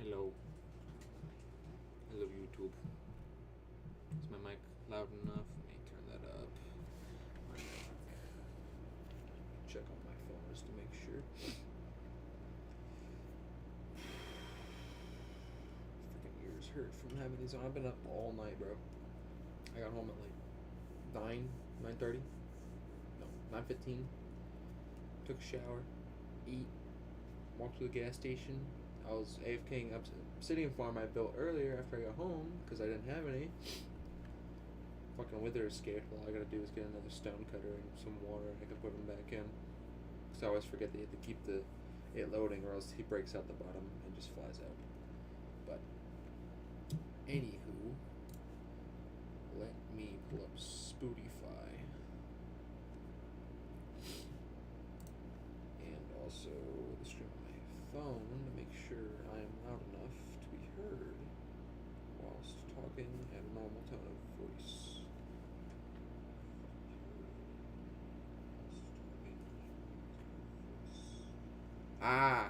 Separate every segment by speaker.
Speaker 1: Hello. Hello, YouTube. Is my mic loud enough? Let me turn that up. Check on my phone just to make sure. Freaking ears hurt from having these on. I've been up all night, bro. I got home at like 9:30. No, 9:15. Took a shower, eat, walked to the gas station. I was AFKing obsidian farm I built earlier after I got home because I didn't have any. Fucking wither escaped. All I gotta do is get another stone cutter and some water and I can put them back in. Because I always forget that you have to keep it loading or else he breaks out the bottom and just flies out. But, anywho, let me pull up Spotify. And also the stream on my phone to make sure I am loud enough to be heard whilst talking at a normal tone of voice. Ah!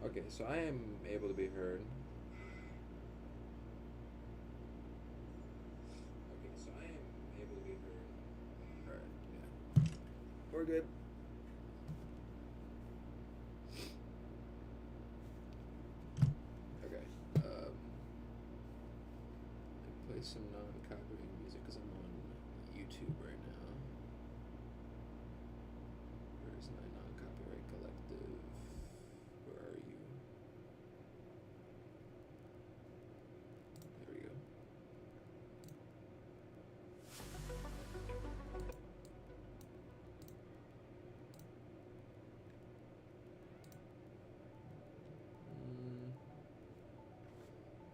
Speaker 1: Okay, so I am able to be heard. We're good. Okay. Play some non-copyright music because I'm on YouTube right now. Where's my non-copyright collective? Where are you? There we go.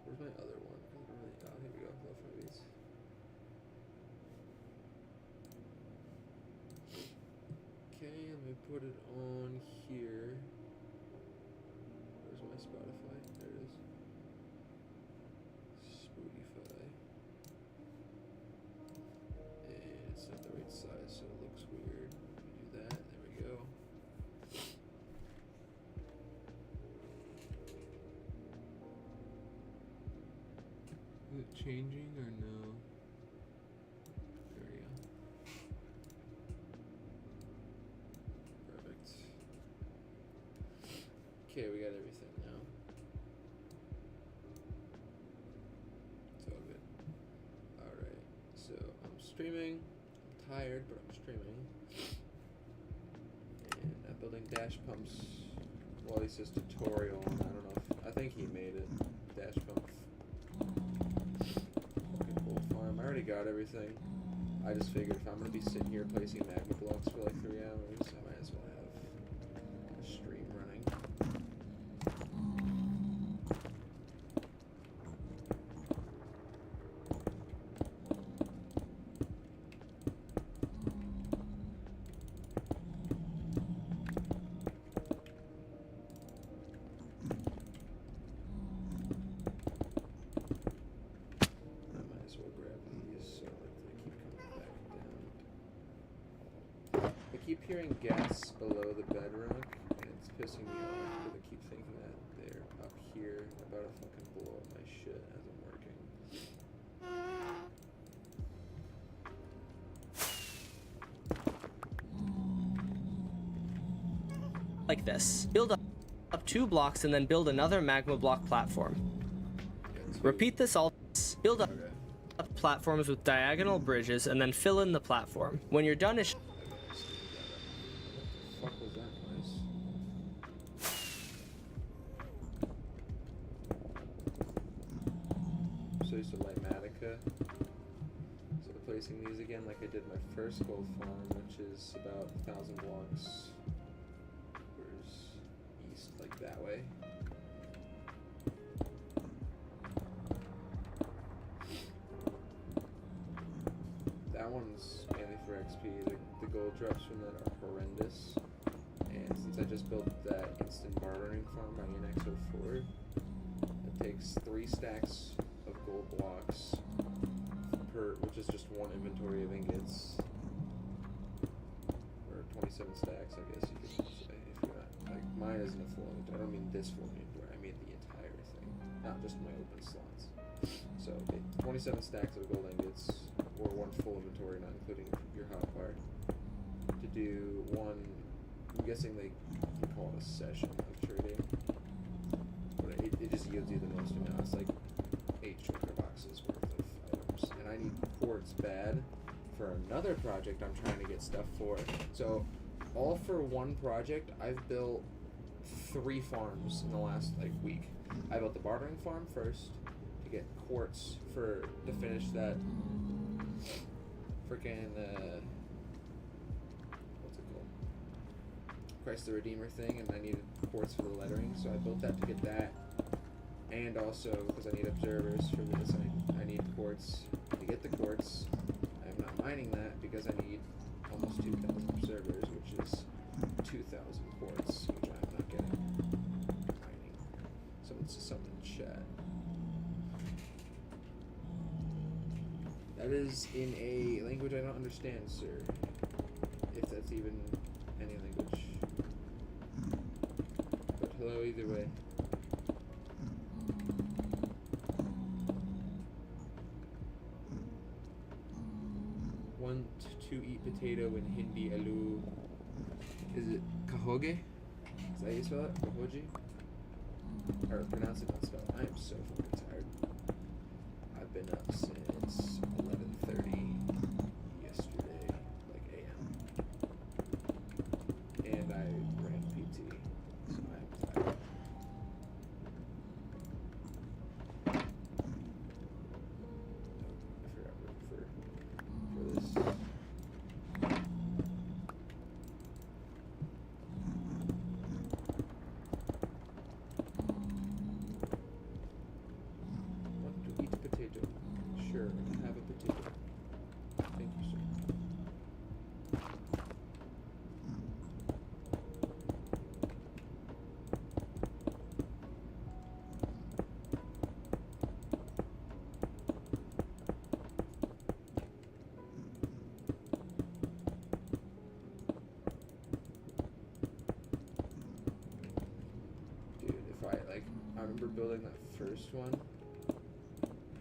Speaker 1: Where's my other one? I don't really. Oh, here we go. Love movies. Okay, let me put it on here. Where's my Spotify? There it is. Spotify. And it's not the right size, so it looks weird. Let me do that. There we go. Is it changing or no? There we go. Perfect. Okay, we got everything now. It's all good. Alright, so I'm streaming. I'm tired, but I'm streaming. And I'm building dash pumps. Well, he says tutorial, and I don't know if, I think he made it. Dash pump. I already got everything. I just figured if I'm going to be sitting here placing magma blocks for like 3 hours, I might as well have a stream running. Hearing gas below the bedrock, and it's pissing me off because I keep thinking that they're up here about to fucking blow up my shit as I'm working.
Speaker 2: Like this. Build up 2 blocks and then build another magma block platform. Repeat this all. Build up platforms with diagonal bridges and then fill in the platform. When you're done, it's
Speaker 1: So I used to light Matica. So placing these again like I did my first gold farm, which is about 1,000 blocks. Where's east, like that way. That one's mainly for XP. The gold drops from that are horrendous. And since I just built that instant bartering farm by ENX04, it takes 3 stacks of gold blocks hurt, which is just one inventory of ingots. Or 27 stacks, I guess you could say, if you're not, like, mine isn't a full inventory. I don't mean this full inventory, I mean the entire thing, not just my open slots. So, okay, 27 stacks of gold ingots, or one full inventory, not including your hotbar, to do one, I'm guessing they call it a session of trading, but it just yields you the most amount. It's like 8 shulker boxes worth of items, and I need quartz bad for another project I'm trying to get stuff for. So all for one project, I've built 3 farms in the last like week. I built the bartering farm first to get quartz to finish that freaking what's it called, Christ the Redeemer thing, and I needed quartz for the lettering, so I built that to get that. And also, because I need observers for this, I need quartz to get the quartz. I'm not mining that because I need almost 2,000 observers, which is 2,000 quartz, which I'm not getting mining. Someone's in chat. That is in a language I don't understand, sir. If that's even any language. But hello either way. Want to eat potato in Hindi aloo. Is it kahoge? Is that how you spell it? Kahoji? Or pronounce it, not spell it. I am so fucking tired. I've been up since 11:30 yesterday, like AM. And I ran PT, so I'm tired. I forgot what for this. Want to eat potato? Sure, have a potato. Thank you, sir. Dude, if I remember building that first one,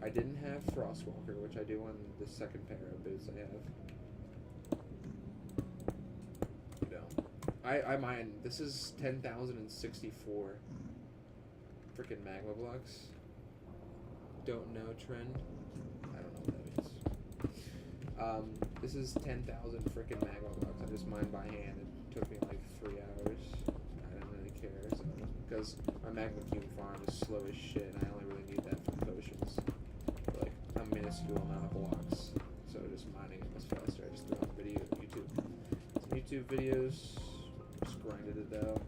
Speaker 1: I didn't have Frostwalker, which I do on the second pair of boots I have. You know, I mine, this is 10,064 freaking magma blocks. Don't know trend. I don't know what that means. This is 10,000 freaking magma blocks. I just mined by hand. It took me like 3 hours. I don't really care, so, because my magma cube farm is slow as shit, and I only really need that for potions. For like a minuscule amount of blocks. So just mining it was faster. I just threw on YouTube. Some YouTube videos. Just grinded it out.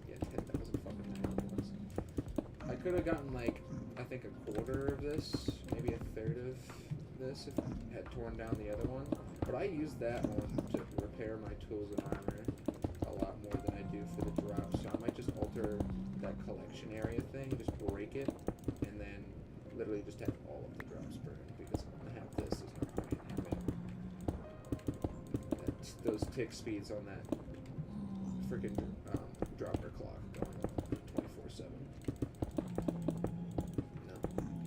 Speaker 1: Yeah, 10,000 fucking magma blocks. I could have gotten like, I think a quarter of this, maybe a third of this if I had torn down the other one. But I used that one to repair my tools and armor a lot more than I do for the drop. So I might just alter that collection area thing, just break it, and then literally just have all of the drops burned, because I'm gonna have this. There's no point in having those tick speeds on that freaking dropper clock going 24/7.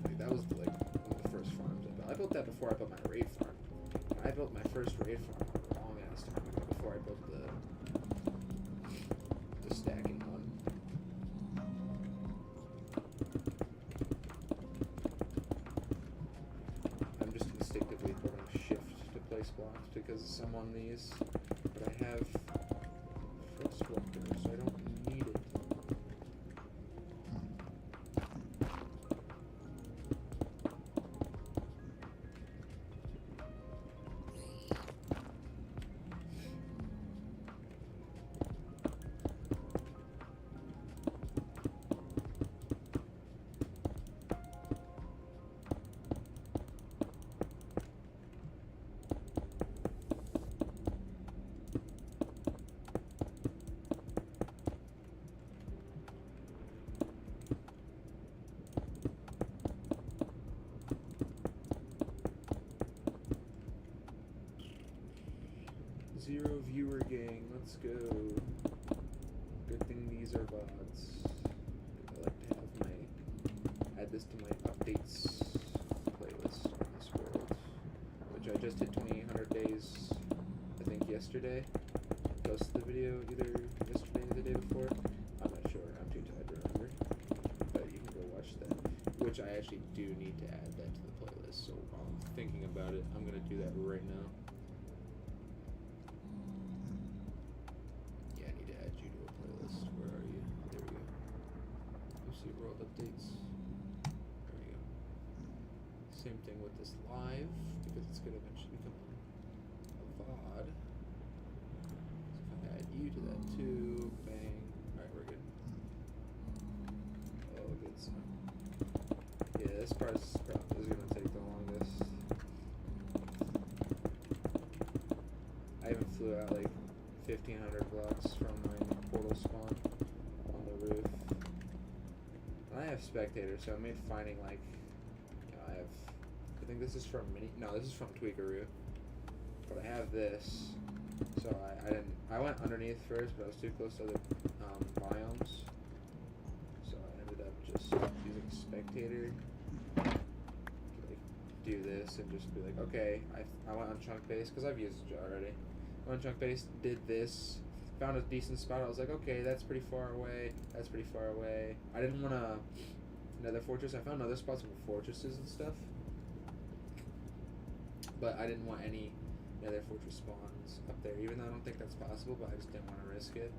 Speaker 1: Like, that was like one of the first farms I built. I built that before I built my raid farm. I built my first raid farm a long ass time ago before I built the stacking one. I'm just instinctively putting shift to place blocks because some on these, but I have Frostwalker, so I don't need it. 0 viewer gang. Let's go. Good thing these are VODs. I like to have my add this to my updates playlist on this world, which I just hit 2,800 days. I think yesterday. Posted the video either yesterday or the day before. I'm not sure. I'm too tired to remember. But you can go watch that. Which I actually do need to add that to the playlist. So while I'm thinking about it, I'm gonna do that right now. Yeah, I need to add you to a playlist. Where are you? There we go. You see world updates. There we go. Same thing with this live, because it's gonna eventually become a VOD. Add you to that too. Bang. Alright, we're good. Oh, good stuff. Yeah, this part is gonna take the longest. I even flew out like 1,500 blocks from my portal spawn on the roof. And I have spectators, so I made finding like, you know, I think this is from this is from Tweakaroo. But I have this. So I went underneath first, but I was too close to the biomes. So I ended up just using spectator to like do this and just be like, okay, I went on chunk base because I've used it already. I went on chunk base, did this, found a decent spot. I was like, okay, that's pretty far away. That's pretty far away. I didn't want to nether fortress. I found other spots with fortresses and stuff, but I didn't want any nether fortress spawns up there, even though I don't think that's possible, but I just didn't want to risk it.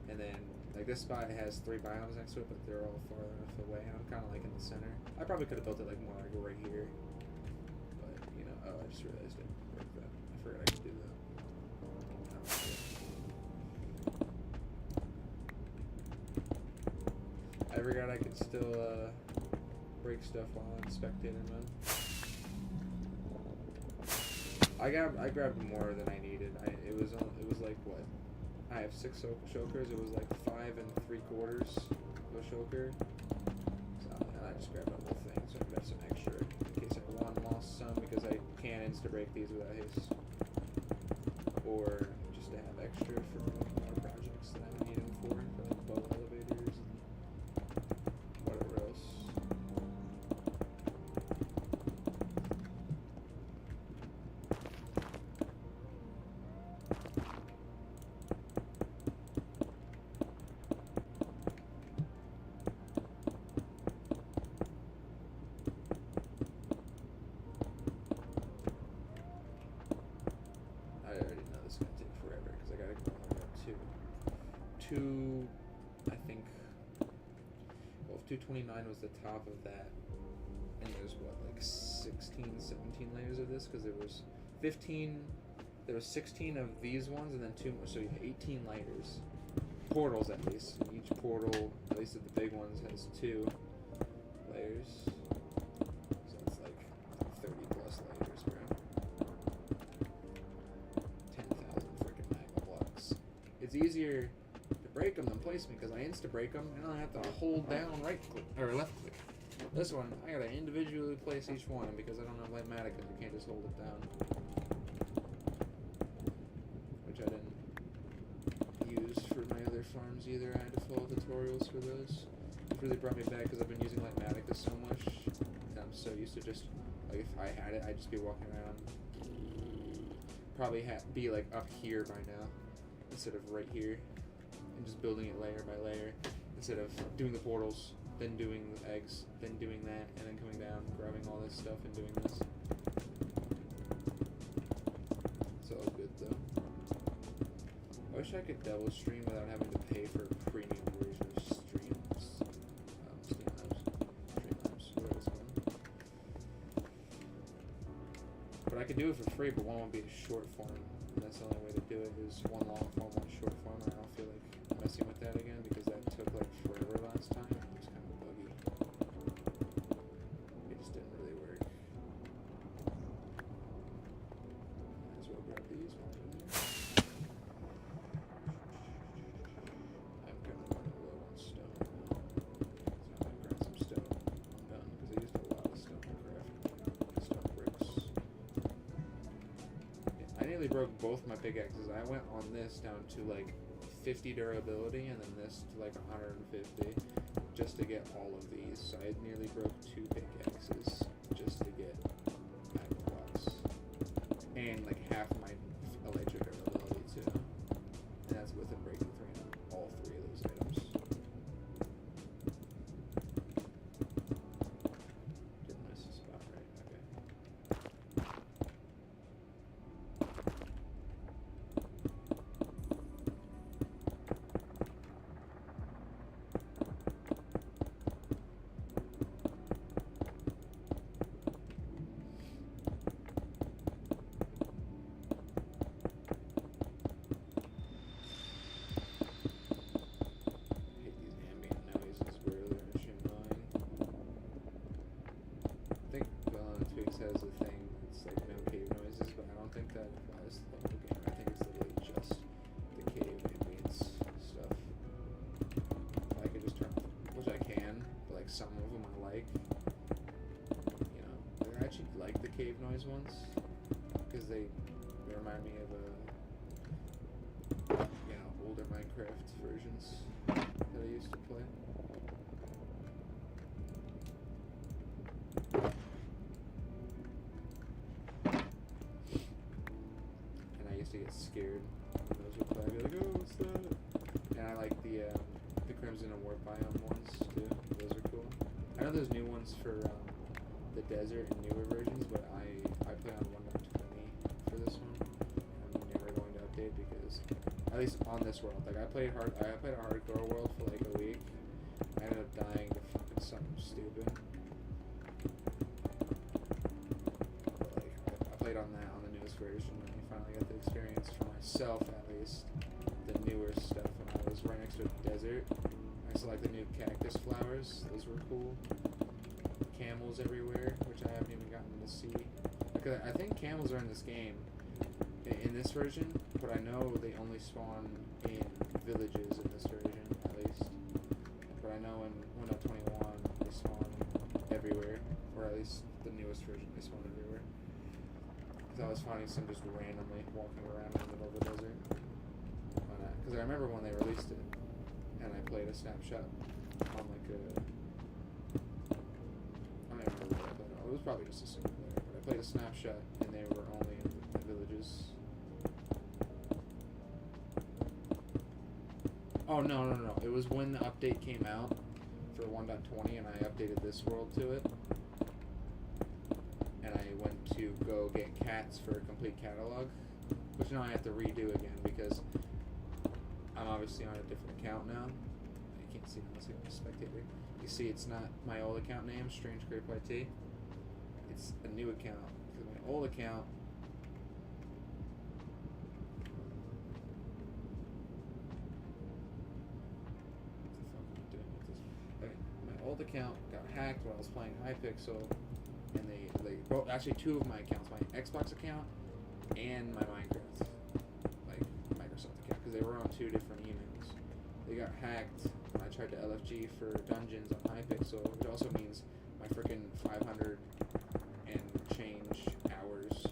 Speaker 1: And then, like, this spot has 3 biomes next to it, but they're all far enough away, and I'm kind of like in the center. I probably could have built it like more like right here, but you know, oh, I just realized it worked that. I forgot I could do that. I forgot I could still break stuff while in spectator mode. I grabbed more than I needed. It was like what? I have 6 shulkers. It was like 5 3/4 of a shulker. So, and I just grabbed the whole thing so I could have some extra in case I lost some, because I can insta break these without haste, or just to have extra for more projects that I need them for like bow elevators and whatever else. I think, well, if 229 was the top of that, and there's what, like 16, 17 layers of this, because there was 16 of these ones, and then 2 more, so you have 18 layers, portals at least, and each portal, at least of the big ones, has 2 layers, so it's like 30 plus layers, bro. 10,000 freaking magma blocks. It's easier break them than place me, because I insta break them and I have to hold down right click or left click. This one I gotta individually place each one, because I don't have Magma, you can't just hold it down, which I didn't use for my other farms either. I had to follow tutorials for those. It really brought me back because I've been using Magma so much, and I'm so used to just like, if I had it, I'd just be walking around, probably be like up here by now instead of right here, and just building it layer by layer, instead of doing the portals, then doing the eggs, then doing that, and then coming down, grabbing all this stuff and doing this. It's all good though. I wish I could double stream without having to pay for a premium version of Streamlabs, whatever it's called. But I could do it for free, but one would be a short form, and that's the only way to do it, is one long form, one short form, and I don't feel like messing with that again, because that took like forever last time. It was kind of buggy. It just didn't really work. Might as well grab these ones in there. I'm kind of running low on stone now, so I'm gonna grab some stone. I'm done, because I used a lot of stone to craft stone bricks. Yeah, I need nearly broke both my pickaxes. I went on this down to like 50 durability and then this to like 150 just to get all of these. So I nearly broke 2 pickaxes just to get magma blocks. And like half my electric durability too. And that's with him breaking 3 on all 3 of those items. Didn't miss the spot right, okay. Has a thing that's like no cave noises, but I don't think that applies to the whole game. I think it's literally just the cave ambience stuff. If I could just turn, which I can, but like some of them I like. You know, like I actually like the cave noise ones because they remind me of older Minecraft versions that I used to play. To get scared when those would play. I'd be like, oh, what's that? And I like the Crimson and Warp Biome ones too. Those are cool. I know there's new ones for the desert and newer versions, but I play on 1.20 for this one. I'm never going to update because, at least on this world, like I played a hardcore world for like a week. I ended up dying to fucking something stupid. But like I played on that on the newest version. Finally got the experience for myself, at least, the newer stuff when I was right next to a desert. I saw like the new cactus flowers; those were cool. Camels everywhere, which I haven't even gotten to see. Because I think camels are in this game, in this version, but I know they only spawn in villages in this version, at least. But I know in 1.21 they spawn everywhere, or at least the newest version they spawn everywhere. I was finding some just randomly walking around in the middle of the desert. Because I remember when they released it, and I played a snapshot on like a... I don't even remember what I played on. It was probably just a single player, but I played a snapshot, and they were only in the villages. Oh, no. It was when the update came out for 1.20, and I updated this world to it. And I went to go get cats for a complete catalog, which now I have to redo again because I'm obviously on a different account now. You can't see unless you're a spectator. You see, it's not my old account name, Strange Grape YT. It's a new account because my old account. What the fuck am I doing with this? Okay, my old account got hacked while I was playing Hypixel. And they both, actually 2 of my accounts, my Xbox account and my Minecraft, like, Microsoft account, because they were on 2 different emails. They got hacked when I tried to LFG for dungeons on Hypixel, which also means my freaking 500 and change hours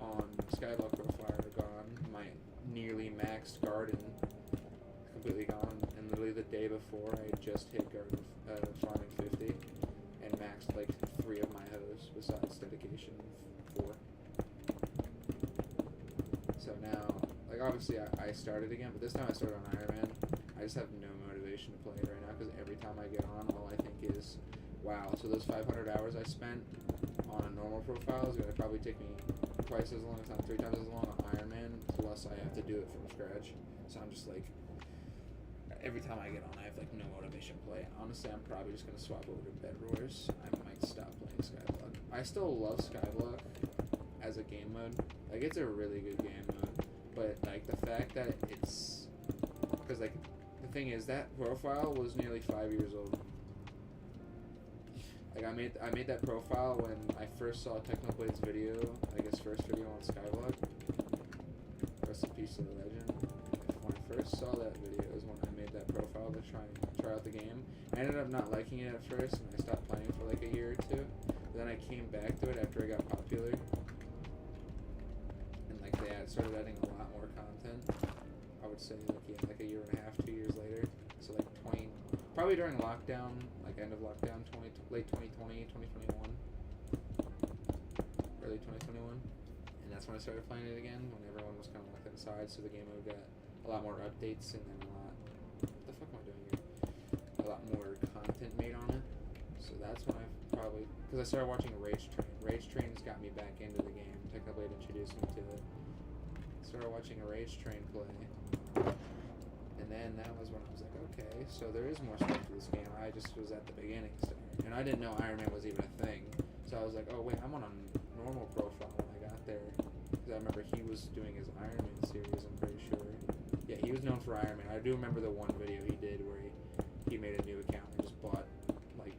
Speaker 1: on Skyblock profile are gone. My nearly maxed garden is completely gone, and literally the day before I just hit garden farming 50. And maxed like 3 of my hoes besides dedication 4. So now, like obviously I started again, but this time I started on Iron Man. I just have no motivation to play it right now because every time I get on, all I think is, wow, so those 500 hours I spent on a normal profile is going to probably take me twice as long, if not 3 times as long on Iron Man, plus I have to do it from scratch. So I'm just like, every time I get on, I have like no motivation to play. Honestly, I'm probably just gonna swap over to Bed Wars. I might stop playing Skyblock. I still love Skyblock as a game mode. Like it's a really good game mode, but like the fact that it's, because like the thing is that profile was nearly 5 years old. Like I made that profile when I first saw Technoblade's video, like his first video on Skyblock. Rest in peace to the legend. When I first saw that video is when I made that profile to try out the game. I ended up not liking it at first, and I stopped playing for like a year or 2. But then I came back to it after it got popular, and probably during lockdown, like end of lockdown, late 2020, 2021, early 2021, and that's when I started playing it again. When everyone was kind of locked inside, so the game would get a lot more updates and then a lot. What the fuck am I doing here? A lot more content made on it. So that's when I probably, because I started watching Rage Train. Rage Train's got me back into the game. Technically, it introduced me to it. Started watching a Rage Train play. And then that was when I was like, okay, so there is more stuff to this game. I just was at the beginning stage. And I didn't know Iron Man was even a thing. So I was like, oh wait, I'm on a normal profile when I got there. Because I remember he was doing his Iron Man series, I'm pretty sure. Yeah, he was known for Iron Man. I do remember the one video he did where he made a new account and just bought like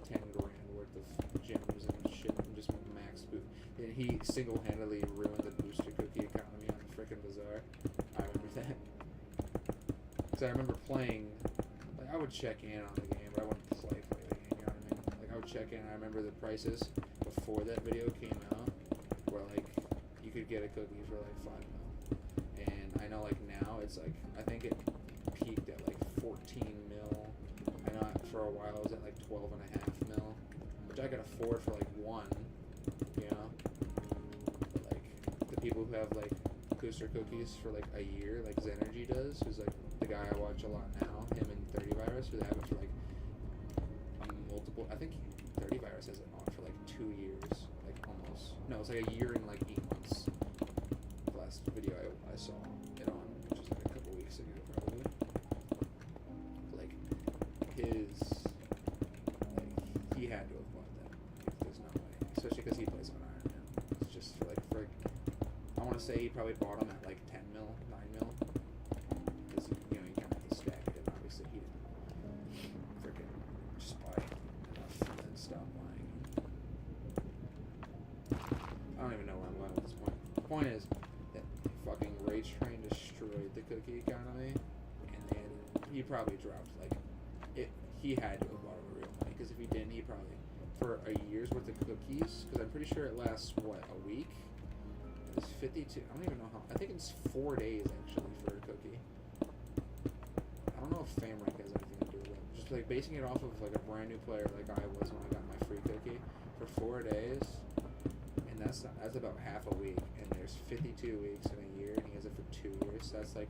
Speaker 1: 10 grand worth of gems and shit and just max boot. And he single-handedly ruined the booster cookie economy on frickin' Bazaar. I remember that. Because I remember playing, like, I would check in on the game, but I wouldn't play the game, you know what I mean? Like, I would check in, I remember the prices before that video came out, where, like, you could get a cookie for, like, $5 mil. And I know, like, now, it's, like, I think it peaked at, like, 14 mil. I know for a while it was at, like, 12.5 mil, which I could afford for, like, one, you know? But, like, the people who have, like, booster cookies for, like, a year, like Zenergy does, who's, like, the guy I watch a lot now, him and 30 Virus, who have it for like multiple. I think 30 Virus has it on for like 2 years, like almost. No, it's like a year and like 8 months. The last video I saw it on, which was like a couple weeks ago, probably. Like he had to have bought that. There's no way, especially because he plays on Iron Man. It's just for like I want to say he probably bought them at like 10 mil, 9 mil. Point is that fucking Rage Train destroyed the cookie economy, and then he probably dropped like it. He had to have bought it with real money, because if he didn't, he probably for a year's worth of cookies. Because I'm pretty sure it lasts what, a week. It's 52. I don't even know how. I think it's 4 days actually for a cookie. I don't know if fame rank has anything to do with it. Just like basing it off of like a brand new player like I was when I got my free cookie for 4 days. That's about half a week, and there's 52 weeks in a year, and he has it for 2 years, so that's like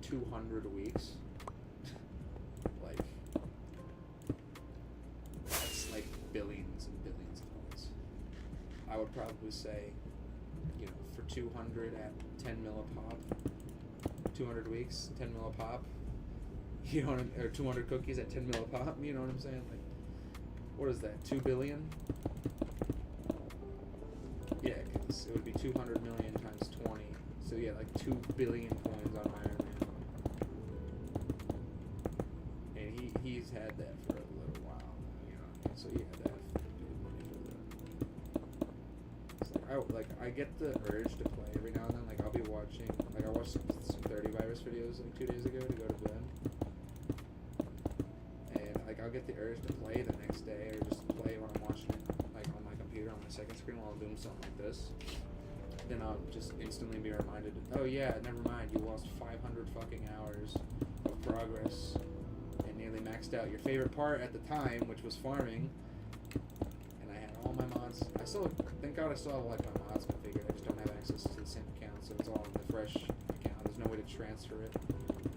Speaker 1: 200 weeks. Like, that's like billions and billions of points. I would probably say, you know, for 200 at 10 mil a pop, 200 weeks, 10 mil a pop, you know what I mean? Or 200 cookies at 10 mil a pop, you know what I'm saying? Like, what is that, 2 billion? Yeah, because it would be 200 million times 20. So yeah, like 2 billion coins on Iron Man. And he's had that for a little while, you know. So he had to have good money for that. It's like I get the urge to play every now and then. Like I'll be watching, like I watched some 30 Virus videos like 2 days ago to go to bed. And like I'll get the urge to play the next day, or just play when I'm watching it on my second screen while I'm doing something like this. Then I'll just instantly be reminded, oh yeah, never mind, you lost 500 fucking hours of progress and nearly maxed out your favorite part at the time, which was farming. And I had all my mods. Thank God I still have like my mods configured. I just don't have access to the same account, so it's all on the fresh account. There's no way to transfer it.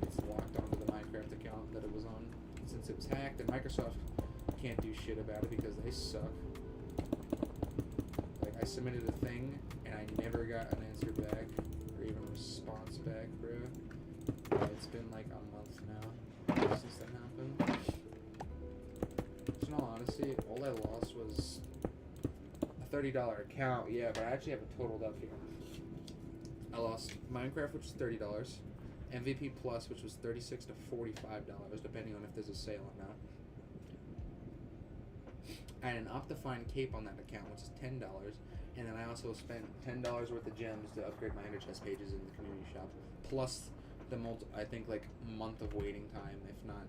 Speaker 1: It's locked onto the Minecraft account that it was on, since it was hacked, and Microsoft can't do shit about it because they suck. I submitted a thing, and I never got an answer back, or even a response back, bro. It's been like a month now since that happened. So in all honesty, all I lost was a $30 account, yeah, but I actually have it totaled up here. I lost Minecraft, which is $30, MVP Plus, which was $36 to $45, depending on if there's a sale or not. I had an Optifine cape on that account, which is $10, and then I also spent $10 worth of gems to upgrade my Ender Chest pages in the community shop, plus the I think like month of waiting time, if not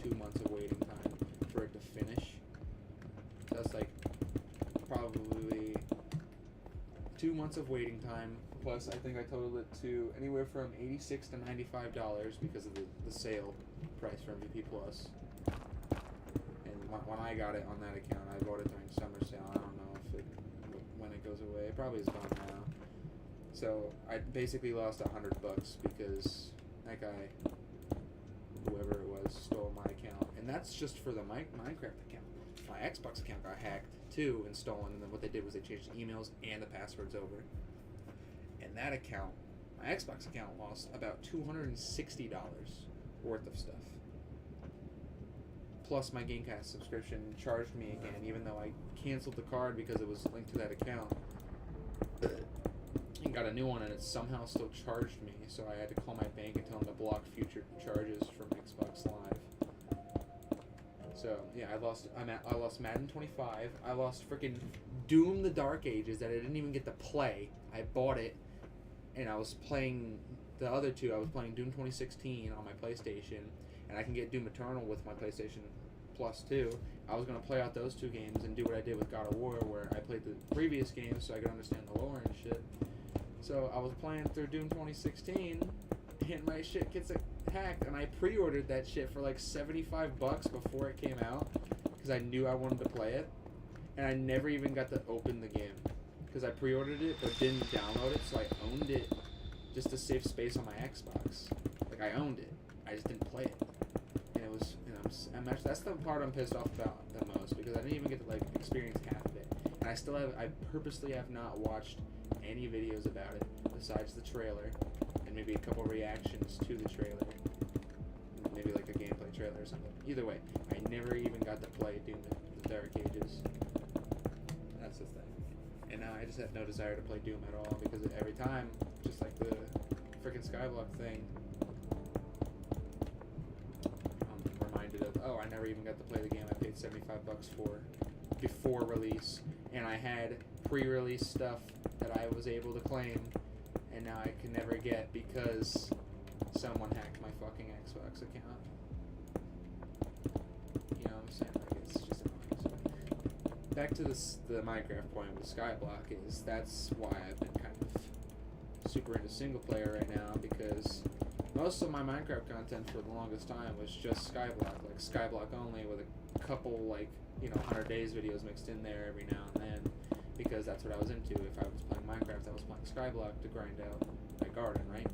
Speaker 1: 2 months of waiting time for it to finish. So that's like probably 2 months of waiting time, plus I think I totaled it to anywhere from $86 to $95 because of the sale price for MVP Plus. And when I got it on that account, I bought it during summer sale. I don't know if when it goes away. It probably is gone now. So I basically lost $100 because that guy, whoever it was, stole my account. And that's just for the Minecraft account. My Xbox account got hacked too and stolen, and then what they did was they changed the emails and the passwords over. And that account, my Xbox account, lost about $260 worth of stuff. Plus my Gamecast subscription charged me again, even though I canceled the card because it was linked to that account. And got a new one, and it somehow still charged me, so I had to call my bank and tell them to block future charges from Xbox Live. So yeah, I lost Madden 25. I lost freaking Doom: The Dark Ages that I didn't even get to play. I bought it, and I was playing the other two. I was playing Doom 2016 on my PlayStation, and I can get Doom Eternal with my PlayStation Plus too. I was gonna play out those two games and do what I did with God of War, where I played the previous games so I could understand the lore and shit. So I was playing through Doom 2016, and my shit gets hacked, and I pre-ordered that shit for like $75 before it came out, because I knew I wanted to play it, and I never even got to open the game, because I pre-ordered it but didn't download it, so I owned it just to save space on my Xbox. Like, I owned it, I just didn't play it, and it was, you know, I'm actually, that's the part I'm pissed off about the most, because I didn't even get to like experience half of it, and I purposely have not watched any videos about it besides the trailer and maybe a couple reactions to the trailer, maybe like a gameplay trailer or something. Either way, I never even got to play Doom: The Dark Ages. That's the thing. And now I just have no desire to play Doom at all, because every time, just like the freaking Skyblock thing, I'm reminded of, oh, I never even got to play the game I paid $75 for before release, and I had pre-release stuff that I was able to claim, and now I can never get because someone hacked my fucking Xbox account. You know what I'm saying? Like, it's just annoying. So, back to the Minecraft point with Skyblock, is that's why I've been kind of super into single player right now, because most of my Minecraft content for the longest time was just Skyblock, like Skyblock only, with a couple, like, you know, 100 Days videos mixed in there every now and then, because that's what I was into. If I was playing Minecraft, I was playing Skyblock to grind out my garden, right?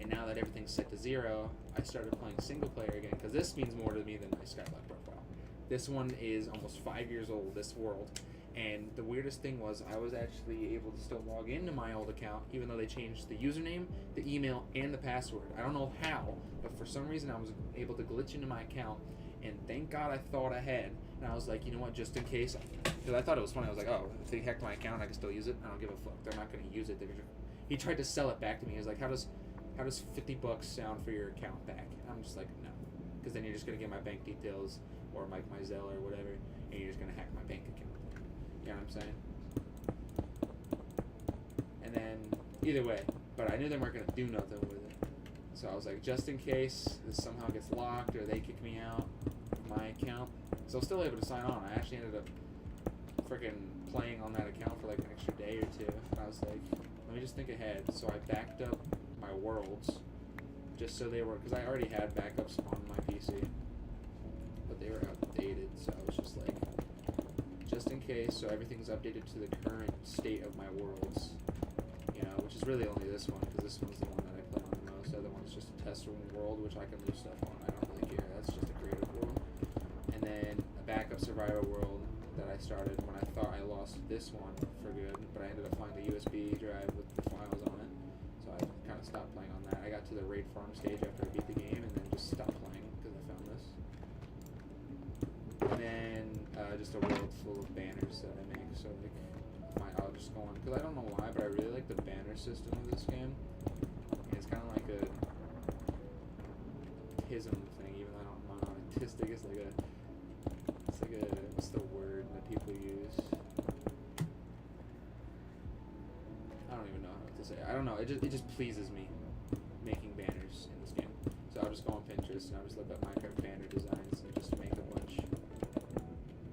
Speaker 1: And now that everything's set to 0, I started playing single player again, because this means more to me than my Skyblock profile. This one is almost 5 years old, this world, and the weirdest thing was I was actually able to still log into my old account, even though they changed the username, the email, and the password. I don't know how, but for some reason I was able to glitch into my account, and thank God I thought ahead. And I was like, you know what, just in case, because I thought it was funny. I was like, oh, if they hacked my account, I can still use it. I don't give a fuck. They're not going to use it. He tried to sell it back to me. He was like, how does $50 sound for your account back? And I'm just like, no, because then you're just going to get my bank details or my Zelle or whatever, and you're just going to hack my bank account. You know what I'm saying? And then either way, but I knew they weren't going to do nothing with it. So I was like, just in case this somehow gets locked or they kick me out of my account. So I was still able to sign on. I actually ended up freaking playing on that account for like an extra day or two. And I was like, let me just think ahead. So I backed up my worlds just so they were, because I already had backups on my PC, but they were outdated. So I was just like, just in case, so everything's updated to the current state of my worlds. You know, which is really only this one, because this one's the one that I play on the most. The other one's just a test world, which I can lose stuff on. I don't really care. That's just a creative world. And then a backup survivor world that I started when I thought I lost this one for good, but I ended up finding the USB drive with the files on it. So I kind of stopped playing on that. I got to the raid farm stage after I beat the game, and then just stopped playing because I found this. And then just a world full of banners that I make. So like, I'll just go on, because I don't know why, but I really like the banner system of this game. And it's kind of like a tism thing, even though I'm not autistic. It's like a, what's the word that people use? I don't even know what to say. I don't know. It just pleases me making banners in this game. So I'll just go on Pinterest and I'll just look up Minecraft banner designs and just make a bunch.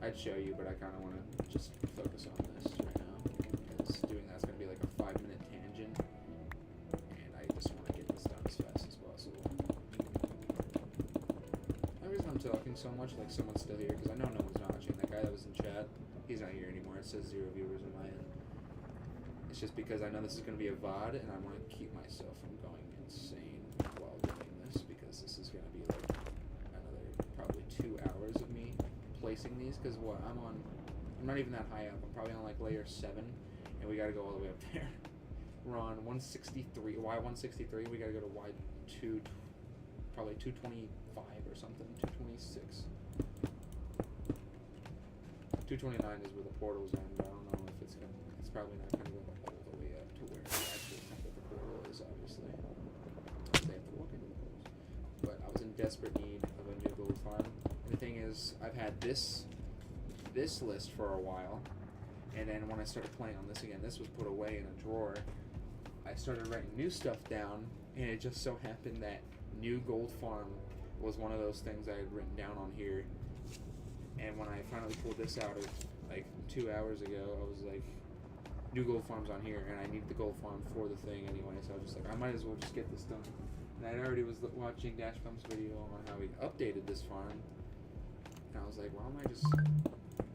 Speaker 1: I'd show you, but I kind of want to just focus on this right now, because doing that's going to be like a 5-minute tangent, and I just want to get this done as fast as possible. much like someone's still here, because I know no one's watching. That guy that was in chat, he's not here anymore. It says 0 viewers on my end. It's just because I know this is going to be a VOD, and I want to keep myself from going insane while doing this, because this is going to be like another probably 2 hours of me placing these, because what, I'm not even that high up. I'm probably on like layer 7, and we got to go all the way up there. We're on 163, Y163, we got to go to Y2, probably 225 or something, 226. 229 is where the portal's in, but I don't know if it's probably not gonna go all the way up to where the actual top of the portal is, obviously. They have to walk into the portals. But I was in desperate need of a new gold farm. And the thing is, I've had this list for a while, and then when I started playing on this again, this was put away in a drawer. I started writing new stuff down, and it just so happened that new gold farm was one of those things I had written down on here. And when I finally pulled this out like 2 hours ago, I was like, new gold farm's on here, and I needed the gold farm for the thing anyway, so I was just like, I might as well just get this done. And I already was watching Dash Pump's video on how he updated this farm, and I was like, why don't I just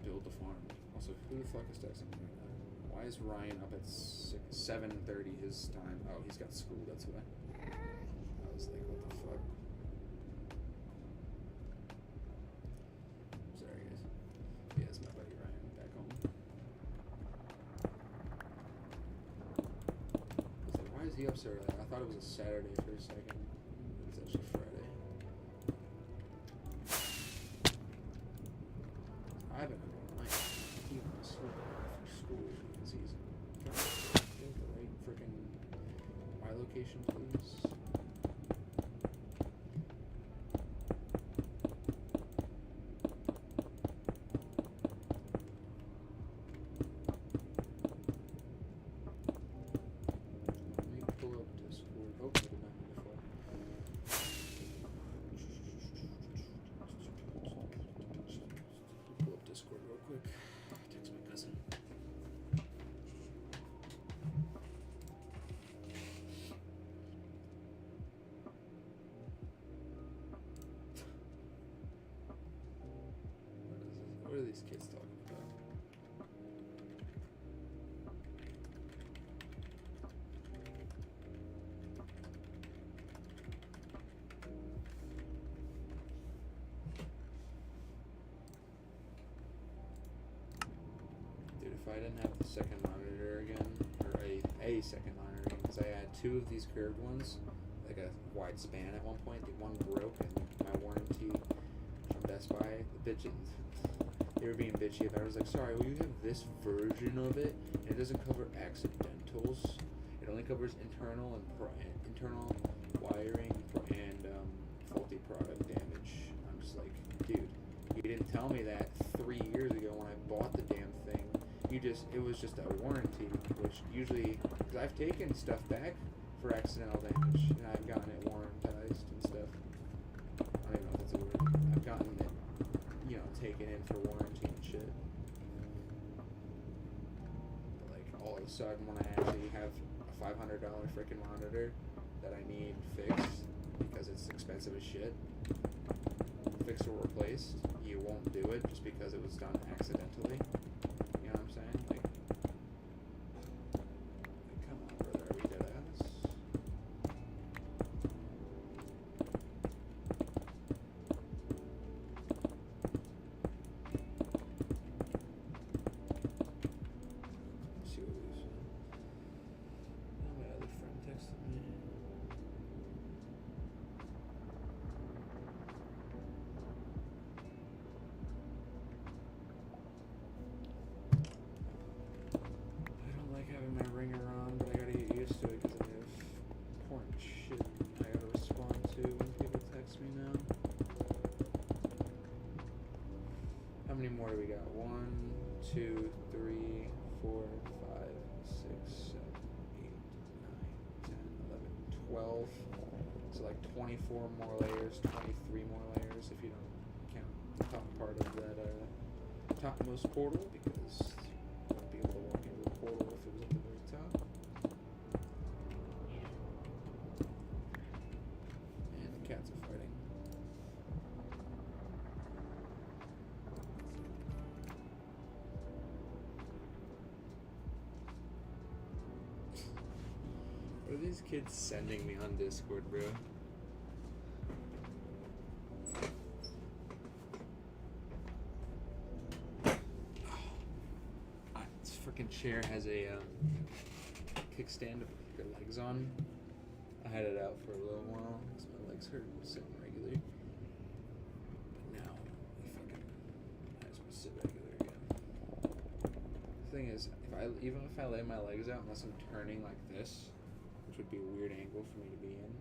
Speaker 1: build the farm? Also, who the fuck is texting me right now? Why is Ryan up at 7:30 his time? Oh, he's got school, that's why. I was like, what the fuck? Sorry, guys. Yeah, it's my buddy Ryan back home. I was like, why is he up so early? I thought it was a Saturday for a second. It's actually Friday. I've been up all night. He was sleeping after school because he's trying to get the right freaking my location, please. Let me pull up Discord. Oh, I did not do before. Pull up Discord real quick. Text my cousin. What are these kids talking about? Dude, if I didn't have the second monitor again, or a second monitor again, because I had 2 of these curved ones, like a wide span at one point. The one broke, and my warranty from Best Buy, the bitches, they were being bitchy. And I was like, sorry, well, you have this version of it, and it doesn't cover accidentals. It only covers internal wiring and faulty product damage. I'm just like, dude, you didn't tell me that 3 years ago when I bought the damn thing. It was just a warranty, which usually, because I've taken stuff back for accidental damage, and I've gotten it warrantized and stuff. I don't even know if that's a word. I've gotten it, taken in for warranty and shit. But like, all of a sudden, when I actually have a $500 freaking monitor that I need fixed, because it's expensive as shit, fixed or replaced, you won't do it just because it was done accidentally. You know what I'm saying? Like come on, brother, are we dead ass? Let's see what we said. Oh, my other friend texted me. Having my ringer on, but I gotta get used to it because I have important shit I gotta respond to when people text me now. How many more do we got? 1, 2, 3, 4, 5, 6, 7, 8, 9, 10, 11, 12. So like 24 more layers, 23 more layers if you don't count the top part of that topmost portal, because I won't be able to walk into the portal if it was at the very top. And the cats are fighting. What are these kids sending me on Discord, bro? This freaking chair has a kickstand to put your legs on. I had it out for a little while because my legs hurt sitting regularly. But now, I just want to sit regular again. The thing is, even if I lay my legs out, unless I'm turning like this, which would be a weird angle for me to be in,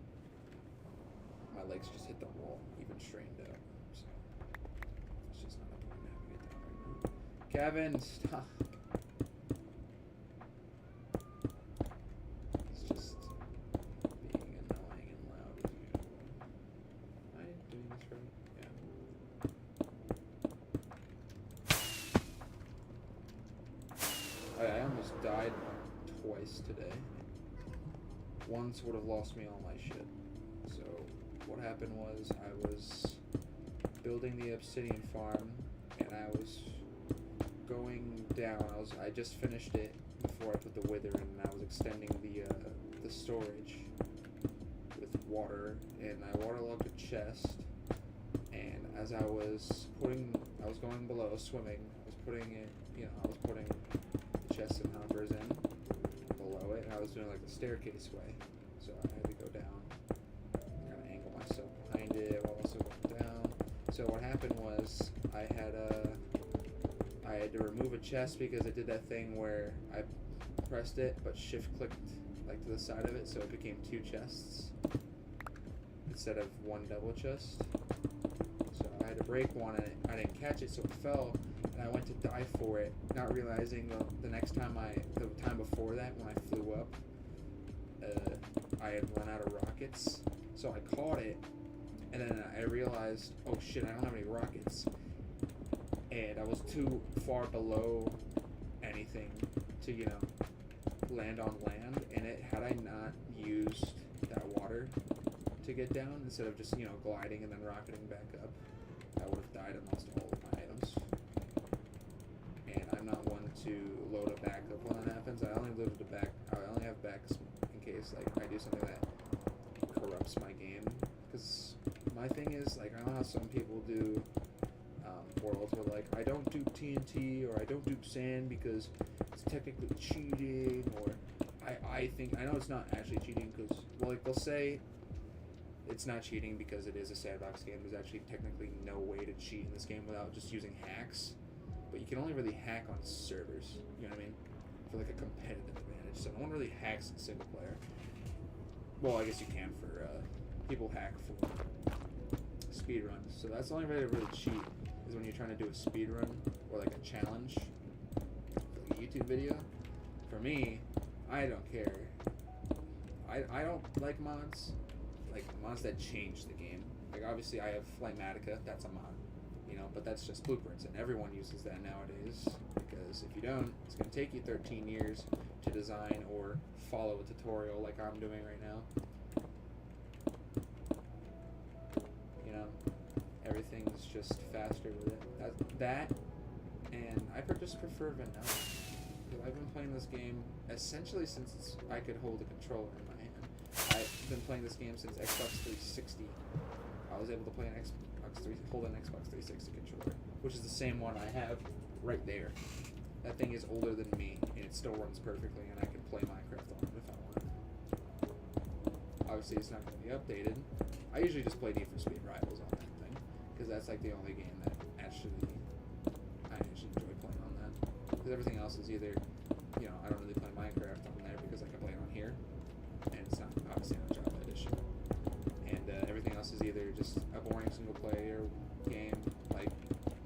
Speaker 1: my legs just hit the wall, even straightened out. So it's just not a point having it down right now. Kevin, stop. It's just being annoying and loud as usual. Am I doing this right? Yeah. I almost died twice today. Once would have lost me all my shit. So what happened was I was building the obsidian farm and I was going down. I just finished it before I put the wither in, and I was extending the storage with water, and I waterlogged a chest, and as I was going below swimming, I was putting the chest and hoppers in below it, and I was doing like the staircase way, so I had to go down, kind of angle myself behind it while also going down. So what happened was I had to remove a chest because it did that thing where I pressed it but shift clicked like to the side of it, so it became two chests instead of one double chest. So I had to break one and I didn't catch it, so it fell, and I went to dive for it, not realizing the time before that when I flew up, I had run out of rockets. So I caught it, and then I realized, oh shit, I don't have any rockets, and I was too far below anything to land on land, and had I not used that water to get down instead of just gliding and then rocketing back up, I would have died and lost all of my items. And I'm not one to load a backup when that happens. I only have backs in case like I do something that corrupts my game. Because my thing is, like, I know how some people do worlds where like I don't do TNT or I don't do sand because it's technically cheating, or I know it's not actually cheating because, well, like, they'll say it's not cheating because it is a sandbox game. There's actually technically no way to cheat in this game without just using hacks, but you can only really hack on servers, you know what I mean, for like a competitive advantage. So no one really hacks in single player. Well, I guess you can for people hack for speed runs. So that's the only way to really cheat is when you're trying to do a speed run or like a challenge, like a YouTube video. For me, I don't care. I don't like mods, like mods that change the game. Like obviously I have Flightmatica, that's a mod, but that's just blueprints, and everyone uses that nowadays, because if you don't, it's going to take you 13 years to design or follow a tutorial like I'm doing right now. Everything's just faster with it. That and I just prefer vanilla. Because I've been playing this game essentially since I could hold a controller in my hand. I've been playing this game since Xbox 360. I was able to play hold an Xbox 360 controller, which is the same one I have right there. That thing is older than me, and it still runs perfectly, and I can play Minecraft on it if I want. Obviously, it's not going to be updated. I usually just play Need for Speed Rivals on that thing, because that's like the only game that I actually enjoy playing on that. Because everything else is either, I don't really play Minecraft on there because I can play it on here, and it's not obviously not Java Edition. And everything else is either just a boring single player game like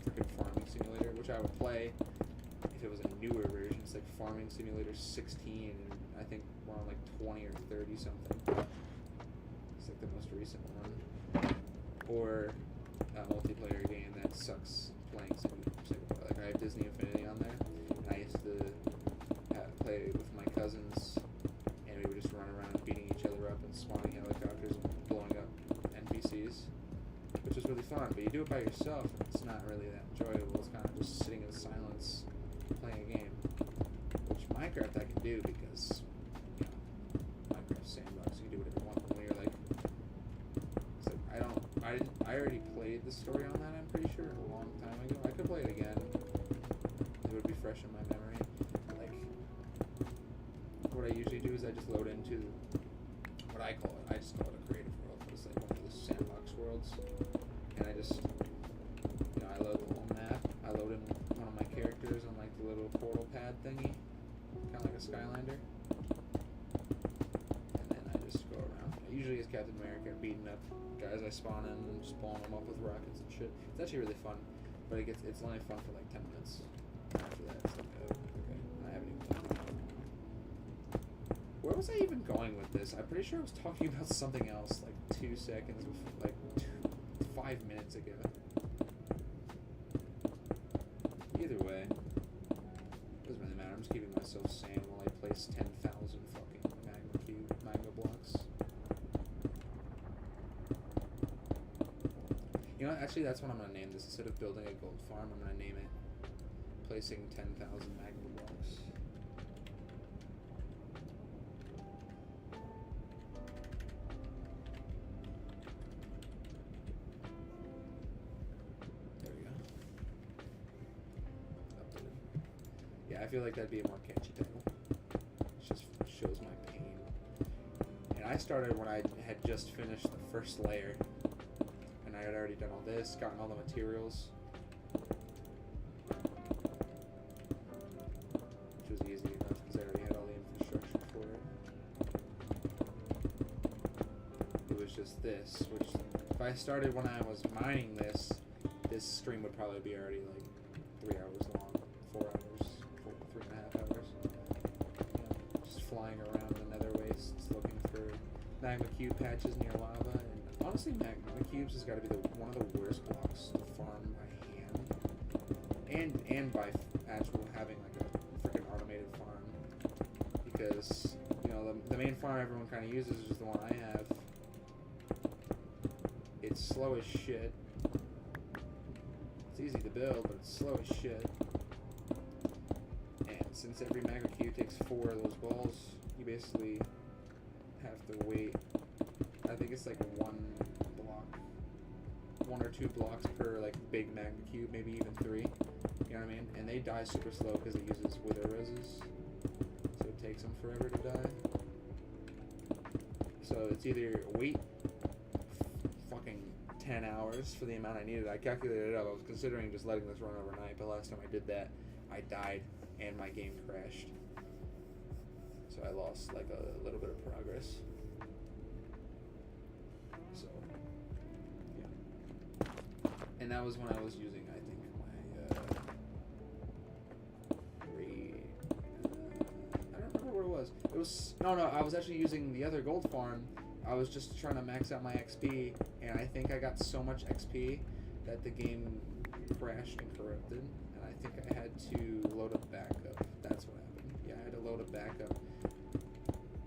Speaker 1: freaking Farming Simulator, which I would play if it was a newer version. It's like Farming Simulator 16, and I think we're on like 20 or 30 something. It's like the most recent one. Or a multiplayer game that sucks playing single player. Like I have Disney Infinity on there, and I used to play with my cousins, and we would just run around beating each other up and spawning helicopters and blowing up NPCs, which was really fun. But you do it by yourself, and it's not really that enjoyable. It's kind of just sitting in silence playing a game, which Minecraft I can do because Minecraft's sandbox. backstory on that, I'm pretty sure, a long time ago. I could play it again. It would be fresh in my memory. Like, what I usually do is I just load into what I call it. I just call it a creative world. It's like one of the sandbox worlds. And I just, I load the little map. I load in one of my characters on like the little portal pad thingy. Kind of like a Skylander. And then I just go around. Usually it's Captain America beating up guys I spawn in and just blowing them up with rockets and shit. It's actually really fun, but it's only fun for like 10 minutes. After that, it's like, oh, okay, I haven't even done it. Where was I even going with this? I'm pretty sure I was talking about something else like 2 seconds, like 5 minutes ago. Either way, doesn't really matter. I'm just keeping myself sane while I place 10,000 fucking magma blocks. You know, actually, that's what I'm gonna name this. Instead of building a gold farm, I'm gonna name it placing 10,000 magma blocks. There we go. Updated. Yeah, I feel like that'd be a more catchy title. It just shows my pain. And I started when I had just finished the first layer. I had already done all this, gotten all the materials, which was easy enough because I already had all the infrastructure for it. It was just this, which if I started when I was mining this stream would probably be already like 3 hours long, 4 hours, 3.5 hours. Just flying around the nether wastes looking for magma cube patches near lava. Honestly, magma cubes has got to be one of the worst blocks to farm by hand, and by actual having like a freaking automated farm, because the main farm everyone kind of uses is the one I have. It's slow as shit. It's easy to build, but it's slow as shit. And since every magma cube takes 4 of those balls, you basically have to wait. I think it's like 1 or 2 blocks per like big magma cube, maybe even 3. You know what I mean? And they die super slow because it uses wither roses, so it takes them forever to die. So it's either wait fucking 10 hours for the amount I needed. I calculated it up. I was considering just letting this run overnight, but last time I did that, I died and my game crashed. So I lost like a little bit of progress. So, yeah. And that was when I was using, I think, I don't remember what it was. It was, no, I was actually using the other gold farm. I was just trying to max out my XP, and I think I got so much XP that the game crashed and corrupted, and I think I had to load a backup. That's what happened. Yeah, I had to load a backup,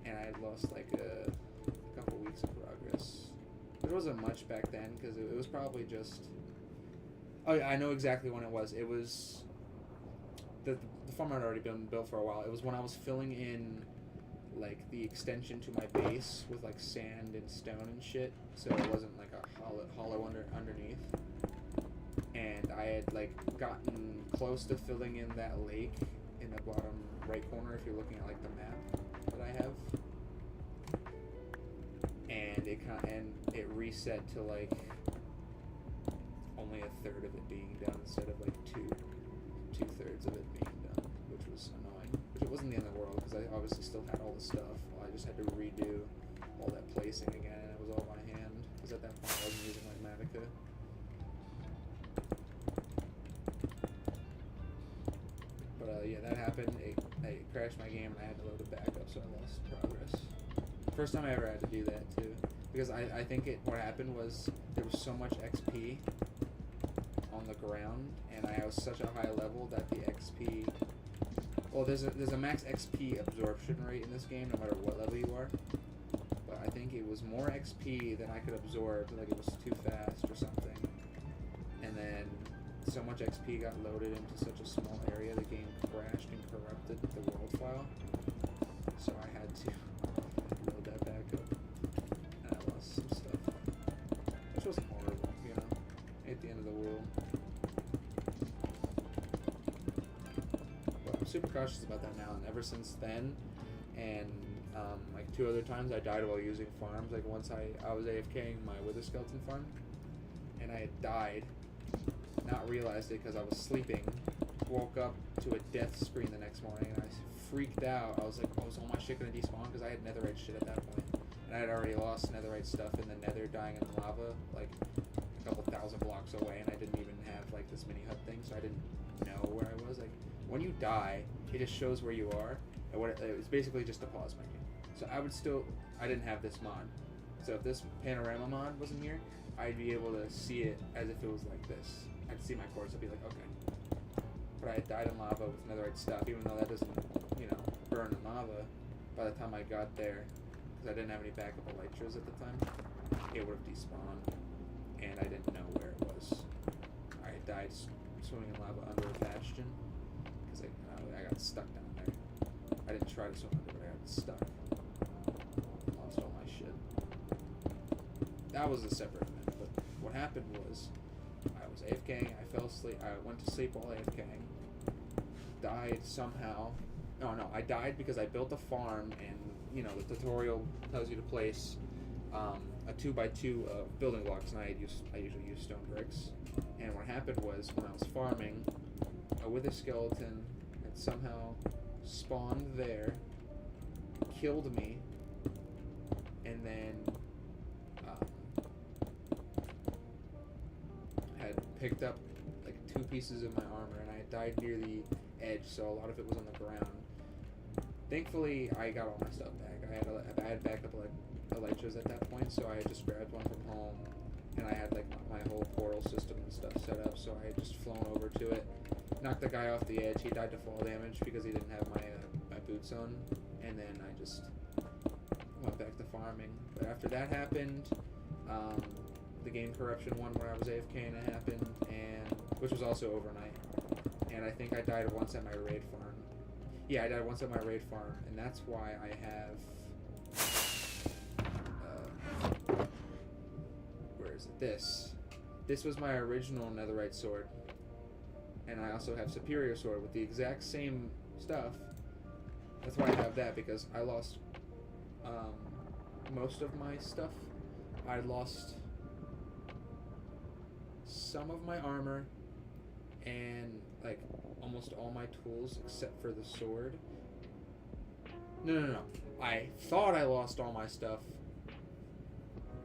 Speaker 1: and I had lost like a couple weeks of progress. It wasn't much back then, because it was probably just... Oh yeah, I know exactly when it was. It was... The farm had already been built for a while. It was when I was filling in, like, the extension to my base with, like, sand and stone and shit, so it wasn't, like, a hollow underneath. And I had, like, gotten close to filling in that lake in the bottom right corner, if you're looking at, like, the map that I have. And it reset to like only 1/3 of it being done instead of like 2/3 of it being done, which was annoying. Which it wasn't the end of the world because I obviously still had all the stuff. I just had to redo all that placing again, and it was all by hand because at that point I wasn't using like Matica. But yeah, that happened. It crashed my game and I had to load it back up, so I lost progress. First time I ever had to do that too, because I think what happened was there was so much XP on the ground, and I was such a high level that the XP, well, there's a max XP absorption rate in this game no matter what level you are, but I think it was more XP than I could absorb, like it was too fast or something, and then so much XP got loaded into such a small area the game crashed and corrupted the world file, so I had to load that back up, and I lost some stuff, which wasn't horrible, at the end super cautious about that now, and ever since then, and like 2 other times I died while using farms. Like once I was AFKing my wither skeleton farm, and I had died, not realized it because I was sleeping, woke up to a death screen the next morning, and I freaked out. I was like, oh, is all my shit gonna despawn? Because I had netherite shit at that point, and I had already lost netherite stuff in the nether dying in lava, like a couple thousand blocks away, and I didn't even have like this mini hut thing, so I didn't know where I was. Like when you die, it just shows where you are, and what it was basically just a pause menu. So I didn't have this mod. So if this panorama mod wasn't here, I'd be able to see it as if it was like this. I'd see my course, I'd be like, okay. But I had died in lava with netherite stuff, even though that doesn't, burn in lava. By the time I got there, because I didn't have any backup elytras at the time, it would have despawned, and I didn't know where it was. I had died swimming in lava under a bastion, because I got stuck down there. I didn't try to swim under, but I got stuck. Lost all my shit. That was a separate event, but what happened was, I was AFKing, I fell asleep, I went to sleep while AFKing, died somehow. No, I died because I built a farm, and, the tutorial tells you to place a 2x2 building blocks, and I usually use stone bricks. And what happened was, when I was farming, a wither skeleton had somehow spawned there, killed me, and then had picked up like 2 pieces of my armor, and I had died near the edge, so a lot of it was on the ground. Thankfully, I got all my stuff back. I had backup elytras at that point, so I had just grabbed one from home, and I had like my whole portal system and stuff set up, so I had just flown over to it, knocked the guy off the edge. He died to fall damage because he didn't have my boots on, and then I just went back to farming. But after that happened, the game corruption one where I was AFK and it happened, and which was also overnight, and I think I died once at my raid farm. Yeah, I died once at my raid farm, and that's why I have where is it? This was my original netherite sword, and I also have superior sword with the exact same stuff. That's why I have that, because I lost most of my stuff. I lost some of my armor and like almost all my tools except for the sword. No. I thought I lost all my stuff.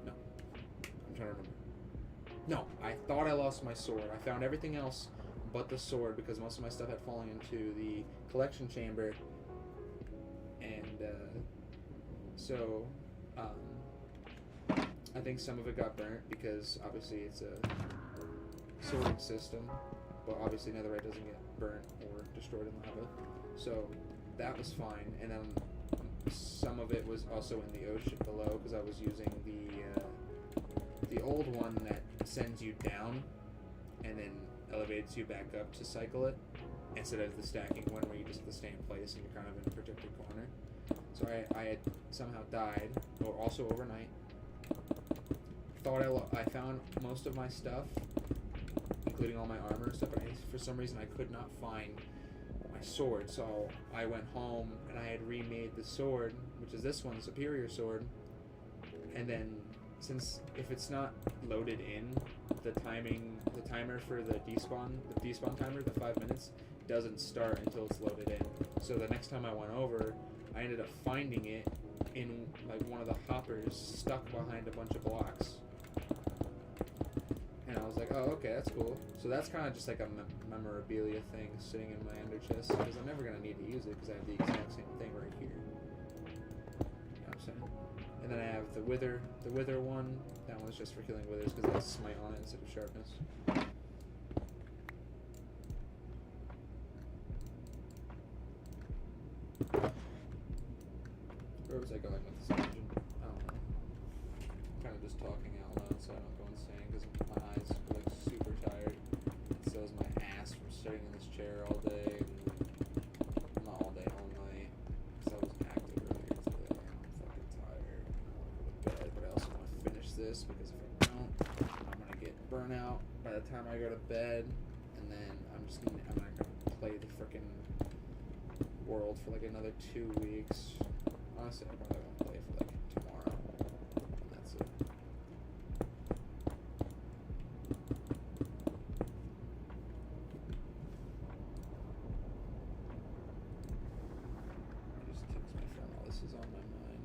Speaker 1: No. I'm trying to remember. No, I thought I lost my sword. I found everything else but the sword because most of my stuff had fallen into the collection chamber. And so I think some of it got burnt because obviously it's a sorting system, but obviously netherite doesn't get burnt or destroyed in lava. So that was fine, and then some of it was also in the ocean below because I was using the old one that sends you down and then elevates you back up to cycle it, instead of the stacking one where you just have to stay in place and you're kind of in a protected corner. So I had somehow died, or also overnight. Thought I found most of my stuff, including all my armor and stuff, but for some reason I could not find my sword. So I went home and I had remade the sword, which is this one, the superior sword. And then, since if it's not loaded in, the timer for the despawn timer, the 5 minutes, doesn't start until it's loaded in. So the next time I went over, I ended up finding it in like one of the hoppers stuck behind a bunch of blocks. And I was like, oh, okay, that's cool. So that's kind of just like a memorabilia thing sitting in my ender chest, because I'm never going to need to use it because I have the exact same thing right here. You know what I'm saying? And then I have the wither one. That one's just for killing withers because it has smite on it instead of sharpness. Where was I going with this engine? I don't know. I'm kind of just talking out loud so I don't go insane because my eyes are like super tired. So is my ass from sitting in this chair all day. Not all day, all night. Because I was active earlier today. I'm fucking tired. I want to go to bed, but I also want to finish this because if I don't, I'm gonna get burnout by the time I go to bed, and then I'm gonna play the frickin' World for like another 2 weeks. Honestly, I probably won't play for like tomorrow. And that's it. I just text my friend while this is on my mind.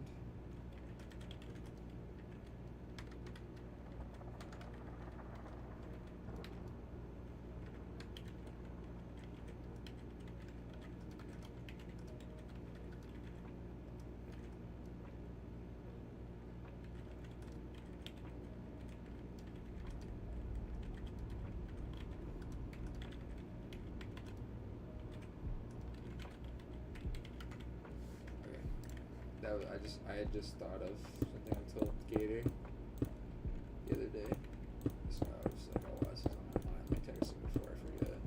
Speaker 1: Okay. That was, I had just thought of something I told Gator the other day. So I was like, oh, this is on my mind. Let me text him before I forget.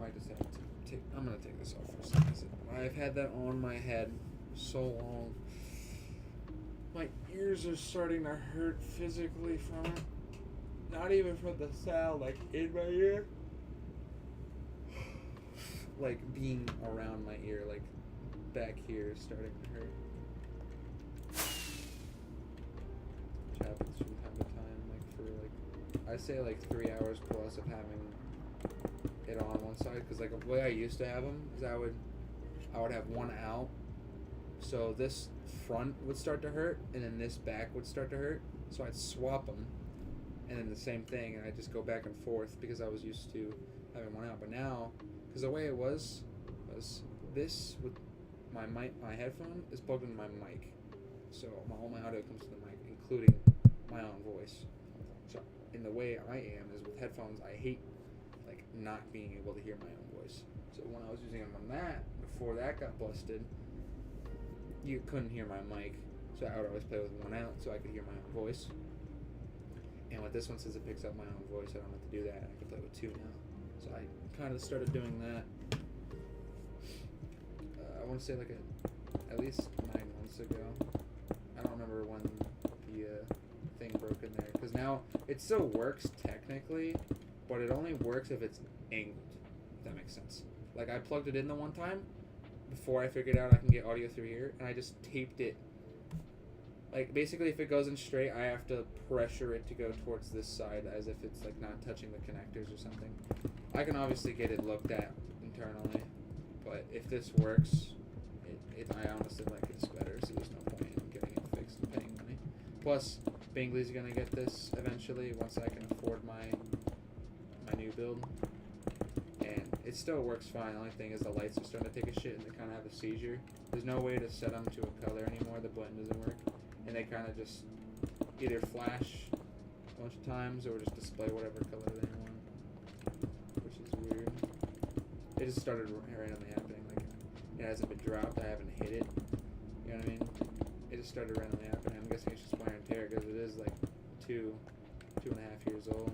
Speaker 1: I just have to take. I'm gonna take this off for a second. I've had that on my head so long. My ears are starting to hurt physically from it. Not even from the sound, like in my ear. Like being around my ear, like back here, is starting to hurt. Which happens from time to time, like for like, I say like 3 hours plus of having it on one side, because like the way I used to have them is I would have one out, so this front would start to hurt and then this back would start to hurt, so I'd swap them and then the same thing, and I'd just go back and forth because I was used to having one out. But now, because the way it was this with my headphone is plugged into my mic, so all my audio comes to the mic, including my own voice. So in the way I am is with headphones, I hate like not being able to hear my own voice. So when I was using them on that, before that got busted, you couldn't hear my mic, so I would always play with one out so I could hear my own voice. And with this one, since it picks up my own voice, I don't have to do that. I can play with two now. So I kind of started doing that. I want to say like at least 9 months ago. I don't remember when the thing broke in there, because now it still works technically, but it only works if it's angled, if that makes sense. Like I plugged it in the one time before I figured out I can get audio through here, and I just taped it. Like basically if it goes in straight, I have to pressure it to go towards this side as if it's like not touching the connectors or something. I can obviously get it looked at internally, but if this works, I honestly like this better, so there's no point in getting it fixed and paying money. Plus, Bingley's gonna get this eventually once I can afford my new build. And it still works fine. The only thing is the lights are starting to take a shit and they kind of have a seizure. There's no way to set them to a color anymore. The button doesn't work. And they kind of just either flash a bunch of times or just display whatever color they want. Which is weird. It just started randomly happening. Like, it hasn't been dropped. I haven't hit it. You know what I mean? It just started randomly happening. I'm guessing it's just wear and tear because it is like 2.5 years old.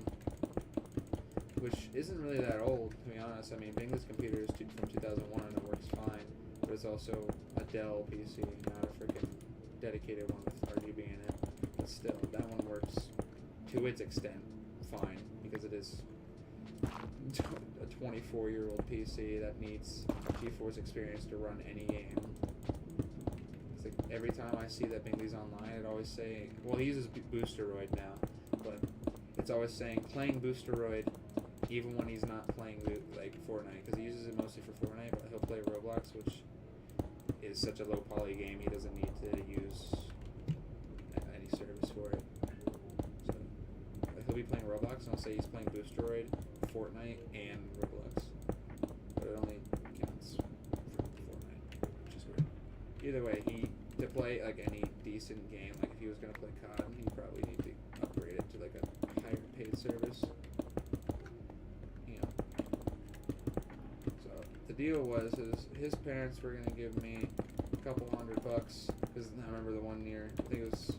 Speaker 1: Which isn't really that old, to be honest. I mean, Bingley's computer is from 2001 and it works fine, but it's also a Dell PC, not a freaking dedicated one with RGB in it. But still, that one works to its extent fine, because it is a 24-year-old PC that needs GeForce Experience to run any game. It's like every time I see that Bingley's online, it always say, well, he uses Boosteroid now, but it's always saying playing Boosteroid even when he's not playing like Fortnite, because he uses it mostly for Fortnite, but he'll play Roblox, which is such a low poly game, he doesn't need to use any service for it. So he'll be playing Roblox and I'll say he's playing Boosteroid, Fortnite, and Roblox, but it only counts for Fortnite, which is weird. Either way, to play like any decent game, like if he was gonna play COD, he'd probably need to upgrade it to like a higher paid service. The deal was his parents were gonna give me a couple $100, because I remember the one year, I think it was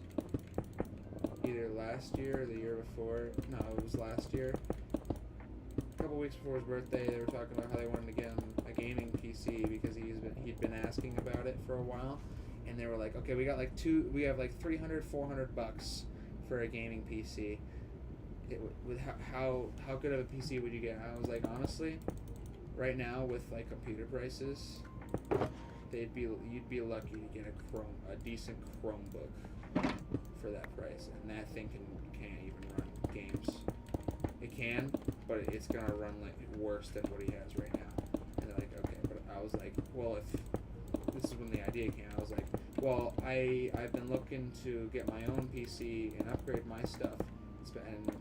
Speaker 1: either last year or the year before. No, it was last year. A couple weeks before his birthday, they were talking about how they wanted to get him a gaming PC because he'd been asking about it for a while, and they were like, okay, we have like $300-400 for a gaming PC. With how good of a PC would you get? I was like, honestly, right now with like computer prices, you'd be lucky to get a decent Chromebook for that price, and that thing can't even run games. It can, but it's gonna run like worse than what he has right now. And they're like, okay, but I was like, well, if this is when the idea came, I was like, well, I've been looking to get my own PC and upgrade my stuff, and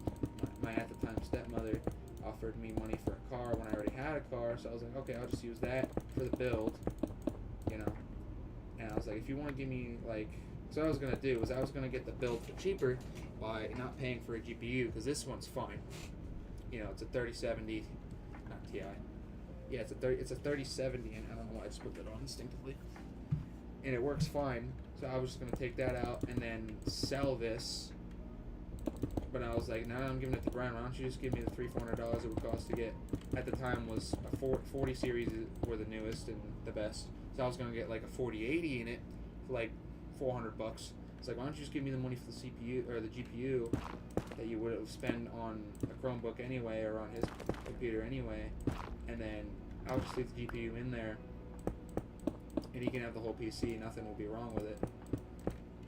Speaker 1: my at the time stepmother offered me money for a car when I already had a car, so I was like, okay, I'll just use that for the build, you know. And I was like, if you want to give me like, so what I was gonna do was I was gonna get the build for cheaper by not paying for a GPU, because this one's fine. You know, it's a 3070, not Ti. Yeah, it's a 3070, and I don't know why I just put that on instinctively. And it works fine, so I was just gonna take that out and then sell this. But I was like, nah, I'm giving it to Brian. Why don't you just give me the $300-400 it would cost to get? At the time was a 40 series were the newest and the best. So I was gonna get like a 4080 in it for like $400. It's like, why don't you just give me the money for the CPU or the GPU that you would have spent on a Chromebook anyway or on his computer anyway, and then I'll just leave the GPU in there, and he can have the whole PC. Nothing will be wrong with it,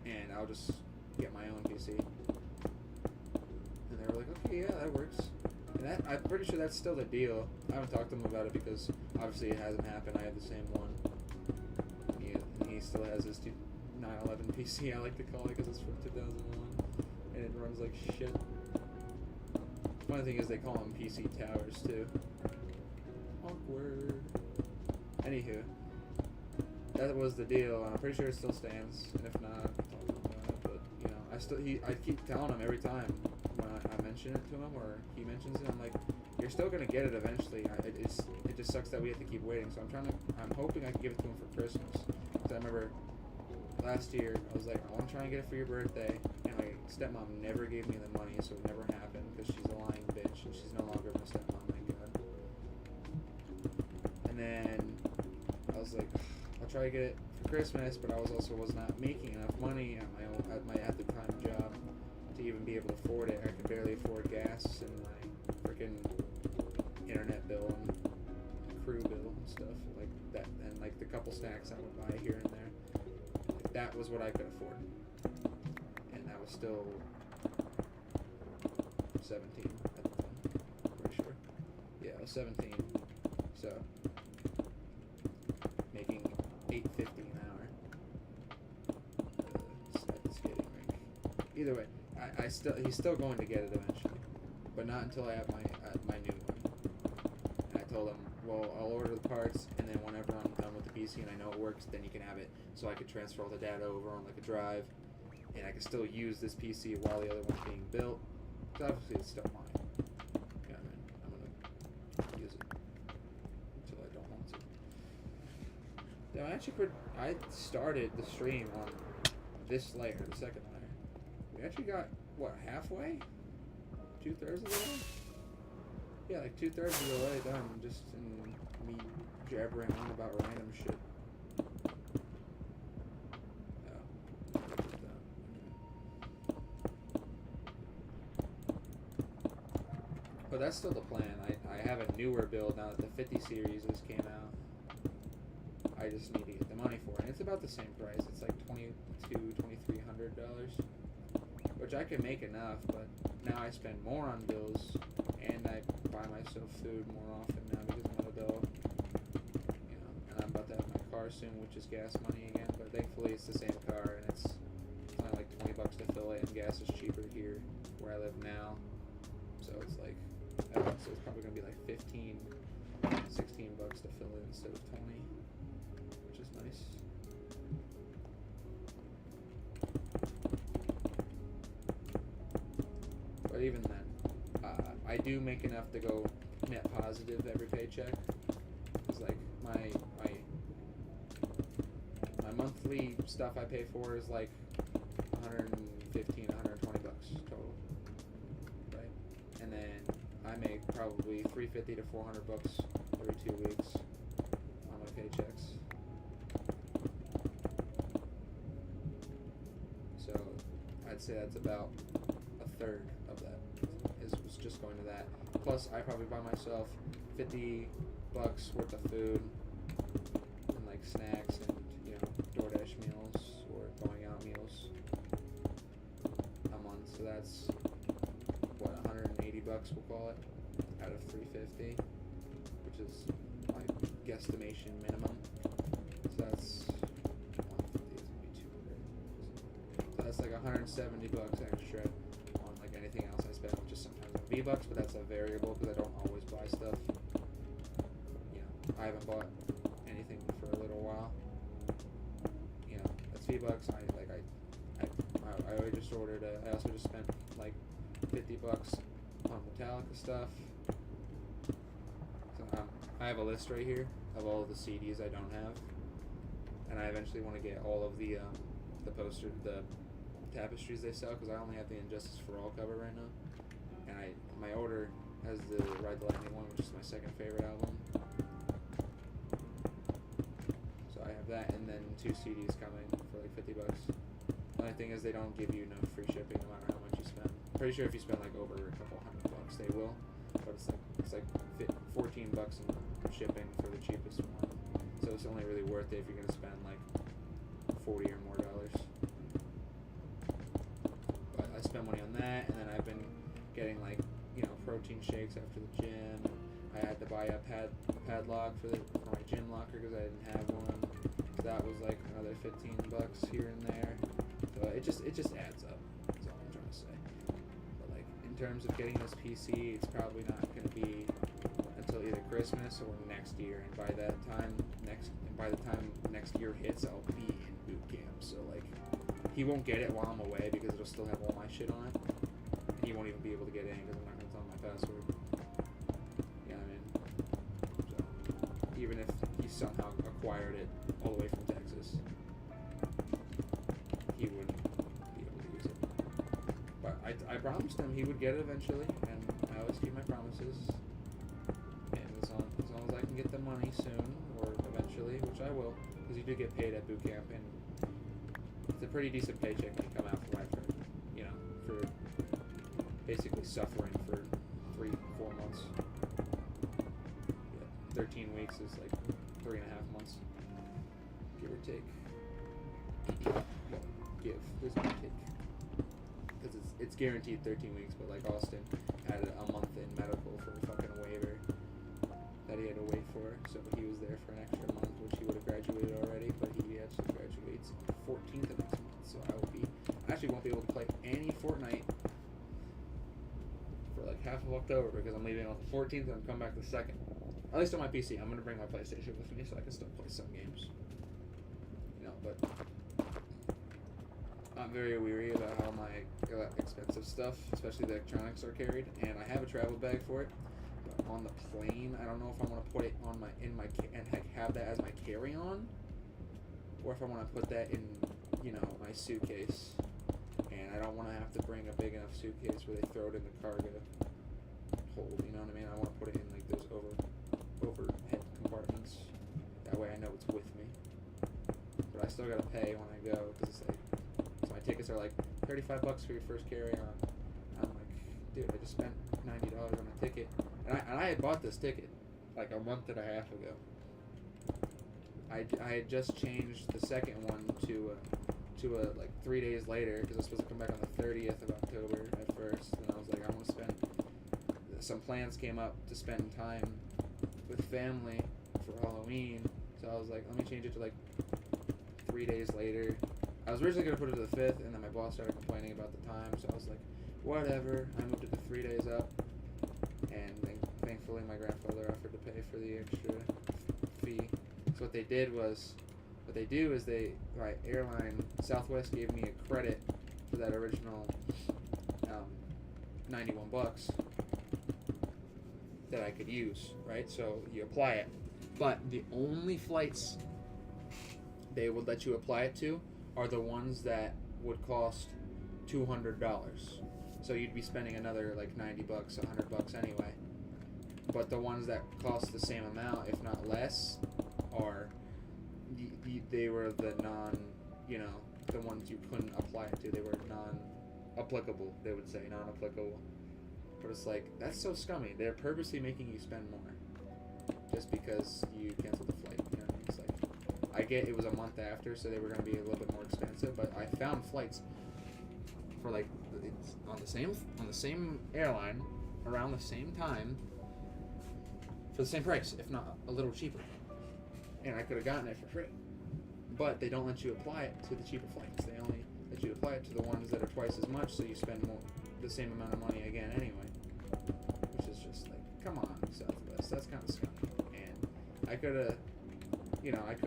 Speaker 1: and I'll just get my own PC. And they were like, okay, yeah, that works. And that, I'm pretty sure that's still the deal. I haven't talked to him about it because obviously it hasn't happened. I have the same one. He still has his 911 PC, I like to call it, because it's from 2001, and it runs like shit. Funny thing is they call them PC towers too. Awkward. Anywho, that was the deal, and I'm pretty sure it still stands. And if not, I'll talk about it. But you know, I keep telling him every time when I mention it to him or he mentions it, I'm like, you're still gonna get it eventually. It just sucks that we have to keep waiting. So I'm hoping I can give it to him for Christmas. Because I remember last year, I was like, I want to try and get it for your birthday, and my stepmom never gave me the money, so it never happened, because she's a lying bitch, and she's no longer my stepmom, thank God. And then, I was like, I'll try to get it for Christmas, but I was not making enough money at my at the time job to even be able to afford it. I could barely afford gas, and my freaking internet bill, and crew bill, and stuff, like that, and like the couple snacks I would buy here and there. That was what I could afford, and that was still 17 at the time, I'm pretty sure. Yeah, I was 17, so making $8.50 an hour at the skating rink. Either way, he's still going to get it eventually, but not until I have my new one. And I told him, well, I'll order the parts, and then whenever I'm done with the PC and I know it works, then you can have it. So I could transfer all the data over on like a drive, and I can still use this PC while the other one's being built. So obviously it's still mine. Yeah, man, I'm gonna use it until I don't want to. Now I started the stream on this layer, the second layer. We actually got what, halfway? 2/3 of the way? Yeah, like 2/3 of the way done, just in me jabbering on about random shit. But that's still the plan. I have a newer build now that the 50 series just came out. I just need to get the money for it. And it's about the same price. It's like $2,300, which I can make enough, but now I spend more on bills, and I buy myself food more often now because I'm an adult. You know, and I'm about to have my car soon, which is gas money again, but thankfully it's the same car, and it's only like $20 to fill it, and gas is cheaper here where I live now. So it's like, so it's probably gonna be like $15, $16 to fill it instead of 20, which is nice. But even then, I do make enough to go net positive every paycheck. It's like my monthly stuff I pay for is like $115, $120 total, right? And then I make probably $350 to $400 every 2 weeks on my paychecks. So I'd say that's about a third of that was just going to that. Plus, I probably buy myself $50 worth of food and like snacks and DoorDash meals or going out meals a month. So that's what, $180 we'll call it out of $350, which is my guesstimation minimum. So that's 150 is gonna be 200. So that's like $170 extra on like anything else I spend, which is sometimes on V-Bucks, but that's a variable because I don't always buy stuff. I haven't bought anything for a little while. That's V-Bucks. I just ordered. I also just spent like $50 on Metallica stuff. So I have a list right here of all of the CDs I don't have, and I eventually want to get all of the tapestries they sell because I only have the Injustice for All cover right now, and my order has the Ride the Lightning one, which is my second favorite album. So I have that, and then 2 CDs coming for like $50. The only thing is they don't give you no free shipping no matter how much you spend. Pretty sure if you spend like over a couple $100, they will, but it's like $14 in shipping for the cheapest one. So it's only really worth it if you're gonna spend like $40 or more dollars. But I spend money on that, and then I've been getting like protein shakes after the gym. I had to buy a padlock for my gym locker because I didn't have one. So that was like another $15 here and there. So it just adds up. That's all I'm trying to say. But like in terms of getting this PC, it's probably not going to be until either Christmas or next year. And by the time next year hits, I'll be in boot camp. So like he won't get it while I'm away because it'll still have all my shit on it. And he won't even be able to get in because I'm not going to tell him my password. You know what I mean? So even if he somehow acquired it all the way from Texas, he wouldn't be able to use it. But I promised him he would get it eventually, and I always keep my promises. And as long as I can get the money soon, or eventually, which I will, because you do get paid at boot camp, and it's a pretty decent paycheck when you come out for for basically suffering for 3-4 months. Yeah, 13 weeks is like 3.5 months, give or take. Well, there's no take, because it's guaranteed 13 weeks. But like Austin had a month in medical for a fucking waiver that he had to wait for, so he was there for an extra month, which he would have graduated already. But he actually graduates on the 14th of next month, so I actually won't be able to play any Fortnite for like half of October because I'm leaving on the 14th and I'm coming back the 2nd. At least on my PC. I'm gonna bring my PlayStation with me so I can still play some games. But I'm very weary about how my expensive stuff, especially the electronics, are carried, and I have a travel bag for it. But on the plane, I don't know if I want to put it on and have that as my carry-on, or if I want to put that in my suitcase. And I don't want to have to bring a big enough suitcase where they throw it in the cargo hold. You know what I mean? I want to put it in like those overhead compartments. That way I know it's with me. But I still gotta pay when I go because it's like, so my tickets are like $35 for your first carry-on. I'm like, dude, I just spent $90 on a ticket, and I had bought this ticket like a month and a half ago. I had just changed the second one to like 3 days later because I was supposed to come back on the 30th of October at first, and I was like, I want to spend. Some plans came up to spend time with family for Halloween, so I was like, let me change it to like 3 days later. I was originally going to put it to the 5th, and then my boss started complaining about the time, so I was like, whatever. I moved it to 3 days up, and then thankfully my grandfather offered to pay for the extra fee. So what they do is my airline, Southwest, gave me a credit for that original $91 that I could use, right? So you apply it, but the only flights they would let you apply it to are the ones that would cost $200. So you'd be spending another like $90, $100 anyway. But the ones that cost the same amount, if not less, are they were the non, you know, the ones you couldn't apply it to. They were non-applicable. They would say non-applicable. But it's like, that's so scummy. They're purposely making you spend more just because you canceled the flight. You know what I mean? It's like, I get it was a month after, so they were going to be a little bit more expensive. But I found flights for like it's on the same airline around the same time for the same price, if not a little cheaper. And I could have gotten it for free. But they don't let you apply it to the cheaper flights. They only let you apply it to the ones that are twice as much, so you spend the same amount of money again anyway. Which is just like, come on, Southwest, that's kind of scummy. And I could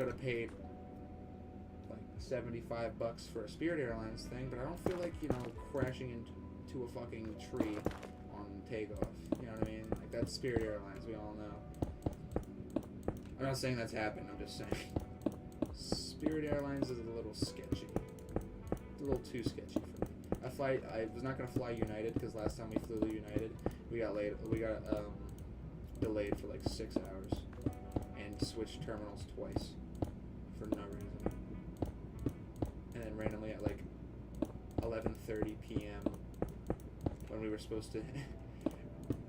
Speaker 1: have paid like $75 for a Spirit Airlines thing, but I don't feel like, crashing into a fucking tree on takeoff. You know what I mean? Like, that's Spirit Airlines, we all know. I'm not saying that's happened, I'm just saying. Spirit Airlines is a little sketchy. A little too sketchy for me. I was not gonna fly United because last time we flew United, we got delayed for like 6 hours and switched terminals twice for no reason. And then randomly at like 11:30 p.m. when we were supposed to,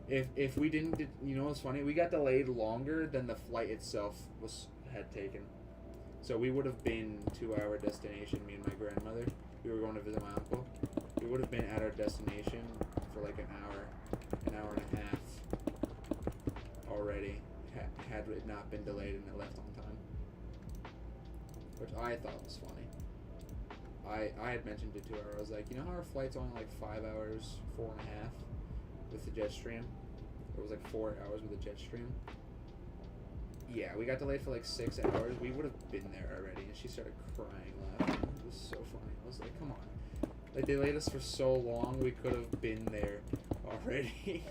Speaker 1: if we didn't, you know what's funny? We got delayed longer than the flight itself had taken. So we would have been to our destination, me and my grandmother. We were going to visit my uncle. We would have been at our destination for like an hour and a half already, had it not been delayed and it left on time. Which I thought was funny. I had mentioned it to her. I was like, you know how our flight's only like 5 hours, 4.5 with the jet stream? It was like 4 hours with the jet stream. Yeah, we got delayed for like 6 hours. We would have been there already. And she started crying, laughing. It was so funny. I was like, come on. Like, they delayed us for so long, we could have been there already.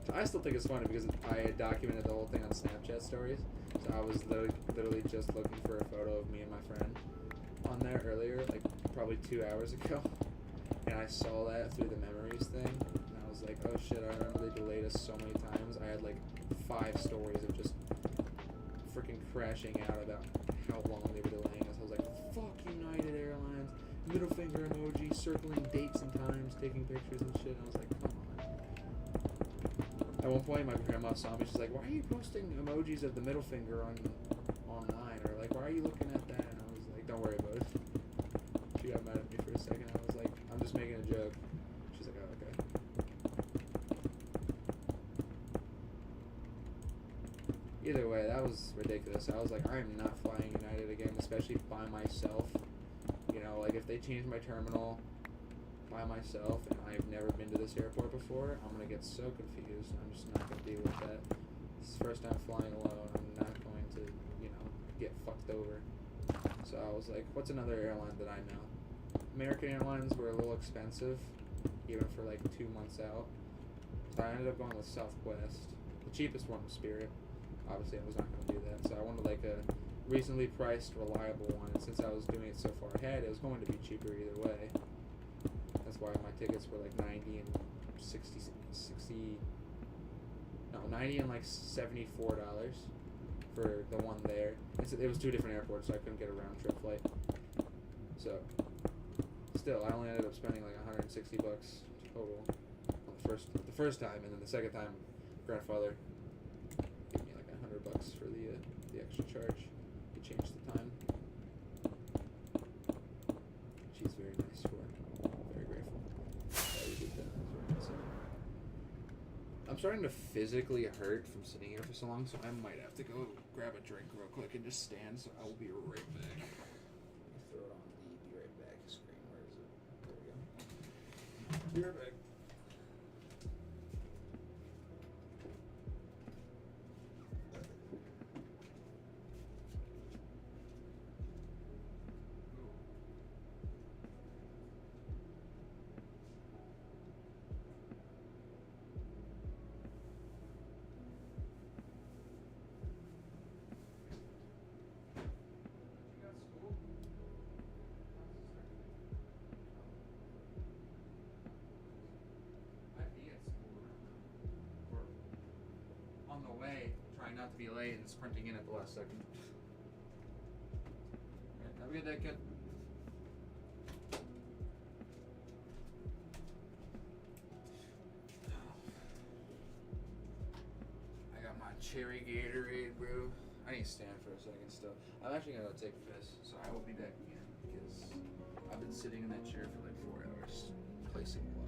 Speaker 1: So I still think it's funny because I had documented the whole thing on Snapchat stories. So I was literally just looking for a photo of me and my friend on there earlier, like probably 2 hours ago. And I saw that through the memories thing. And I was like, oh shit, I remember they delayed us so many times. I had like 5 stories of just freaking crashing out about how long they were delaying us. I was like, fuck United Airlines, middle finger emoji, circling dates and times, taking pictures and shit. And I was like, come on. At one point, my grandma saw me. She's like, why are you posting emojis of the middle finger online? Or like, why are you looking at that? And I was like, don't worry about it. She got mad at me for a second. I was like, I'm just making a joke. She's like, oh, okay. Either way, that was ridiculous. I was like, I'm not flying United again, especially by myself. You know, like if they change my terminal by myself and I've never been to this airport before, I'm going to get so confused. I'm just not going to deal with that. This is the first time flying alone. I'm not going to, get fucked over. So I was like, what's another airline that I know? American Airlines were a little expensive, even for like 2 months out. So I ended up going with Southwest. The cheapest one was Spirit. Obviously, I was not going to do that, so I wanted like a reasonably priced, reliable one. And since I was doing it so far ahead, it was going to be cheaper either way. That's why my tickets were like 90 and 90 and like $74 for the one there. It was 2 different airports, so I couldn't get a round trip flight. So, still, I only ended up spending like $160 total on the first time, and then the second time, grandfather gave me like $100 for the extra charge. He changed the time. She's very nice for it. Very grateful. That we did that. I'm starting to physically hurt from sitting here for so long, so I might have to go grab a drink real quick and just stand. So I will be right back. Throw it on the be right back screen. Where is it? There we go. Be right back. on the way, trying not to be late and sprinting in at the last second. Alright, have a good day, kid. I got my cherry Gatorade, bro. I need to stand for a second still. I'm actually gonna go take a piss, so I will be back again because I've been sitting in that chair for like 4 hours placing blocks.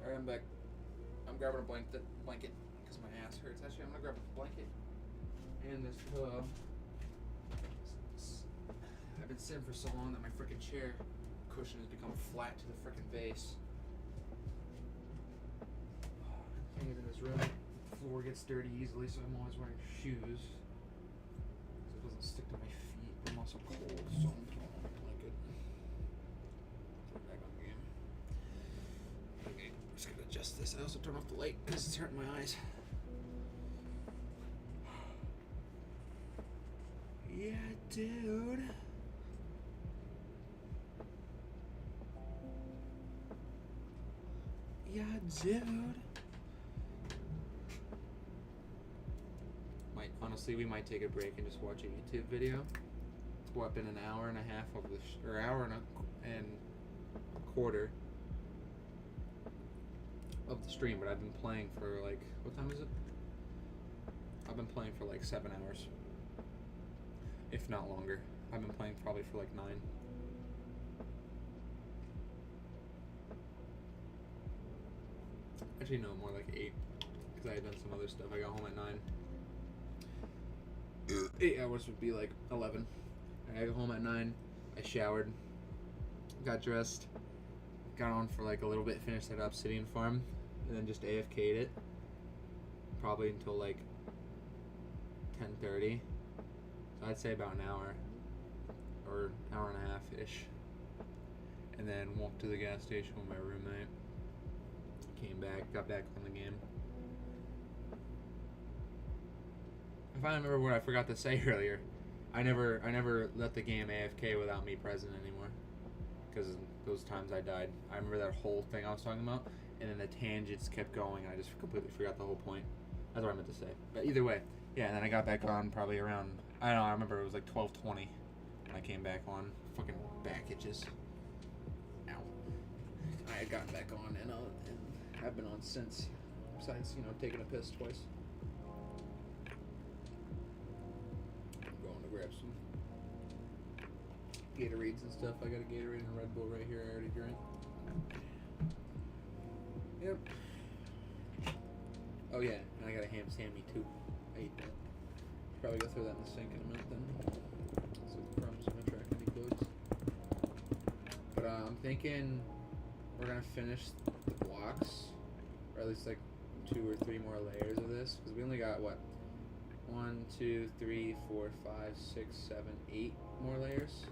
Speaker 1: Alright, I'm back. I'm grabbing a blanket because my ass hurts. Actually, I'm gonna grab a blanket and this pillow. I've been sitting for so long that my freaking chair cushion has become flat to the freaking base. I can't even in this room. The floor gets dirty easily, so I'm always wearing shoes so it doesn't stick to my feet. I'm also cold, so I'm throwing on a blanket. Back on the game. Okay, I'm just gonna adjust this. I also turn off the light because it's hurting my eyes. Yeah, dude. Yeah, dude. Honestly, we might take a break and just watch a YouTube video. What, been an hour and a half of the or hour and a quarter of the stream, but I've been playing for like, what time is it? I've been playing for like 7 hours, if not longer. I've been playing probably for like 9. Actually, no, more like 8, because I had done some other stuff. I got home at 9. 8 hours would be like 11. I got home at 9. I showered, got dressed, got on for like a little bit, finished that obsidian farm, and then just AFK'd it. Probably until like 10:30. So I'd say about an hour, or hour and a half-ish. And then walked to the gas station with my roommate. Came back, got back on the game. I finally remember what I forgot to say earlier. I never let the game AFK without me present anymore. Because those times I died. I remember that whole thing I was talking about, and then the tangents kept going, and I just completely forgot the whole point. That's what I meant to say. But either way, yeah, and then I got back on probably around, I don't know, I remember it was like 12:20 when I came back on. Fucking back itches. Ow. I had gotten back on, and I've been on since, besides, taking a piss twice. I'm going to grab some Gatorades and stuff. I got a Gatorade and a Red Bull right here I already drank. Yep. Oh yeah, and I got a ham sammy too. I ate that. Probably go throw that in the sink in a minute then. So the crumbs don't attract any bugs. But I'm thinking we're gonna finish the blocks, or at least like 2 or 3 more layers of this, because we only got what, 1, 2, 3, 4, 5, 6, 7, 8 more layers.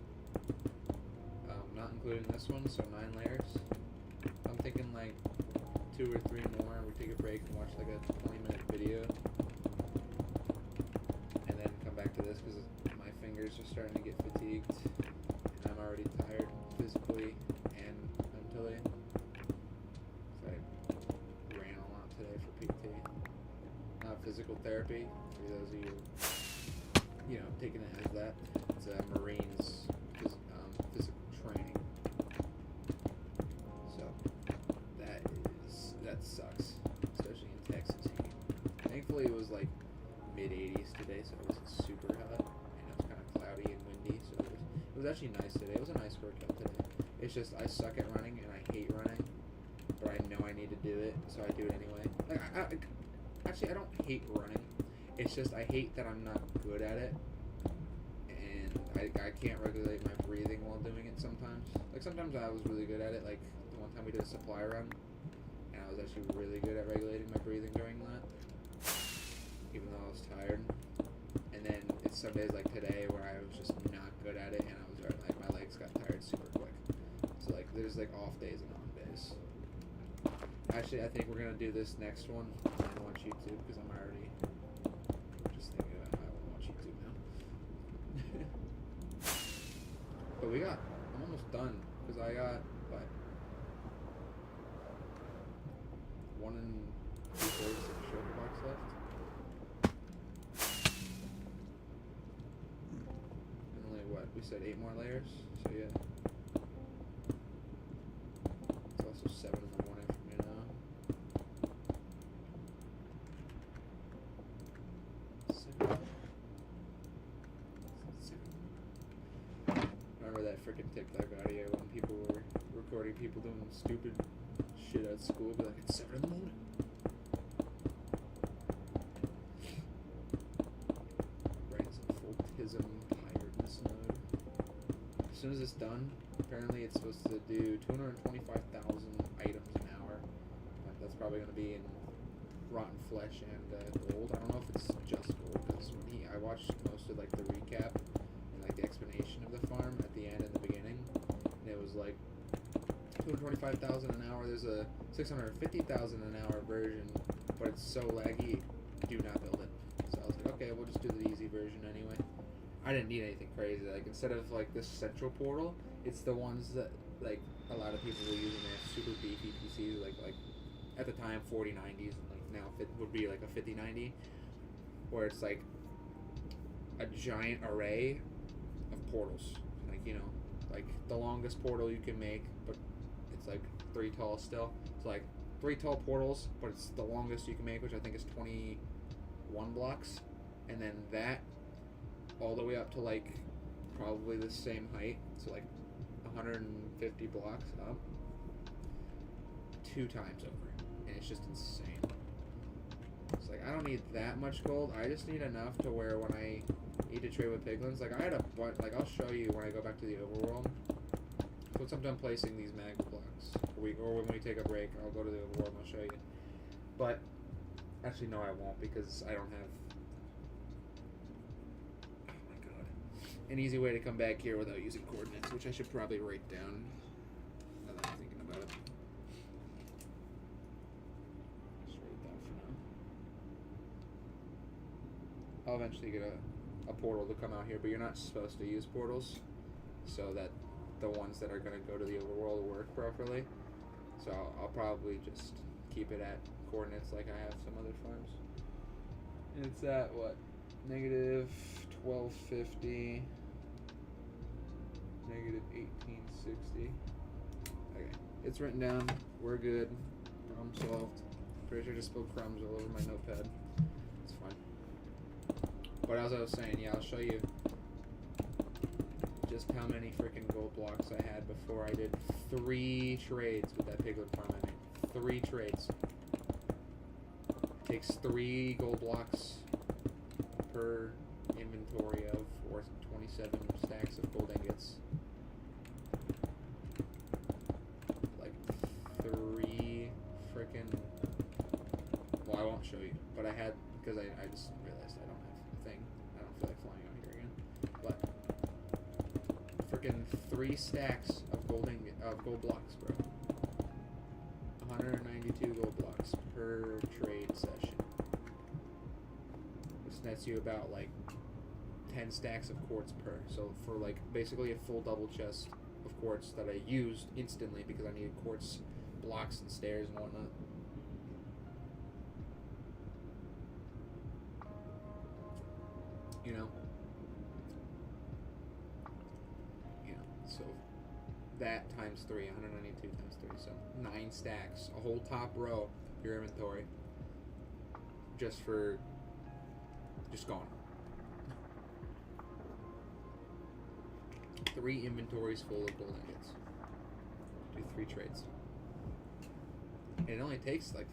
Speaker 1: Not including this one, so 9 layers. I'm thinking like 2 or 3 more, and we take a break and watch like a 20-minute video, and then come back to this because my fingers are starting to get fatigued, and I'm already tired physically and mentally. So I ran a lot today for PT. Not physical therapy, for those of you, taking it as that. It's Marines physical training. So that sucks, especially in Texas heat. Thankfully it was like mid-80s today, so it wasn't super hot, and it was kind of cloudy and windy, so it was actually nice today. It was a nice workout today. It's just I suck at running and I hate running, but I know I need to do it, so I do it anyway. Like actually I don't hate running. It's just I hate that I'm not good at it, and I can't regulate my breathing while doing it sometimes. Like sometimes I was really good at it, like the one time we did a supply run, and I was actually really good at regulating my breathing during that, even though I was tired. And then it's some days like today where I was just not good at it, and I was like my legs got tired super quick. So like there's like off days and on days. Actually, I think we're gonna do this next one and watch YouTube because I'm already just thinking about how I want to watch YouTube now. But I'm almost done because I got what 1 3/4 of the sugar box left. And only what we said 8 more layers. So yeah, it's also 7 in the morning for me now. Remember that freaking TikTok audio when people were recording people doing stupid shit at school? Be like, it's 7 in the morning. Brain's in full tism tiredness mode. As soon as it's done, apparently it's supposed to do 225,000 items an hour. That's probably going to be in rotten flesh and gold. I don't know if it's just gold, because I watched most of like the recap and like the explanation of the farm at the end and the beginning, and it was like 225,000 an hour. There's a 650,000 an hour version, but it's so laggy, do not build it. So I was like, okay, we'll just do the easy version anyway. I didn't need anything crazy. Like instead of like this central portal, it's the ones that like a lot of people were using. They have super beefy PCs, like at the time 4090s, and like now it would be like a 5090, where it's like a giant array of portals, like like the longest portal you can make, but it's like 3 tall still. It's like 3 tall portals, but it's the longest you can make, which I think is 21 blocks, and then that all the way up to like probably the same height, so like 150 blocks up, 2 times over, and it's just insane. It's like I don't need that much gold. I just need enough to where when I need to trade with piglins, like I had a bunch. Like I'll show you when I go back to the overworld. So once I'm done placing these magma blocks, or when we take a break, I'll go to the overworld and I'll show you. But actually, no, I won't, because I don't have. Oh my god, an easy way to come back here without using coordinates, which I should probably write down. Now that I'm thinking about it. I'll eventually get a portal to come out here, but you're not supposed to use portals, so that the ones that are going to go to the overworld work properly. So I'll probably just keep it at coordinates like I have some other farms. And it's at what? Negative 1250, negative 1860. Okay, it's written down. We're good. Problem solved. Pretty sure I just spilled crumbs all over my notepad. It's fine. But as I was saying, yeah, I'll show you just how many freaking gold blocks I had before I did 3 trades with that piglet farm I made. 3 trades. Takes 3 gold blocks per inventory of, or 27 stacks of gold ingots. Like 3 freaking. Well, I won't show you, but I had, because I just realized I don't have a thing. I don't feel like flying out here again. But freaking 3 stacks of gold blocks, bro. 192 gold blocks per trade session. This nets you about like 10 stacks of quartz per. So for like basically a full double chest of quartz that I used instantly because I needed quartz blocks and stairs and whatnot. You know, so that times 3, 192 times 3, so 9 stacks, a whole top row of your inventory, just gone. 3 inventories full of gold nuggets. Do 3 trades. And it only takes like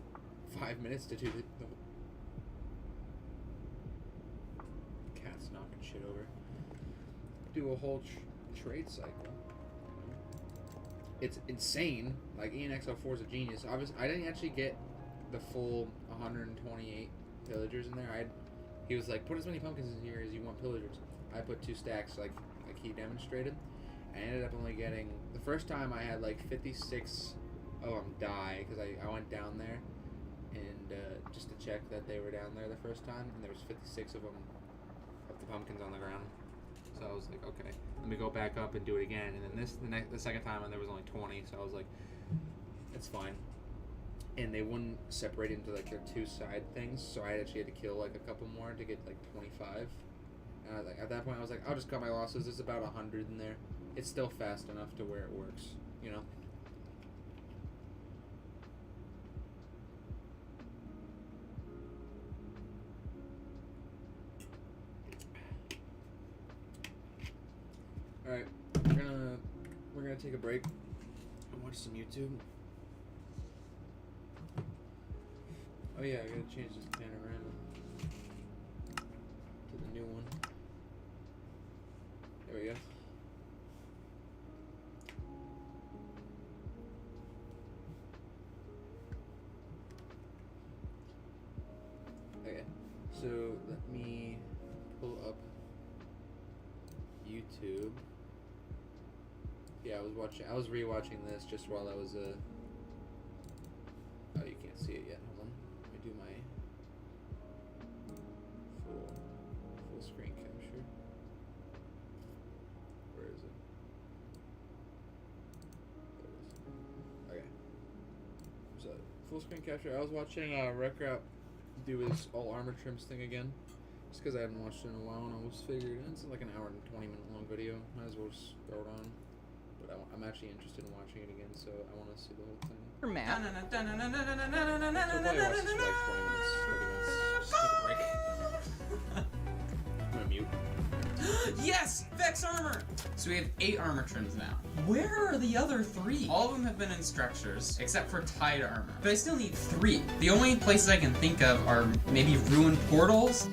Speaker 1: 5 minutes to do the cat's knocking shit over. Do a whole trade cycle. It's insane. Like ENXL4 is a genius. Obviously, I didn't actually get the full 128 pillagers in there. He was like, put as many pumpkins in here as you want pillagers. I put 2 stacks, like he demonstrated. I ended up only getting, the first time I had like 56 of them die because I went down there and just to check that they were down there the first time, and there was 56 of them, of the pumpkins on the ground. So I was like, okay, let me go back up and do it again. And then the second time, and there was only 20. So I was like, it's fine. And they wouldn't separate into like their 2 side things. So I actually had to kill like a couple more to get like 25. And I was like, at that point, I was like, I'll just cut my losses. There's about 100 in there. It's still fast enough to where it works, you know. Alright, we're gonna take a break and watch some YouTube. Oh yeah, I gotta change this panorama to the new one. There we go. Okay, so let me pull up YouTube. Yeah, I was rewatching this just while I was oh, you can't see it yet. Hold on. Let me do my full screen capture. Where is it? There it is. Okay. So full screen capture. I was watching Wreck-Rap do his all armor trims thing again. Just because I hadn't watched it in a while, and I was figured it's like an hour and 20-minute long video. Might as well just throw it on. But I'm actually interested in watching it again, so I want to see the whole thing. So probably watch this for like 20 minutes, 30 minutes. Just take a break. I'm gonna mute.
Speaker 3: Yes! Vex armor! So we have 8 armor trims now. Where are the other 3? All of them have been in structures, except for tide armor. But I still need 3. The only places I can think of are maybe ruined portals.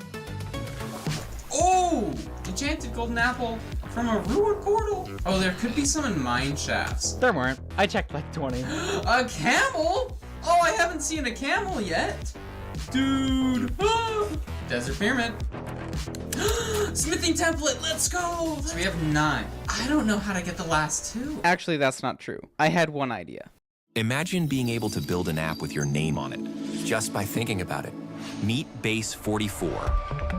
Speaker 3: Oh! Enchanted golden apple from a ruined portal. Oh, there could be some in mine shafts.
Speaker 4: There weren't. I checked like 20.
Speaker 3: A camel? Oh, I haven't seen a camel yet. Dude. Ah! Desert pyramid. Smithing template, let's go. So we have 9. I don't know how to get the last 2.
Speaker 4: Actually, that's not true. I had one idea.
Speaker 5: Imagine being able to build an app with your name on it, just by thinking about it. Meet Base 44,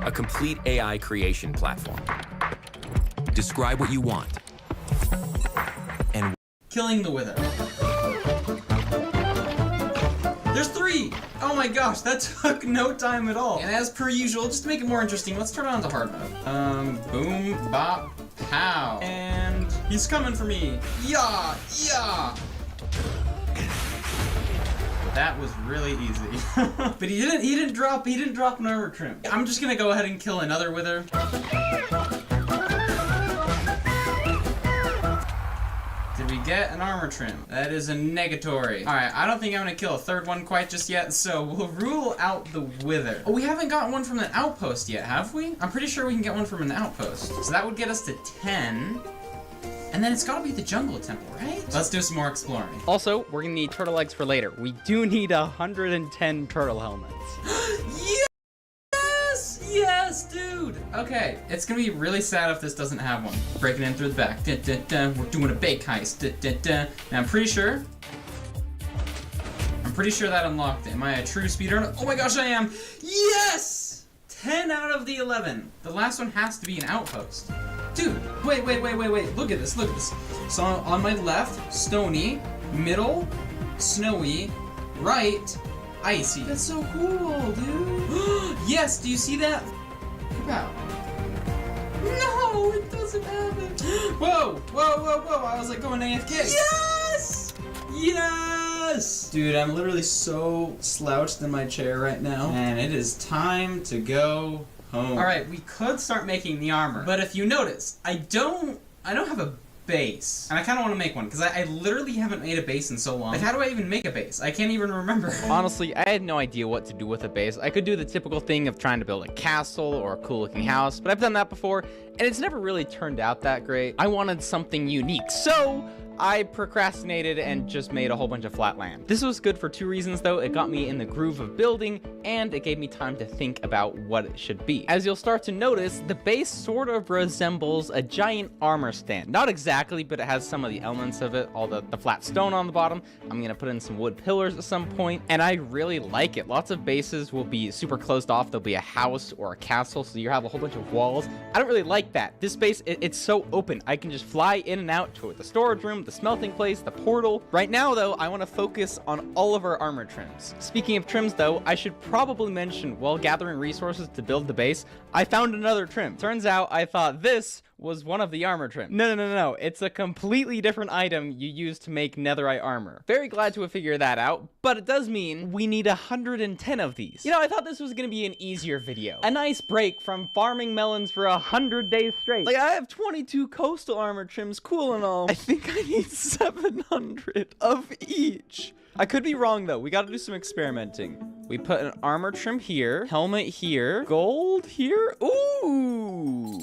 Speaker 5: a complete AI creation platform. Describe what you want. And
Speaker 3: killing the wither. There's 3! Oh my gosh, that took no time at all. And as per usual, just to make it more interesting, let's turn it on to hard mode. Boom, bop, pow. And he's coming for me. Yeah, yeah. That was really easy. But he didn't drop an armor trim. I'm just gonna go ahead and kill another wither. Did we get an armor trim? That is a negatory. Alright, I don't think I'm gonna kill a 3rd one quite just yet, so we'll rule out the wither. Oh, we haven't got one from the outpost yet, have we? I'm pretty sure we can get one from an outpost. So that would get us to 10. And then it's gotta be the jungle temple, right? Let's do some more exploring.
Speaker 4: Also, we're gonna need turtle eggs for later. We do need 110 turtle helmets.
Speaker 3: Yes! Yes, dude! Okay, it's gonna be really sad if this doesn't have one. Breaking in through the back. Dun, dun, dun. We're doing a bake heist. Dun, dun, dun. Now I'm pretty sure I'm pretty sure that unlocked it. Am I a true speedrunner? Oh my gosh, I am! Yes! 10 out of the 11. The last one has to be an outpost. Dude, wait. Look at this, look at this. So on my left, stony. Middle, snowy. Right, icy. That's so cool, dude. Yes, do you see that? Wow. No, it doesn't have it. Whoa. I was like going AFK. Yes! Yes! Dude, I'm literally so slouched in my chair right now. And it is time to go home. Alright, we could start making the armor. But if you notice, I don't have a base. And I kind of want to make one, because I literally haven't made a base in so long. Like, how do I even make a base? I can't even remember.
Speaker 4: Honestly, I had no idea what to do with a base. I could do the typical thing of trying to build a castle or a cool looking house, but I've done that before, and it's never really turned out that great. I wanted something unique, so I procrastinated and just made a whole bunch of flat land. This was good for two reasons though. It got me in the groove of building, and it gave me time to think about what it should be. As you'll start to notice, the base sort of resembles a giant armor stand. Not exactly, but it has some of the elements of it, all the flat stone on the bottom. I'm gonna put in some wood pillars at some point, and I really like it. Lots of bases will be super closed off. There'll be a house or a castle, so you have a whole bunch of walls. I don't really like that. This base, it's so open. I can just fly in and out to the storage room, the smelting place, the portal. Right now though, I want to focus on all of our armor trims. Speaking of trims though, I should probably mention, while gathering resources to build the base, I found another trim. Turns out I thought this was one of the armor trims. No. It's a completely different item you use to make netherite armor. Very glad to have figured that out, but it does mean we need 110 of these. You know, I thought this was gonna be an easier video. A nice break from farming melons for 100 days straight. Like, I have 22 coastal armor trims, cool and all. I think I need 700 of each. I could be wrong though. We gotta do some experimenting. We put an armor trim here, helmet here, gold here. Ooh.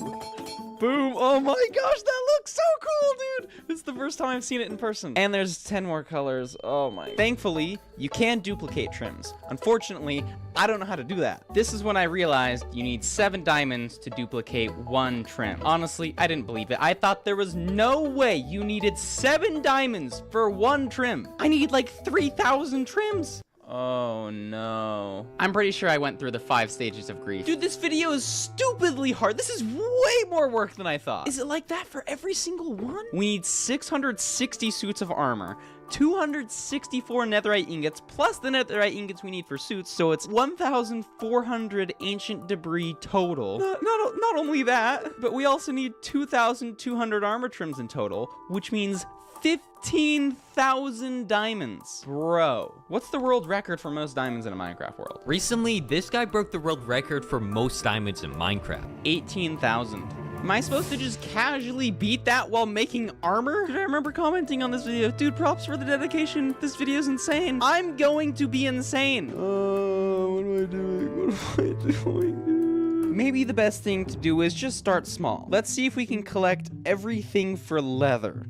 Speaker 4: Boom. Oh my gosh, that looks so cool, dude. This is the first time I've seen it in person. And there's 10 more colors. Oh my. Thankfully, you can duplicate trims. Unfortunately, I don't know how to do that. This is when I realized you need 7 diamonds to duplicate 1 trim. Honestly, I didn't believe it. I thought there was no way you needed 7 diamonds for 1 trim. I need like 3,000 trims. Oh no. I'm pretty sure I went through the 5 stages of grief. Dude, this video is stupidly hard. This is way more work than I thought. Is it like that for every single one? We need 660 suits of armor, 264 netherite ingots, plus the netherite ingots we need for suits, so it's 1,400 ancient debris total. Not only that, but we also need 2,200 armor trims in total, which means 15,000 diamonds. Bro, what's the world record for most diamonds in a Minecraft world?
Speaker 5: Recently, this guy broke the world record for most diamonds in Minecraft.
Speaker 4: 18,000. Am I supposed to just casually beat that while making armor? Dude, I remember commenting on this video. Dude, props for the dedication. This video's insane. I'm going to be insane. What am I doing? What am I doing, dude? Maybe the best thing to do is just start small. Let's see if we can collect everything for leather.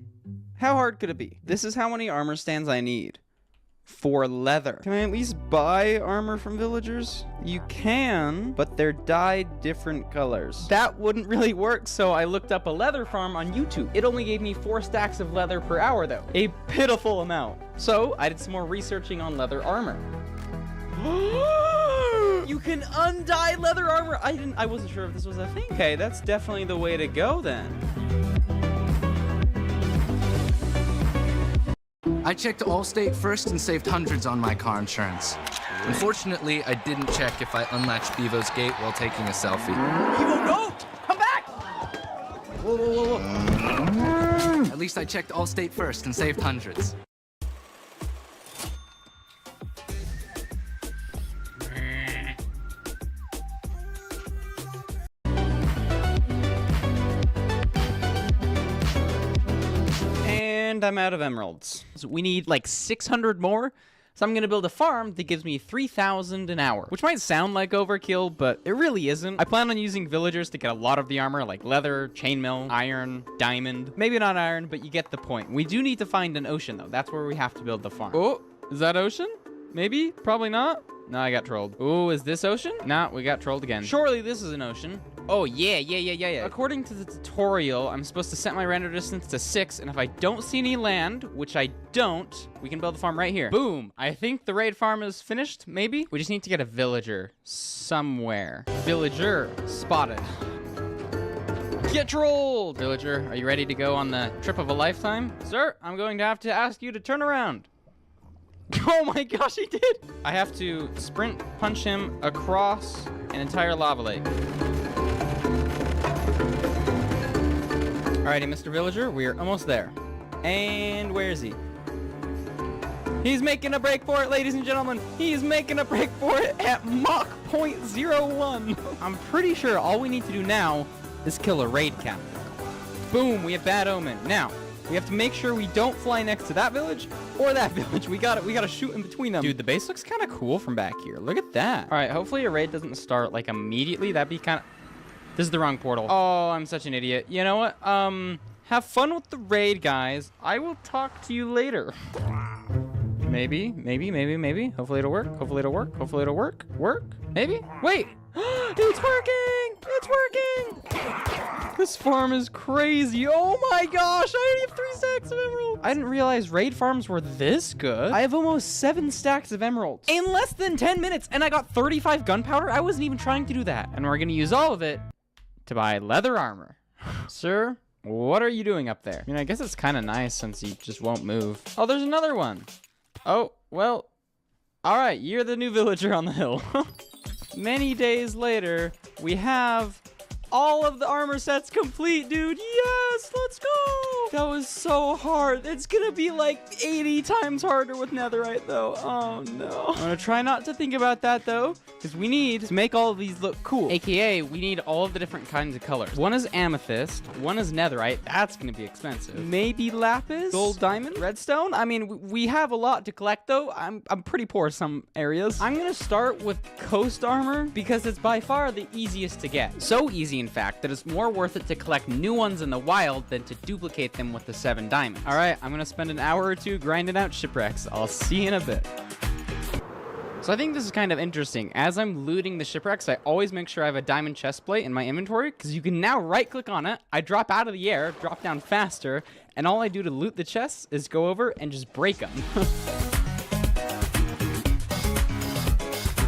Speaker 4: How hard could it be? This is how many armor stands I need for leather. Can I at least buy armor from villagers? You can, but they're dyed different colors. That wouldn't really work, so I looked up a leather farm on YouTube. It only gave me 4 stacks of leather per hour though. A pitiful amount. So I did some more researching on leather armor. You can undye leather armor. I wasn't sure if this was a thing. Okay, that's definitely the way to go then.
Speaker 6: I checked Allstate first and saved hundreds on my car insurance. Unfortunately, I didn't check if I unlatched Bevo's gate while taking a selfie.
Speaker 4: Bevo, no! Come back!
Speaker 6: Whoa. At least I checked Allstate first and saved hundreds.
Speaker 4: And I'm out of emeralds. So we need like 600 more. So I'm gonna build a farm that gives me 3,000 an hour, which might sound like overkill, but it really isn't. I plan on using villagers to get a lot of the armor, like leather, chainmail, iron, diamond. Maybe not iron, but you get the point. We do need to find an ocean though. That's where we have to build the farm. Oh, is that ocean? Maybe? Probably not. No, I got trolled. Oh, is this ocean? Nah, we got trolled again. Surely this is an ocean. Oh, yeah. According to the tutorial, I'm supposed to set my render distance to 6, and if I don't see any land, which I don't, we can build the farm right here. Boom. I think the raid farm is finished, maybe? We just need to get a villager somewhere. Villager spotted. Get trolled! Villager, are you ready to go on the trip of a lifetime? Sir, I'm going to have to ask you to turn around. Oh my gosh, he did! I have to sprint punch him across an entire lava lake. Alrighty, Mr. Villager, we are almost there. And where is he? He's making a break for it, ladies and gentlemen. He's making a break for it at Mach 0.01. I'm pretty sure all we need to do now is kill a raid captain. Boom, we have Bad Omen. Now, we have to make sure we don't fly next to that village or that village. We gotta shoot in between them. Dude, the base looks kind of cool from back here. Look at that. All right, hopefully a raid doesn't start like immediately. That'd be kind of... This is the wrong portal. Oh, I'm such an idiot. You know what? Have fun with the raid, guys. I will talk to you later. Maybe. Hopefully it'll work. Hopefully it'll work. Work? Maybe? Wait. It's working! It's working! This farm is crazy. Oh my gosh, I already have 3 stacks of emeralds. I didn't realize raid farms were this good. I have almost 7 stacks of emeralds in less than 10 minutes, and I got 35 gunpowder. I wasn't even trying to do that. And we're gonna use all of it to buy leather armor. Sir, what are you doing up there? I mean, I guess it's kind of nice since you just won't move. Oh, there's another one. Oh, well, all right, you're the new villager on the hill. Many days later, we have all of the armor sets complete, dude. Yes, let's go. That was so hard. It's gonna be like 80 times harder with netherite, though. Oh, no. I'm gonna try not to think about that, though, because we need to make all of these look cool. AKA, we need all of the different kinds of colors. One is amethyst. One is netherite. That's gonna be expensive. Maybe lapis? Gold, diamond? Redstone? I mean, we have a lot to collect, though. I'm pretty poor some areas. I'm gonna start with coast armor because it's by far the easiest to get. So easy, in fact, that it's more worth it to collect new ones in the wild than to duplicate them with the 7 diamonds. All right, I'm gonna spend an hour or 2 grinding out shipwrecks. I'll see you in a bit. So I think this is kind of interesting. As I'm looting the shipwrecks, I always make sure I have a diamond chest plate in my inventory, because you can now right click on it. I drop out of the air, drop down faster, and all I do to loot the chests is go over and just break them.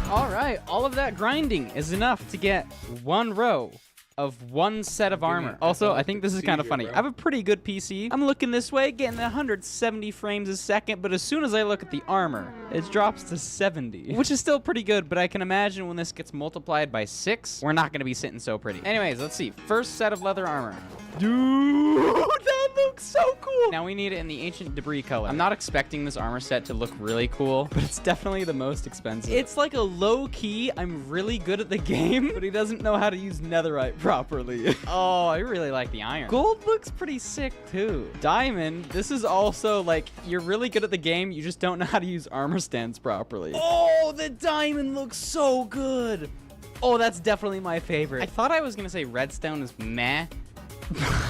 Speaker 4: All right, all of that grinding is enough to get 1 row of 1 set of armor. Also, I think this is kind of funny. I have a pretty good PC. I'm looking this way, getting 170 frames a second, but as soon as I look at the armor, it drops to 70, which is still pretty good, but I can imagine when this gets multiplied by 6, we're not gonna be sitting so pretty. Anyways, let's see. First set of leather armor. Dude, that looks so cool. Now we need it in the ancient debris color. I'm not expecting this armor set to look really cool, but it's definitely the most expensive. It's like a low key, I'm really good at the game, but he doesn't know how to use netherite properly. Oh, I really like the iron. Gold looks pretty sick too. Diamond, this is also like, you're really good at the game, you just don't know how to use armor stands properly. Oh, the diamond looks so good. Oh, that's definitely my favorite. I thought I was gonna say redstone is meh.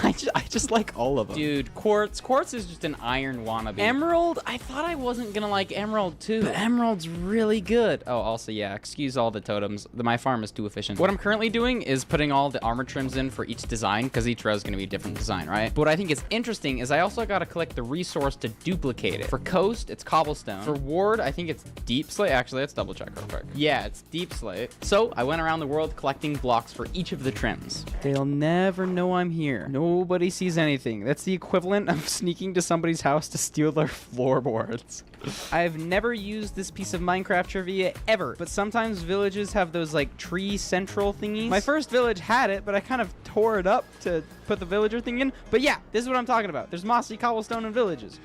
Speaker 4: I just like all of them. Dude, quartz. Quartz is just an iron wannabe. Emerald? I thought I wasn't gonna like emerald too. But emerald's really good. Oh, also, yeah, excuse all the totems. My farm is too efficient. What I'm currently doing is putting all the armor trims in for each design, because each row is gonna be a different design, right? But what I think is interesting is I also gotta collect the resource to duplicate it. For coast, it's cobblestone. For ward, I think it's deep slate. Actually, let's double check real quick. Yeah, it's deep slate. So I went around the world collecting blocks for each of the trims. They'll never know I'm here. Nobody sees anything. That's the equivalent of sneaking to somebody's house to steal their floorboards. I've never used this piece of Minecraft trivia ever, but sometimes villages have those like tree central thingies. My first village had it, but I kind of tore it up to put the villager thing in. But yeah, this is what I'm talking about. There's mossy cobblestone in villages.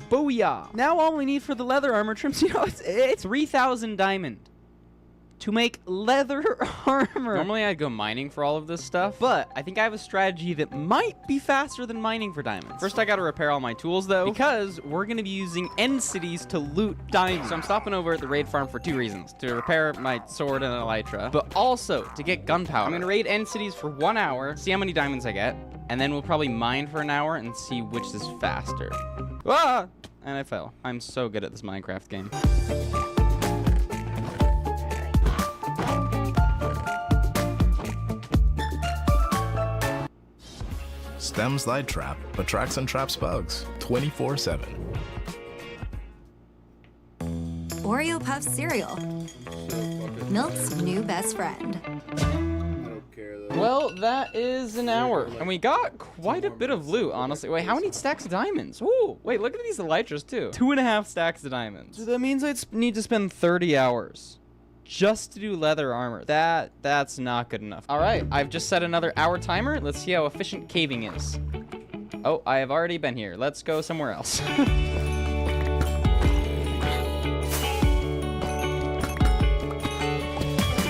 Speaker 4: Booyah. Now all we need for the leather armor trims, you know, it's 3,000 diamond to make leather armor. Normally I'd go mining for all of this stuff, but I think I have a strategy that might be faster than mining for diamonds. First I gotta repair all my tools though, because we're gonna be using end cities to loot diamonds. So I'm stopping over at the raid farm for 2 reasons. To repair my sword and elytra, but also to get gunpowder. I'm gonna raid end cities for 1 hour, see how many diamonds I get, and then we'll probably mine for an hour and see which is faster. Ah! And I fell. I'm so good at this Minecraft game.
Speaker 7: Stems thy trap, but tracks and traps bugs 24/7.
Speaker 8: Oreo Puff cereal, milk's new best friend.
Speaker 1: I don't care though.
Speaker 4: Well, that is an hour. And we got quite a bit of loot, honestly. Wait, how many stacks of diamonds? Ooh, wait, look at these elytras, too. 2.5 stacks of diamonds. So that means I'd need to spend 30 hours just to do leather armor. That's not good enough. All right, I've just set another hour timer. Let's see how efficient caving is. Oh, I have already been here. Let's go somewhere else.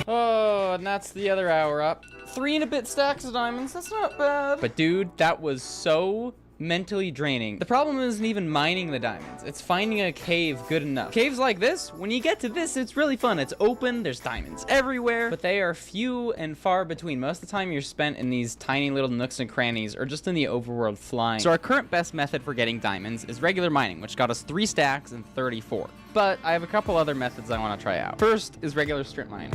Speaker 4: Oh, and that's the other hour up. 3 and a bit stacks of diamonds, that's not bad. But dude, that was so mentally draining. The problem isn't even mining the diamonds. It's finding a cave good enough. Caves like this, when you get to this, it's really fun. It's open, there's diamonds everywhere, but they are few and far between. Most of the time you're spent in these tiny little nooks and crannies or just in the overworld flying. So our current best method for getting diamonds is regular mining, which got us 3 stacks and 34. But I have a couple other methods I want to try out. First is regular strip mining.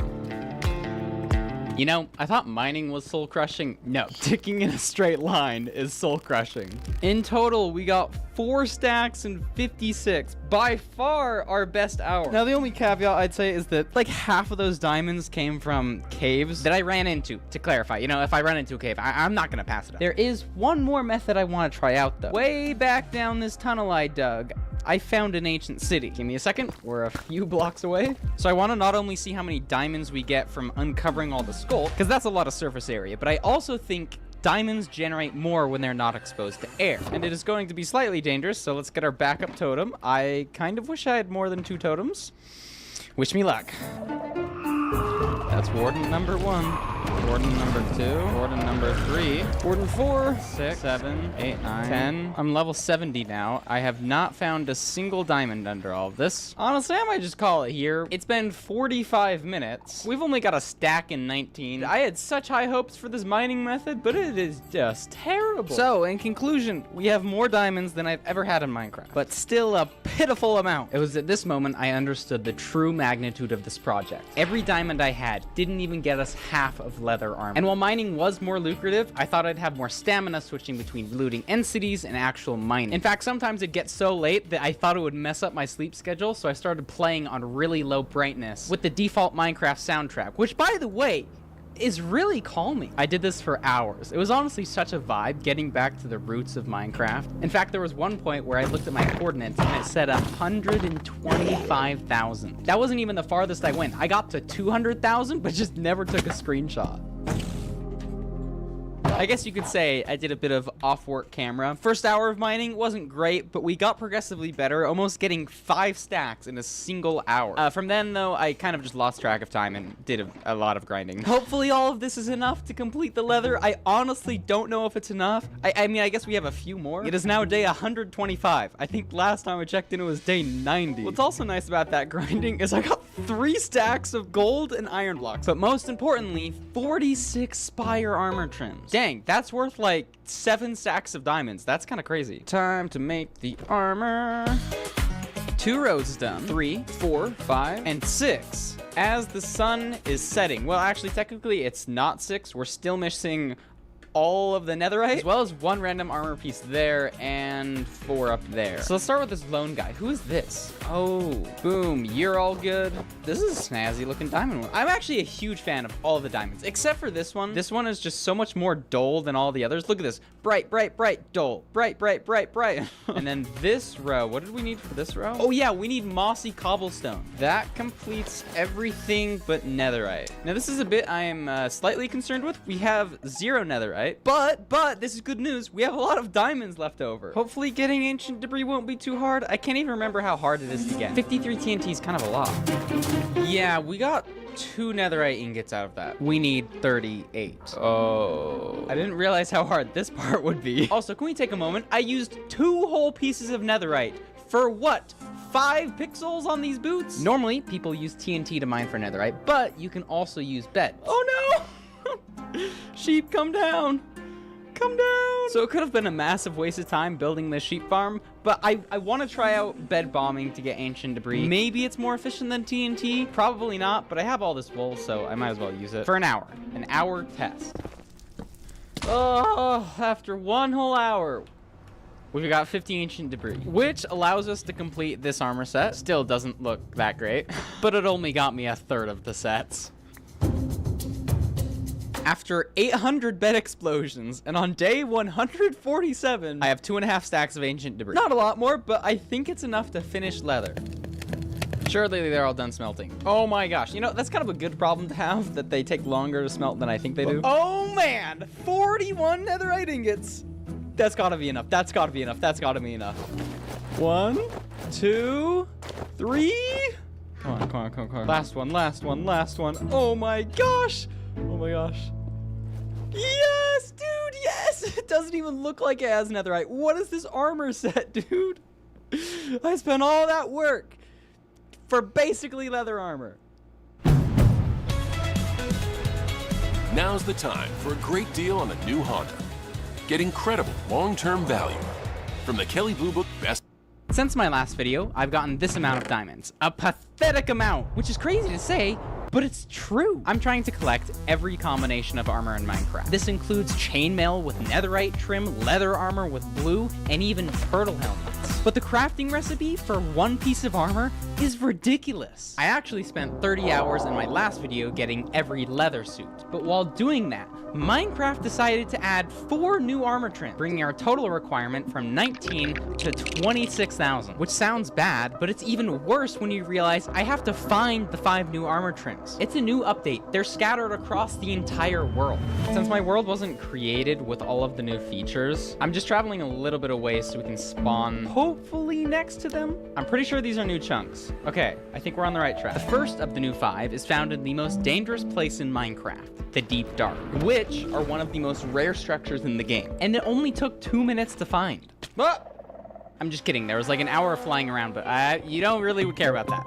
Speaker 4: You know, I thought mining was soul crushing. No, ticking in a straight line is soul crushing. In total, we got 4 stacks and 56. By far our best hour. Now, the only caveat I'd say is that like half of those diamonds came from caves that I ran into. To clarify, you know, if I run into a cave, I'm not gonna pass it up. There is one more method I want to try out though. Way back down this tunnel I dug, I found an ancient city. Give me a second. We're a few blocks away. So I want to not only see how many diamonds we get from uncovering all the skull, because that's a lot of surface area, but I also think diamonds generate more when they're not exposed to air. And it is going to be slightly dangerous, so let's get our backup totem. I kind of wish I had more than 2 totems. Wish me luck. That's warden number 1, warden number 2, warden number 3, warden 4, 6, 7, 8, 9, 10. I'm level 70 now. I have not found a single diamond under all of this. Honestly, I might just call it here. It's been 45 minutes. We've only got a stack in 19. I had such high hopes for this mining method, but it is just terrible. So, in conclusion, we have more diamonds than I've ever had in Minecraft, but still a pitiful amount. It was at this moment I understood the true magnitude of this project. Every diamond I had didn't even get us half of leather armor. And while mining was more lucrative, I thought I'd have more stamina switching between looting end cities and actual mining. In fact, sometimes it'd get so late that I thought it would mess up my sleep schedule, so I started playing on really low brightness with the default Minecraft soundtrack, which, by the way, is really calming. I did this for hours. It was honestly such a vibe getting back to the roots of Minecraft. In fact, there was one point where I looked at my coordinates and it said 125,000. That wasn't even the farthest I went. I got to 200,000, but just never took a screenshot. I guess you could say I did a bit of off-work camera. First hour of mining wasn't great, but we got progressively better, almost getting 5 stacks in a single hour. From then, though, I kind of just lost track of time and did a lot of grinding. Hopefully all of this is enough to complete the leather. I honestly don't know if it's enough. I mean, I guess we have a few more. It is now day 125. I think last time I checked in, it was day 90. What's also nice about that grinding is I got 3 stacks of gold and iron blocks, but most importantly, 46 spire armor trims. Dang, that's worth like 7 stacks of diamonds. That's kind of crazy. Time to make the armor. 2 rows done. 3, 4, 5, and 6. As the sun is setting. Well, actually, technically, it's not 6. We're still missing all of the netherite, as well as 1 random armor piece there and 4 up there. So let's start with this lone guy. Who is this? Oh, boom, you're all good. This is a snazzy looking diamond one. I'm actually a huge fan of all of the diamonds, except for this one. This one is just so much more dull than all the others. Look at this. Bright, bright, bright, dull. Bright, bright, bright, bright. And then this row, what did we need for this row? Oh yeah, we need mossy cobblestone. That completes everything but netherite. Now this is a bit I am slightly concerned with. We have 0 netherite. But this is good news. We have a lot of diamonds left over. Hopefully getting ancient debris won't be too hard. I can't even remember how hard it is to get. 53 TNT is kind of a lot. Yeah, we got 2 netherite ingots out of that. We need 38. Oh, I didn't realize how hard this part would be. Also, can we take a moment? I used 2 whole pieces of netherite. For what? 5 pixels on these boots? Normally, people use TNT to mine for netherite, but you can also use beds. Oh no! Sheep, come down. Come down. So it could have been a massive waste of time building this sheep farm, but I want to try out bed bombing to get ancient debris. Maybe it's more efficient than TNT. Probably not, but I have all this wool, so I might as well use it for an hour. An hour test. Oh, after one whole hour, we've got 50 ancient debris, which allows us to complete this armor set. Still doesn't look that great, but it only got me a third of the sets. After 800 bed explosions, and on day 147, I have 2.5 stacks of ancient debris. Not a lot more, but I think it's enough to finish leather. Surely they're all done smelting. Oh my gosh, you know, that's kind of a good problem to have, that they take longer to smelt than I think they do. Oh man, 41 netherite ingots. That's gotta be enough, that's gotta be enough, that's gotta be enough. 1, 2, 3. Come on, come on, come on, come on. Last one, last one, last one. Oh my gosh. Oh my gosh. Yes, dude, yes! It doesn't even look like it has netherite. What is this armor set, dude? I spent all that work for basically leather armor.
Speaker 9: Now's the time for a great deal on the new Honda. Get incredible long-term value from the Kelley Blue Book Best.
Speaker 4: Since my last video, I've gotten this amount of diamonds. A pathetic amount, which is crazy to say, but it's true. I'm trying to collect every combination of armor in Minecraft. This includes chainmail with netherite trim, leather armor with blue, and even turtle helmets. But the crafting recipe for one piece of armor is ridiculous. I actually spent 30 hours in my last video getting every leather suit. But while doing that, Minecraft decided to add 4 new armor trims, bringing our total requirement from 19 to 26,000, which sounds bad, but it's even worse when you realize I have to find the 5 new armor trims. It's a new update. They're scattered across the entire world. Since my world wasn't created with all of the new features, I'm just traveling a little bit away so we can spawn, hopefully, next to them. I'm pretty sure these are new chunks. Okay, I think we're on the right track. The first of the new 5 is found in the most dangerous place in Minecraft, the Deep Dark, which are one of the most rare structures in the game. And it only took 2 minutes to find. But I'm just kidding. There was like an hour of flying around, but you don't really care about that.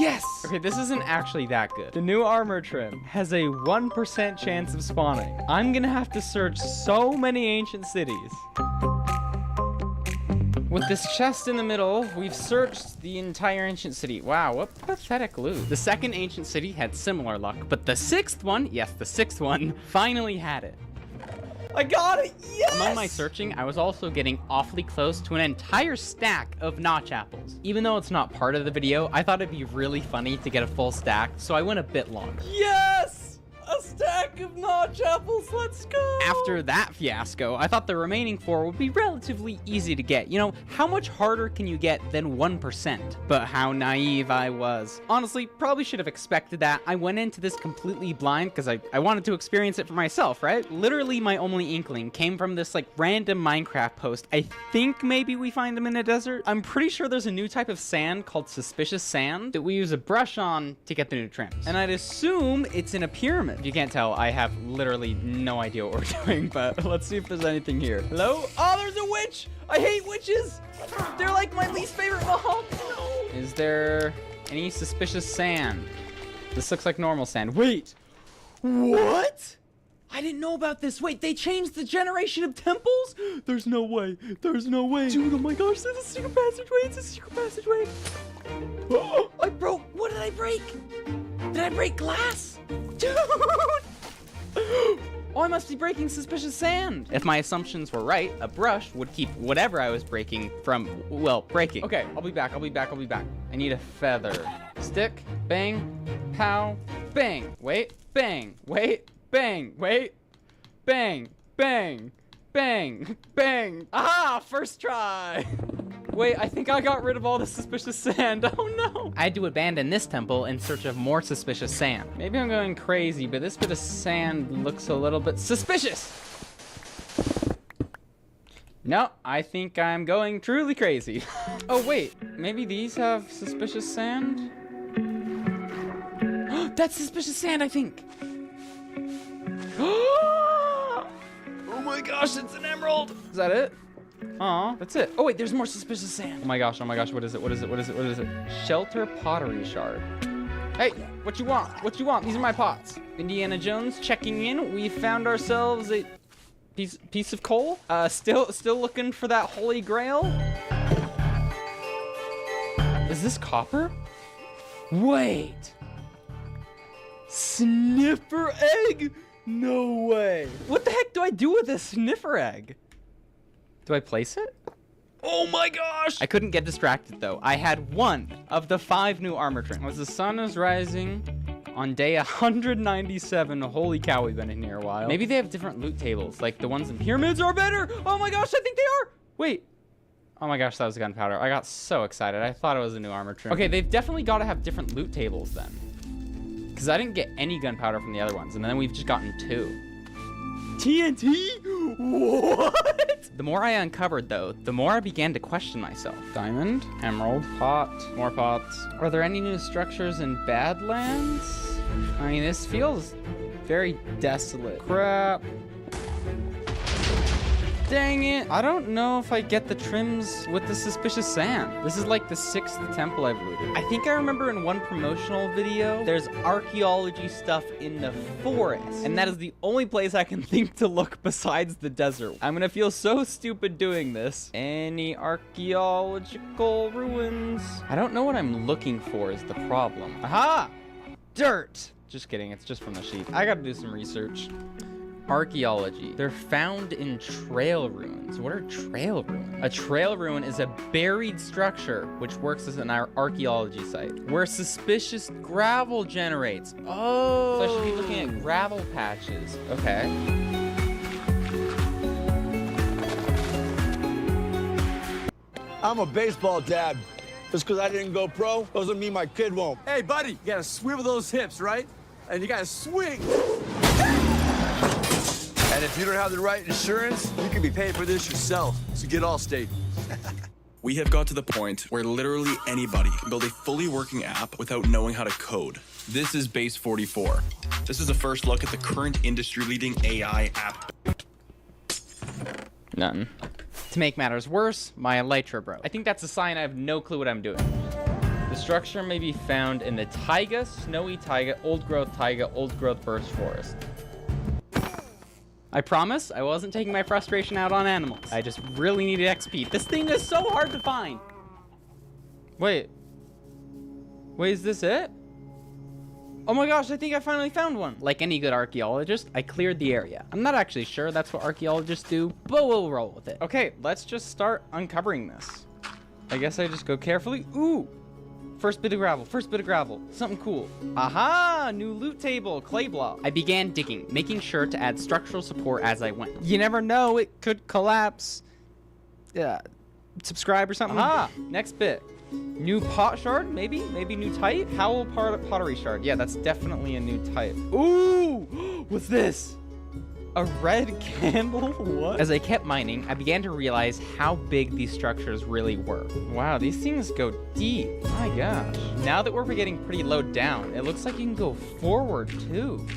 Speaker 4: Yes! Okay, this isn't actually that good. The new armor trim has a 1% chance of spawning. I'm gonna have to search so many ancient cities. With this chest in the middle, we've searched the entire ancient city. Wow, what pathetic loot. The second ancient city had similar luck, but the 6th one, yes, the 6th one, finally had it. I got it, yes! Among my searching, I was also getting awfully close to an entire stack of notch apples. Even though it's not part of the video, I thought it'd be really funny to get a full stack, so I went a bit longer. Yes! A stack of notch apples, let's go! After that fiasco, I thought the remaining 4 would be relatively easy to get. You know, how much harder can you get than 1%? But how naive I was. Honestly, probably should have expected that. I went into this completely blind because I wanted to experience it for myself, right? Literally, my only inkling came from this like random Minecraft post. I think maybe we find them in a desert. I'm pretty sure there's a new type of sand called suspicious sand that we use a brush on to get the new trims. And I'd assume it's in a pyramid. If you can't tell, I have literally no idea what we're doing, but let's see if there's anything here. Hello? Oh, there's a witch! I hate witches! They're like my least favorite mob! No! Is there any suspicious sand? This looks like normal sand. Wait! What? I didn't know about this. Wait, they changed the generation of temples? There's no way. There's no way. Dude, oh my gosh, there's a secret passageway. It's a secret passageway. Oh, I broke. What did I break? Did I break glass? Dude! Oh, I must be breaking suspicious sand. If my assumptions were right, a brush would keep whatever I was breaking from, well, breaking. Okay, I'll be back. I need a feather. Stick, bang, pow, bang. Wait, bang, wait, bang, wait, bang, bang, bang, bang. Aha, first try. Wait, I think I got rid of all the suspicious sand. Oh no! I had to abandon this temple in search of more suspicious sand. Maybe I'm going crazy, but this bit of sand looks a little bit suspicious. No, I think I'm going truly crazy. Oh wait, maybe these have suspicious sand? That's suspicious sand, I think. Oh my gosh, it's an emerald! Is that it? Aw, that's it. Oh wait, there's more suspicious sand. Oh my gosh, what is it? Shelter pottery shard. Hey, what you want? These are my pots. Indiana Jones checking in. We found ourselves a piece of coal. Still looking for that holy grail. Is this copper? Wait. Sniffer egg? No way. What the heck do I do with this sniffer egg? Do I place it? Oh my gosh! I couldn't get distracted though. I had one of the 5 new armor trims. As the sun is rising on day 197, holy cow, we've been in here a while. Maybe they have different loot tables, like the ones in pyramids are better. Oh my gosh, I think they are. Wait. Oh my gosh, that was gunpowder. I got so excited. I thought it was a new armor trim. Okay, they've definitely got to have different loot tables then. Because I didn't get any gunpowder from the other ones, and then we've just gotten 2. TNT? What? The more I uncovered, though, the more I began to question myself. Diamond, emerald, pot, more pots. Are there any new structures in Badlands? I mean, this feels very desolate. Crap. Dang it. I don't know if I get the trims with the suspicious sand. This is like the 6th temple I've looted. I think I remember in one promotional video, there's archaeology stuff in the forest. And that is the only place I can think to look besides the desert. I'm gonna feel so stupid doing this. Any archaeological ruins? I don't know what I'm looking for is the problem. Aha! Dirt! Just kidding, it's just from the sheep. I gotta do some research. Archaeology. They're found in trail ruins. What are trail ruins? A trail ruin is a buried structure which works as an archaeology site where suspicious gravel generates. Oh, so I should be looking at gravel patches. Okay.
Speaker 10: I'm a baseball dad. Just because I didn't go pro doesn't mean my kid won't. Hey, buddy, you gotta swivel those hips, right? And you gotta swing. And if you don't have the right insurance, you could be paying for this yourself. So get Allstate.
Speaker 11: We have got to the point where literally anybody can build a fully working app without knowing how to code. This is Base 44. This is a first look at the current industry-leading AI app.
Speaker 4: None. To make matters worse, my elytra broke. I think that's a sign I have no clue what I'm doing. The structure may be found in the taiga, snowy taiga, old-growth taiga, old-growth burst forest. I promise I wasn't taking my frustration out on animals. I just really needed XP. This thing is so hard to find. Wait, is this it? Oh my gosh, I think I finally found one. Like any good archaeologist, I cleared the area. I'm not actually sure that's what archaeologists do, but we'll roll with it. Okay, let's just start uncovering this. I guess I just go carefully. Ooh. First bit of gravel, something cool. Aha, new loot table, clay block. I began digging, making sure to add structural support as I went. You never know, it could collapse. Subscribe or something. Aha, next bit. New pot shard, maybe new type? Howl pottery shard, yeah, that's definitely a new type. Ooh, what's this? A red candle? What? As I kept mining, I began to realize how big these structures really were. Wow, these things go deep. My gosh. Now that we're getting pretty low down, it looks like you can go forward too.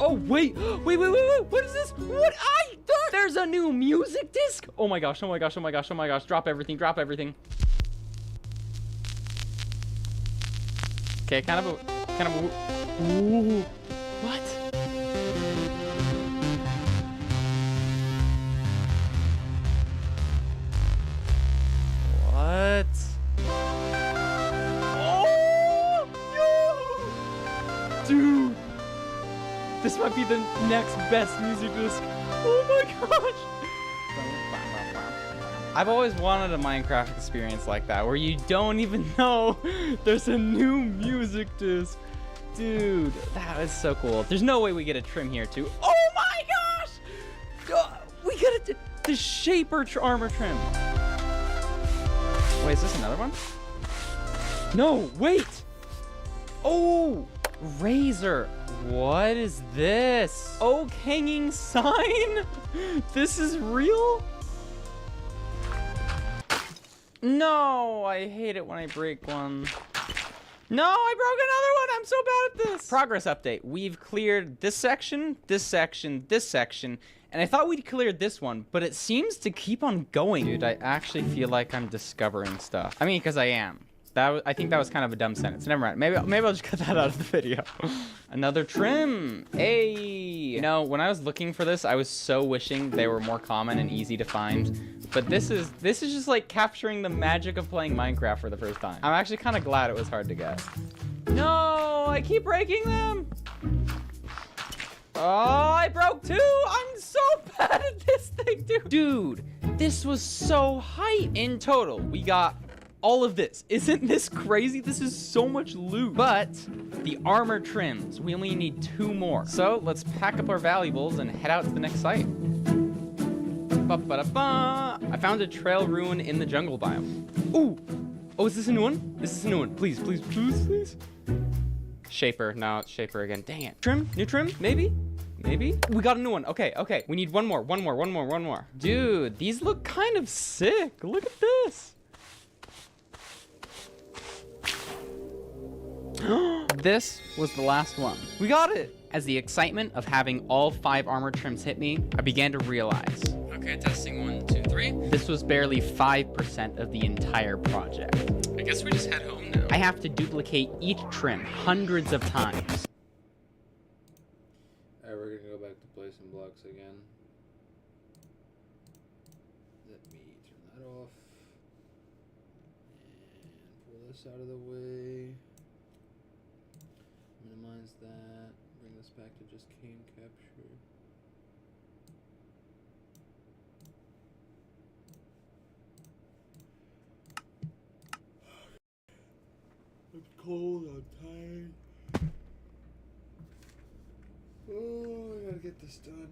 Speaker 4: Oh, wait. What is this? What? There's a new music disc. Oh my gosh. Drop everything. Okay, kind of a, ooh. What? What? Oh, no! Dude, this might be the next best music disc. Oh my gosh! I've always wanted a Minecraft experience like that, where you don't even know there's a new music disc. Dude, that is so cool. There's no way we get a trim here too. Oh my gosh! We get the shaper armor trim. Wait, is this another one? No, wait! Oh, razor. What is this? Oak hanging sign? This is real? No, I hate it when I break one. No, I broke another one. I'm so bad at this. Progress update. We've cleared this section, and I thought we'd cleared this one, but it seems to keep on going. Dude, I actually feel like I'm discovering stuff. I mean, because I am. I think that was kind of a dumb sentence. Never mind. Maybe I'll just cut that out of the video. Another trim. Hey. You know, when I was looking for this, I was so wishing they were more common and easy to find. But this is just like capturing the magic of playing Minecraft for the first time. I'm actually kind of glad it was hard to get. No, I keep breaking them. I broke 2. I'm so bad at this thing, dude. Dude, this was so hype. In total, we got all of this. Isn't this crazy? This is so much loot. But the armor trims, we only need 2 more. So let's pack up our valuables and head out to the next site. Ba-ba-da-ba. I found a trail ruin in the jungle biome. Ooh. Oh, is this a new one? This is a new one. Please, please, please, please. Shaper. No, it's Shaper again. Dang it. Trim? New trim? Maybe? Maybe? We got a new one. Okay, okay. We need one more. Dude, these look kind of sick. Look at this. This was the last one. We got it. As the excitement of having all 5 armor trims hit me, I began to realize. Okay, testing 1, 2, 3. This was barely 5% of the entire project. I guess we just head home now. I have to duplicate each trim hundreds of times.
Speaker 1: Alright, we're gonna go back to play some blocks again. Let me turn that off. And pull this out of the way. Minimize that. Bring this back to just cane capture. I'm cold, I'm tired. Oh, I gotta get this done.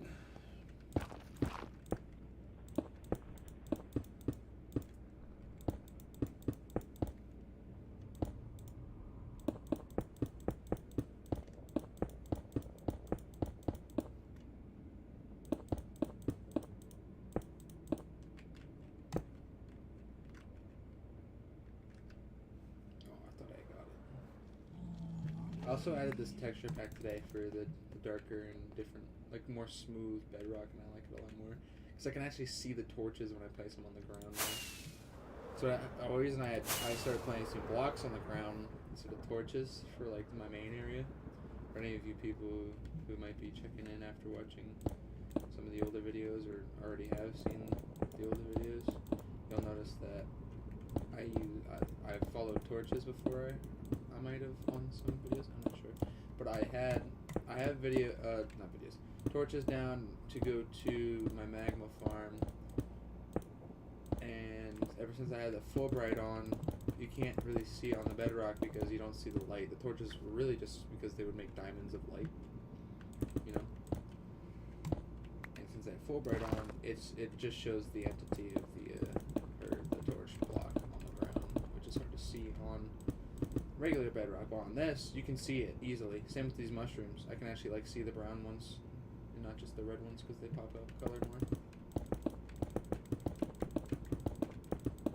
Speaker 1: I also added this texture pack today for the darker and different, like more smooth bedrock, and I like it a lot more because I can actually see the torches when I place them on the ground now. So the reason I started placing blocks on the ground instead of torches for like my main area. For any of you people who might be checking in after watching some of the older videos or already have seen the older videos, you'll notice that I've followed torches before. I might have on some videos, I'm not sure, but I have not videos, torches down to go to my magma farm, and ever since I had the Fulbright on, you can't really see on the bedrock because you don't see the light. The torches were really just because they would make diamonds of light, you know. And since I had Fulbright on, it just shows the entity of the torch block on the ground, which is hard to see on regular bedrock. Well, on this, you can see it easily. Same with these mushrooms. I can actually like see the brown ones and not just the red ones because they pop up colored more.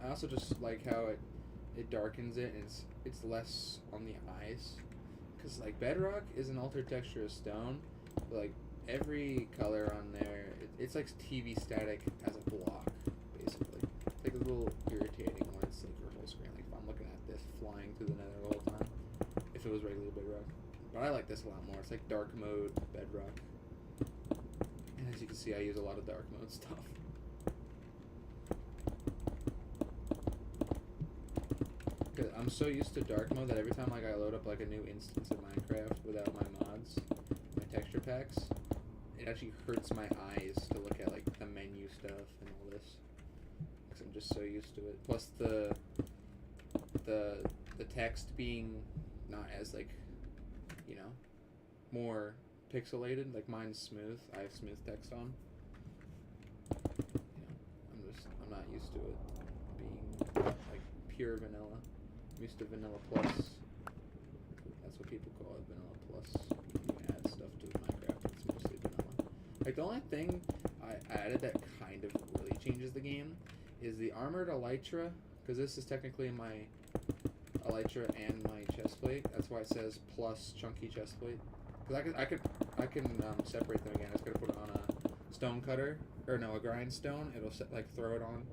Speaker 1: I also just like how it darkens it, and it's less on the eyes, because like bedrock is an altered texture of stone, but like every color on there, it's like TV static as a block basically. It's like a little irritating when it's like your whole screen. Like if I'm looking at this flying through the nether all the time, if it was regular bedrock. But I like this a lot more. It's like dark mode bedrock, and as you can see, I use a lot of dark mode stuff. Cause I'm so used to dark mode that every time like I load up like a new instance of Minecraft without my mods, my texture packs, it actually hurts my eyes to look at like the menu stuff and all this. Cause I'm just so used to it. Plus the text being not as like, you know, more pixelated. Like mine's smooth. I have smooth text on. You know, I'm not used to it being like pure vanilla. I'm used to vanilla plus. That's what people call it, vanilla plus. You can add stuff to Minecraft. It's mostly vanilla. Like the only thing I added that kind of really changes the game is the armored elytra, because this is technically my elytra and my chest plate. That's why it says plus chunky chest plate. Because I can separate them again. I just gotta put it on a stone cutter, or no, a grindstone. It'll like throw it on,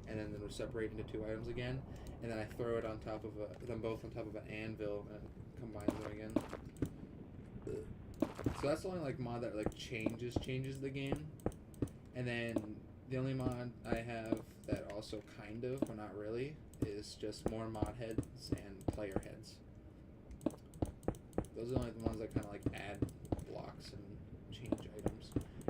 Speaker 1: and then it'll separate into 2 items again. And then I throw it on top of them both on top of an anvil and combine them again. So that's the only like mod that like changes the game. And then the only mod I have that also kind of, but not really, is just more mod heads and player heads. Those are the only ones that kind of like add blocks and change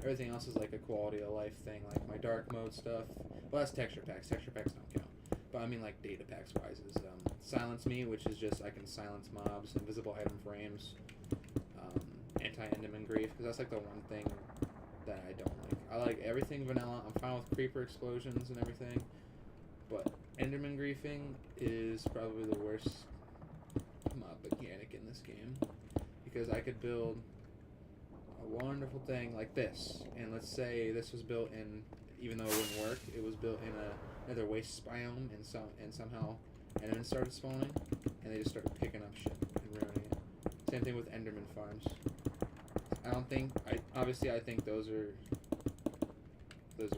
Speaker 1: Everything else is like a quality of life thing, like my dark mode stuff. Well, that's texture packs. Texture packs don't count. But I mean, like data packs wise, is silence me, which is just I can silence mobs, invisible item frames, anti-enderman grief, because that's like the one thing that I don't like. I like everything vanilla. I'm fine with creeper explosions and everything, but enderman griefing is probably the worst mob mechanic in this game, because I could build a wonderful thing like this, and let's say this was built in, even though it wouldn't work, it was built in another waste biome, and somehow endermen started spawning, and they just started picking up shit and ruining it. Same thing with enderman farms. I think those are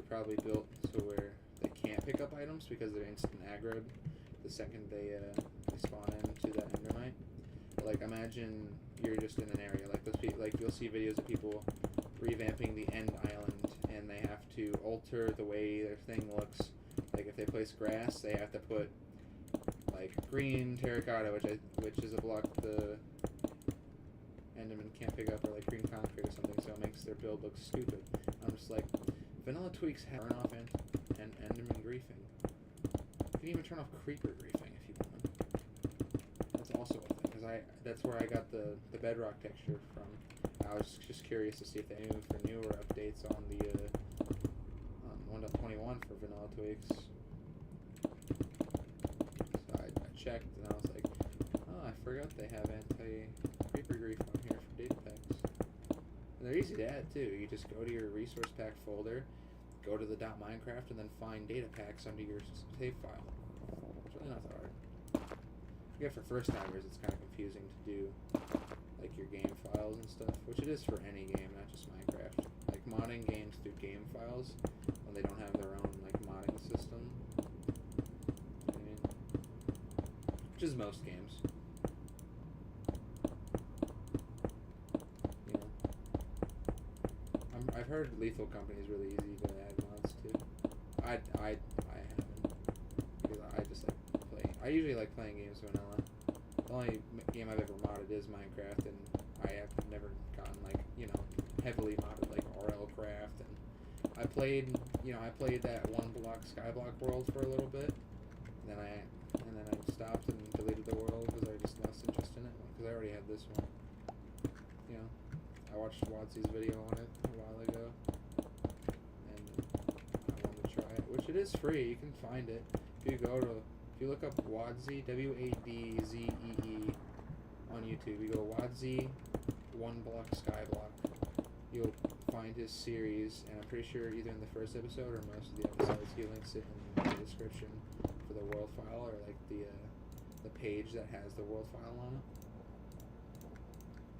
Speaker 1: probably built to where they can't pick up items because they're instant aggroed the second they spawn into that endermite. But like, imagine you're just in an area like those people, like you'll see videos of people revamping the end island, and they have to alter the way their thing looks. Like if they place grass, they have to put like green terracotta, which is a block the enderman can't pick up, or like green concrete or something, so it makes their build look stupid. I'm just like, vanilla tweaks have turn off and enderman griefing. You can even turn off creeper griefing if you want. That's also a thing, because that's where I got the bedrock texture from. I was just curious to see if they knew for newer updates on the 1.21 for vanilla tweaks. So I checked and I was like, oh, I forgot they have anti-creeper grief on here for data packs. And they're easy to add too. You just go to your resource pack folder, go to the .minecraft, and then find data packs under your save file. It's really not that hard. Yeah, for first timers, it's kind of confusing to do like your game files and stuff, which it is for any game, not just Minecraft. Like modding games through game files when they don't have their own like modding system. You know what I mean? Which is most games. You know, I've heard Lethal Company is really easy to add mods to. I haven't, because I just like playing. I usually like playing games vanilla. The only game I've ever modded is Minecraft, and I have never gotten like, you know, heavily modded like RL Craft, and I played that one block Skyblock world for a little bit, and then I stopped and deleted the world because I just lost interest in it, because I already had this one. You know, I watched Wadsy's video on it a while ago, and I wanted to try it, which it is free. You can find it if you look up Wadsy, Wadzee on YouTube. You go Wadsy One Block Skyblock. You'll find his series, and I'm pretty sure either in the first episode or most of the episodes he links it in the description for the world file, or like the page that has the world file on it.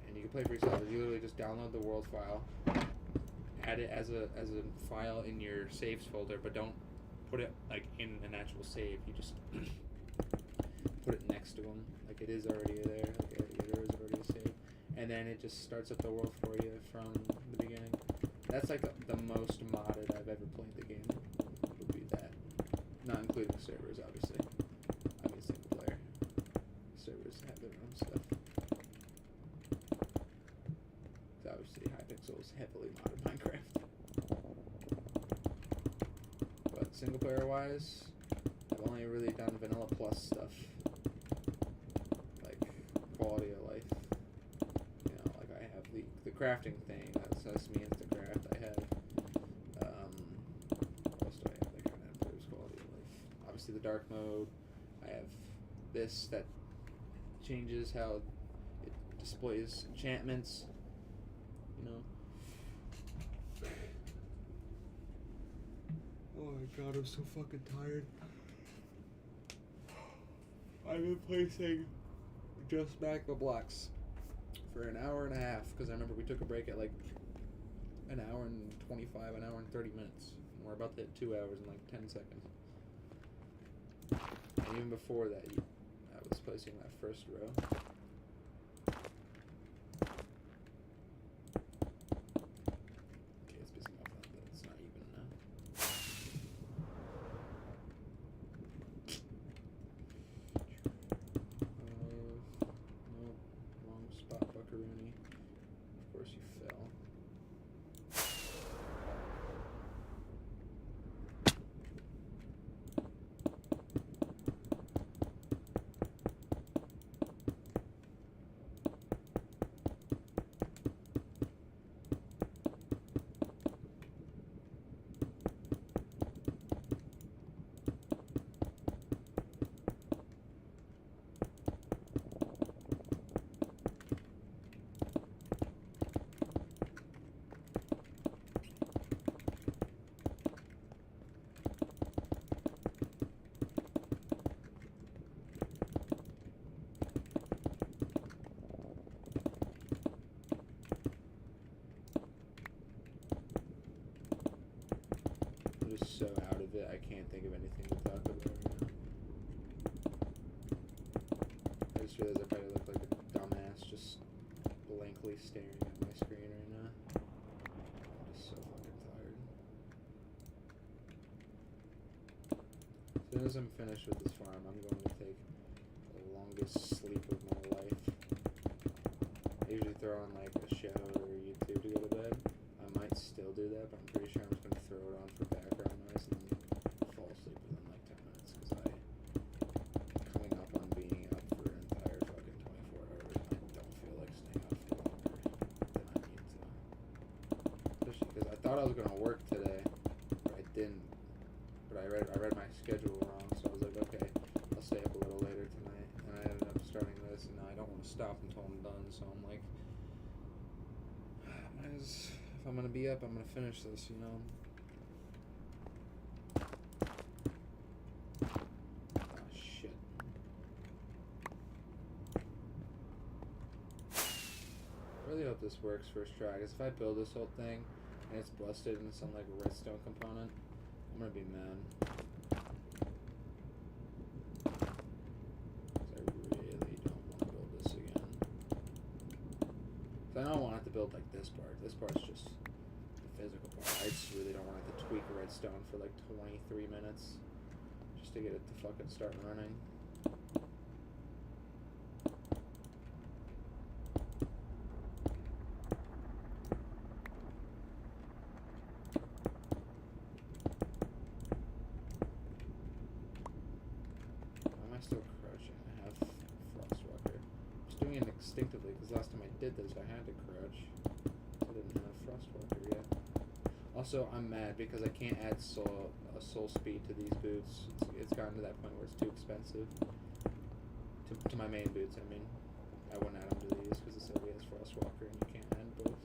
Speaker 1: And you can play for yourself. You literally just download the world file, add it as a file in your saves folder, but don't put it like in an actual save. You just put it next to them, like it is already there, like there is already a save, and then it just starts up the world for you from the beginning. That's like the most modded I've ever played the game. Would be that, not including servers, obviously. I mean single player. Servers have their own stuff. So obviously Hypixel is heavily modded Minecraft. But single player wise, I've only really done vanilla plus stuff. Like quality of life. You know, like I have the crafting thing, that's me Instacraft. I have what else do I have that kinda improves quality of life? Obviously the dark mode. I have this that changes how it displays enchantments. You know. Oh my god, I'm so fucking tired. I've been placing just Magma blocks for an hour and a half, because I remember we took a break at like an hour and 25, an hour and 30 minutes. And we're about to hit 2 hours in like 10 seconds. And even before that, I was placing that first row. Okay, it's busy enough that it's not even now. Nope, wrong spot, Buckaroonie. Of course you fell. think of anything to talk about right now. I just realized I probably look like a dumbass just blankly staring at my screen right now. I'm just so fucking tired. As soon as I'm finished with this farm, I'm going to take the longest sleep of my life. I usually throw on like a show or YouTube to go to bed. I might still do that, but I'm pretty sure I'm just going to throw it on for background noise and then fall asleep within like 10 minutes because coming up on being up for an entire fucking 24 hours, and I don't feel like staying up for longer than I need to. Especially because I thought I was going to work today, but I didn't. But I read my schedule wrong, so I was like, okay, I'll stay up a little later tonight, and I ended up starting this, and now I don't want to stop until I'm done, so I'm like, if I'm gonna be up, I'm gonna finish this, you know? Ah, shit. I really hope this works first try, because if I build this whole thing, and it's busted and it's on like a redstone component, I'm gonna be mad. Because I really don't want to build this again. So I don't want to have to build like this part. This part's just the physical part. I just really don't want to have to tweak redstone for like 23 minutes just to get it to fucking start running. Instinctively, because last time I did this, I had to crouch. I didn't have Frostwalker yet. Also, I'm mad because I can't add soul speed to these boots. It's gotten to that point where it's too expensive. To my main boots, I mean. I wouldn't add them to these because it said he has Frostwalker and you can't add both.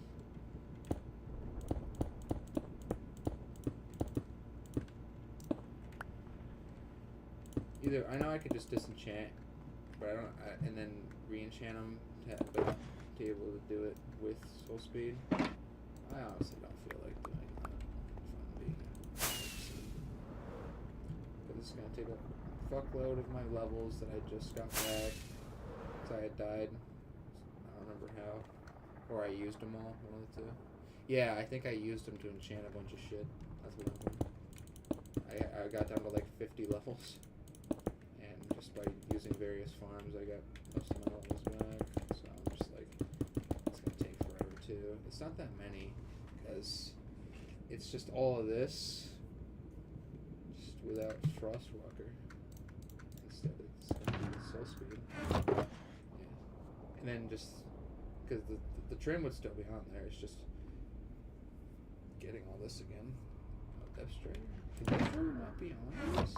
Speaker 1: Either, I know I could just disenchant, but I don't, and then re-enchant them to be able to do it with soul speed. I honestly don't feel like doing that, if I'm being honest. But this is going to take a fuckload of my levels that I just got back, because I had died. I don't remember how. Or I used them all, one of the two. Yeah, I think I used them to enchant a bunch of shit. That's one of them. I got down to like 50 levels. And just by using various farms, I got most of my levels back. So I'm just like, it's going to take forever too. It's not that many, because it's just all of this, just without Frostwalker. Instead, it's going to be soul speed. Yeah. And then just, because the trim would still be on there, it's just getting all this again. Oh, Depth Strider. Can Depth Strider not be on this?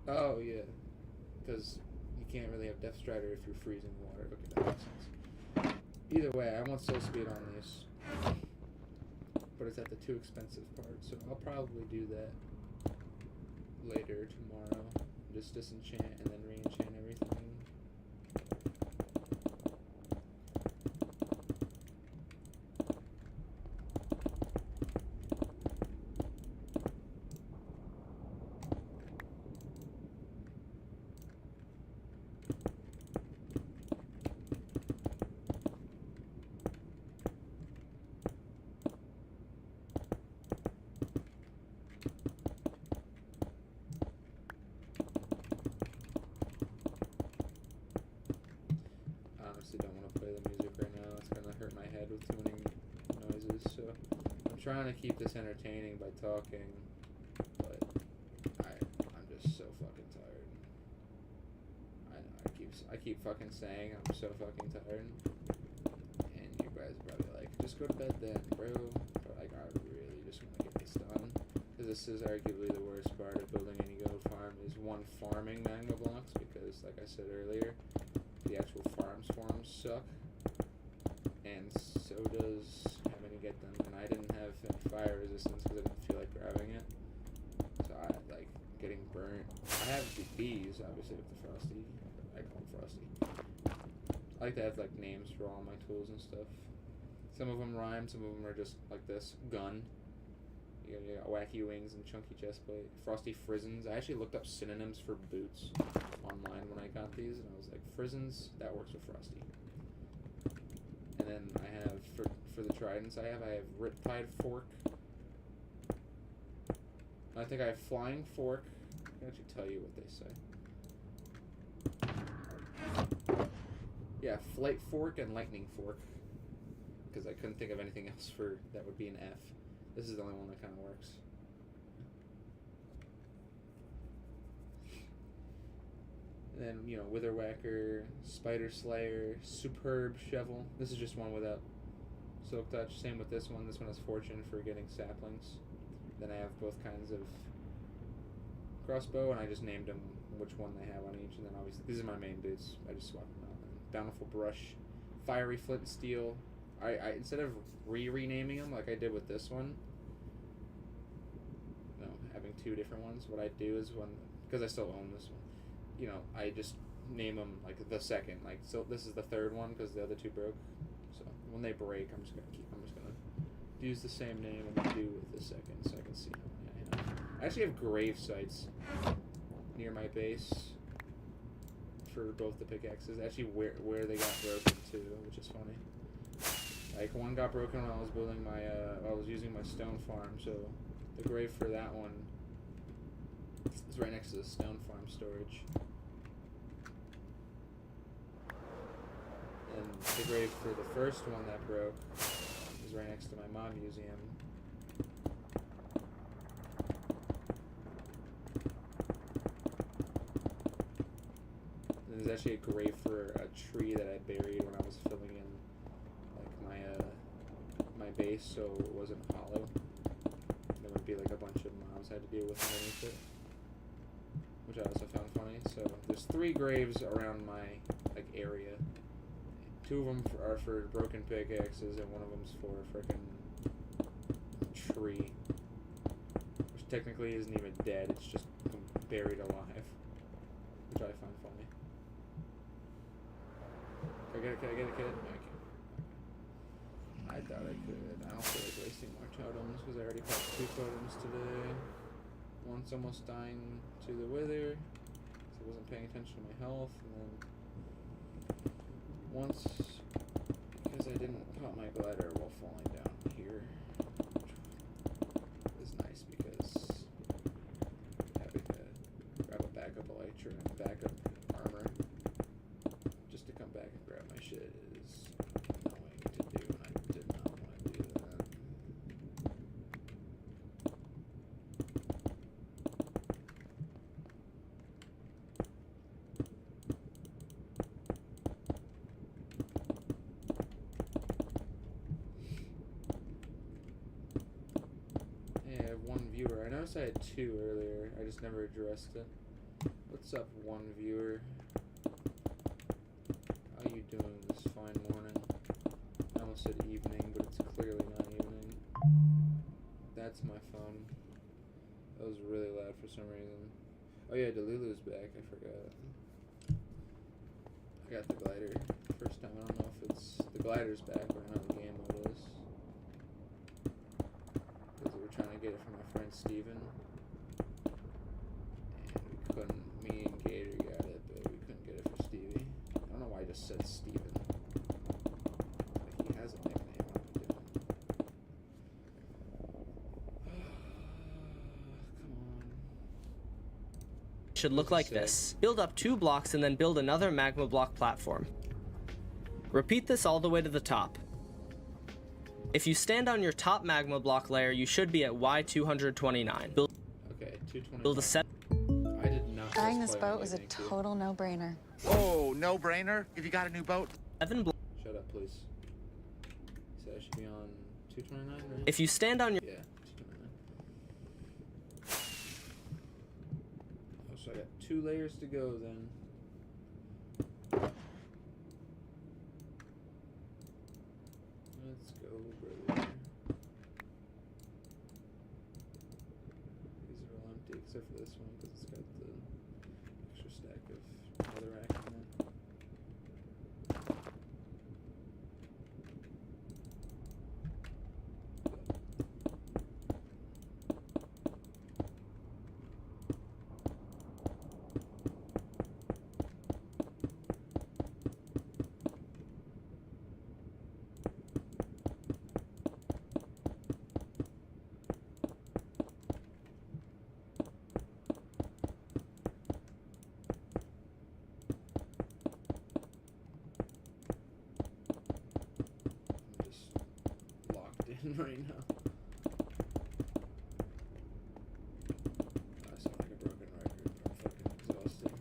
Speaker 1: Oh, yeah. Because you can't really have Depth Strider if you're freezing water. Okay, that makes sense. Either way, I want soul speed on these. But it's at the too expensive part, so I'll probably do that later tomorrow. Just disenchant and then re-enchant everything. Don't want to play the music right now. It's going to hurt my head with too many noises. So I'm trying to keep this entertaining by talking, but I'm just so fucking tired. I keep fucking saying I'm so fucking tired, and you guys are probably like, just go to bed then, bro. But like, I really just want to get this done, because this is arguably the worst part of building any gold farm, is one, farming magma blocks, because like I said earlier, the actual farms suck, and so does having to get them, and I didn't have any fire resistance because I didn't feel like grabbing it, so I like getting burnt. I have the bees, obviously, with the Frosty. I call them Frosty. I like to have like names for all my tools and stuff. Some of them rhyme, some of them are just like this, gun, You got wacky wings and chunky chest plate. Frosty frizzens. I actually looked up synonyms for boots online when I got these, and I was like, frizzens, that works with Frosty. And then I have, for the tridents I have Riptide Fork. I think I have Flying Fork. I can actually tell you what they say. Yeah, Flight Fork and Lightning Fork. Because I couldn't think of anything else for that would be an F. This is the only one that kind of works. And then, you know, Wither Whacker, Spider Slayer, Superb Shovel. This is just one without Silk Touch. Same with this one. This one has Fortune for getting saplings. Then I have both kinds of crossbow, and I just named them which one they have on each. And then obviously, these are my main boots. I just swap them out. Bountiful Brush, Fiery Flint and Steel. I instead of renaming them like I did with this one, you know, having two different ones, what I do is because I still own this one, you know, I just name them like the second, like, so this is the third one because the other two broke. So when they break, I'm just gonna use the same name and do with the second, so I can see how many I have. I actually have grave sites near my base for both the pickaxes. Actually, where they got broken too, which is funny. Like, one got broken when I was building my, I was using my stone farm, so the grave for that one is right next to the stone farm storage. And the grave for the first one that broke is right next to my mod museum. And there's actually a grave for a tree that I buried when I was filling in my base, so it wasn't hollow. There would be like a bunch of mobs I had to deal with underneath it, which I also found funny. So there's 3 graves around my like area. 2 of them are for broken pickaxes, and one of them's for a frickin' tree, which technically isn't even dead. It's just buried alive, which I find funny. Can I get it? No, I can't. I thought I could. I don't feel like wasting more totems because I already popped 2 totems today. Once almost dying to the wither, so I wasn't paying attention to my health, and then once because I didn't pop my glider while falling down here, which is nice because having to grab a backup elytra and backup armor just to come back and grab my shit is annoying to do, and I did not want to do that. Yeah, I have 1 viewer. I noticed I had 2 earlier. I just never addressed it. What's up, 1 viewer? How you doing this fine morning? I almost said evening, but it's clearly not evening. That's my phone. That was really loud for some reason. Oh yeah, Delulu's back. I forgot. I got the glider first time. I don't know if it's the glider's back, but I know the game mode is. Because we were trying to get it from my friend Steven. And we couldn't. Me and Gator got it, but we couldn't get it for Stevie. I don't know why I just said Steven. Like, he has a nickname. What am I doing? Come on.
Speaker 2: Should look like this. Build up 2 blocks and then build another magma block platform. Repeat this all the way to the top. If you stand on your top magma block layer, you should be at Y229.
Speaker 1: Okay, 229.
Speaker 2: Build a set.
Speaker 1: I did not.
Speaker 12: Buying this boat was a total no-brainer.
Speaker 13: Oh, no-brainer? If you got a new boat?
Speaker 2: 7 blocks.
Speaker 1: Shut up, please. So I should be on 229, right?
Speaker 2: If you stand on your...
Speaker 1: Yeah, 229. Oh, so I got 2 layers to go then. Let's go, brother. These are all empty except for this one because it's got the extra stack of netherrack in it. one right now. I sound like a broken record. I'm fucking exhausted.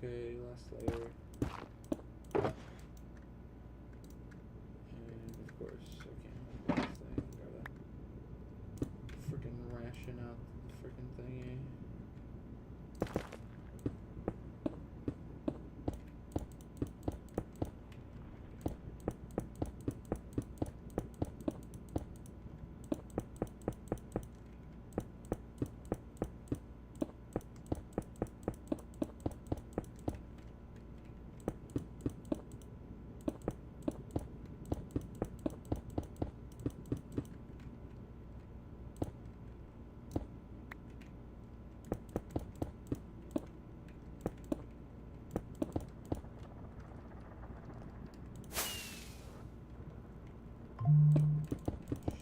Speaker 1: Okay, last layer. And of course, I can't have this thing. Gotta freaking ration out the freaking thingy.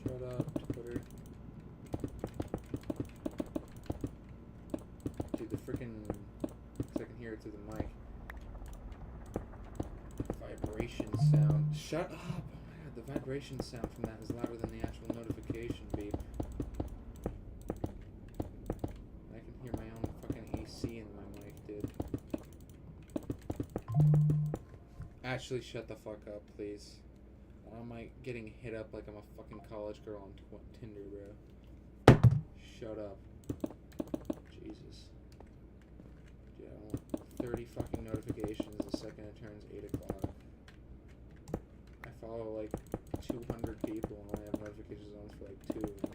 Speaker 1: Shut up, Twitter. Dude, the freaking... Cause I can hear it through the mic. Vibration sound. Shut up! Oh my god, the vibration sound from that is louder than the actual notification beep. I can hear my own fucking AC in my mic, dude. Actually, shut the fuck up, please. Why am I getting hit up like I'm a fucking college girl on Tinder, bro? Shut up. Jesus. Dude, I want 30 fucking notifications the second it turns 8 o'clock. I follow like 200 people and only have notifications on for like 2 of them.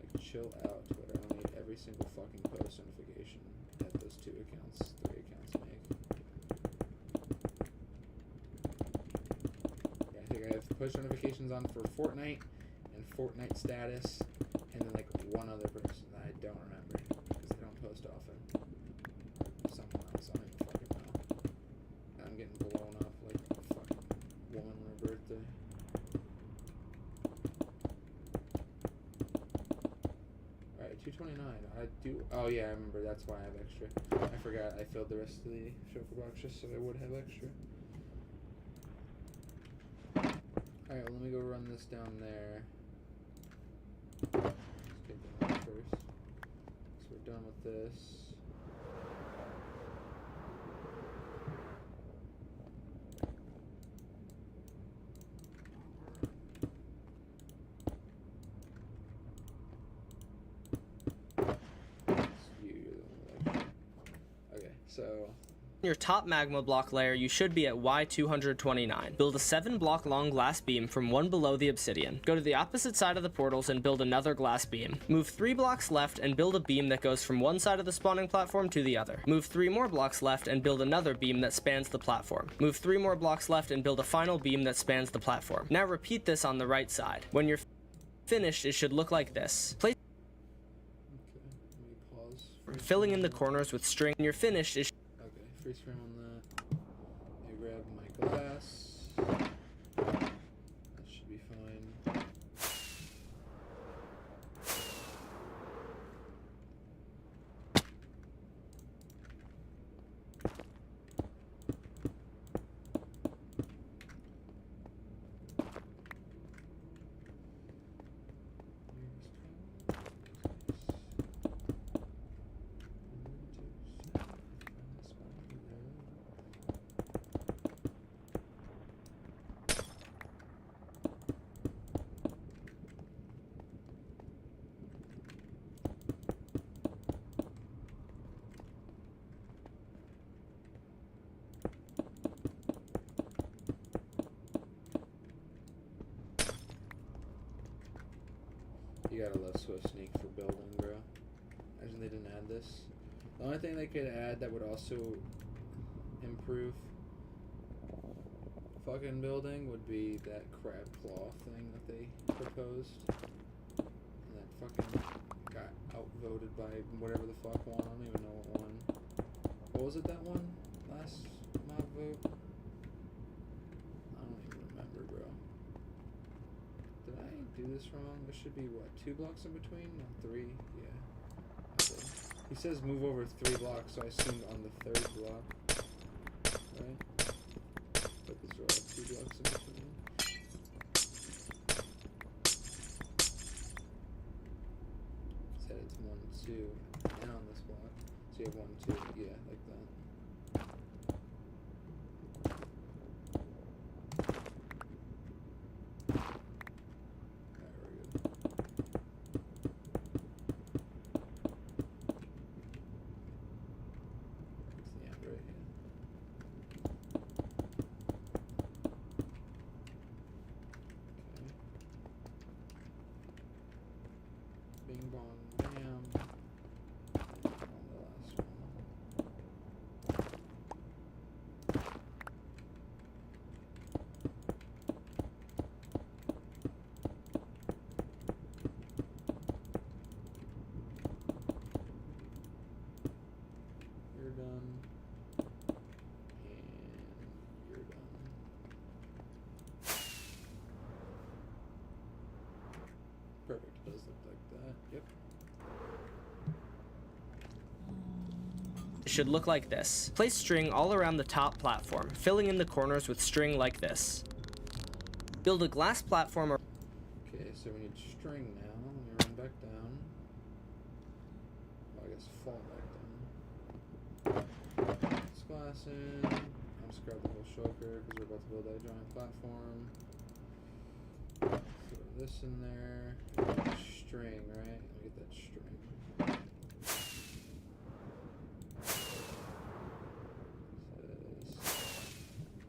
Speaker 1: Like, chill out, Twitter. I don't need every single fucking post notification that those 3 accounts make. I have push notifications on for Fortnite and Fortnite status, and then like one other person that I don't remember because they don't post often. Someone else, I don't even fucking know. I'm getting blown up like a fucking woman on her birthday. Alright, 229. I do. Oh yeah, I remember. That's why I have extra. I forgot I filled the rest of the chauffeur box just so I would have extra. Alright, well, let me go run this down there. Let's get that out first. So we're done with this. Okay, so...
Speaker 2: your top magma block layer, you should be at Y229. Build a 7-block long glass beam from one below the obsidian. Go to the opposite side of the portals and build another glass beam. Move 3 blocks left and build a beam that goes from one side of the spawning platform to the other. Move 3 more blocks left and build another beam that spans the platform. Move 3 more blocks left and build a final beam that spans the platform. Now repeat this on the right side. When you're finished, it should look like this. Place filling in the corners with string. When you're finished, it
Speaker 1: freeze frame on that. I grab my glass. That should be fine. You gotta love Swift Sneak for building, bro. Imagine they didn't add this. The only thing they could add that would also improve fucking building would be that crab claw thing that they proposed. And that fucking got outvoted by whatever the fuck won. I don't even know what won. What was it that won last mob vote? I don't even remember, bro. Did I do this wrong? There should be, what, 2 blocks in between? No, 3? Yeah. Okay. He says move over 3 blocks, so I assumed on the 3rd block. Right? But these are all 2 blocks in between. Said it's 1, 2, and on this block. So you have 1, 2, yeah, like that. Bing bong bam. On the last one. You're done. And you're done. Perfect. It does look like that. Yep.
Speaker 2: It should look like this. Place string all around the top platform, filling in the corners with string like this. Build a glass platform.
Speaker 1: Okay, so we need string now. Let me run back down. Well, I guess fall back down. Let's glass in. I'm just grab the whole shulker because we're about to build that giant platform. Throw this in there. String, right? Let me get that string.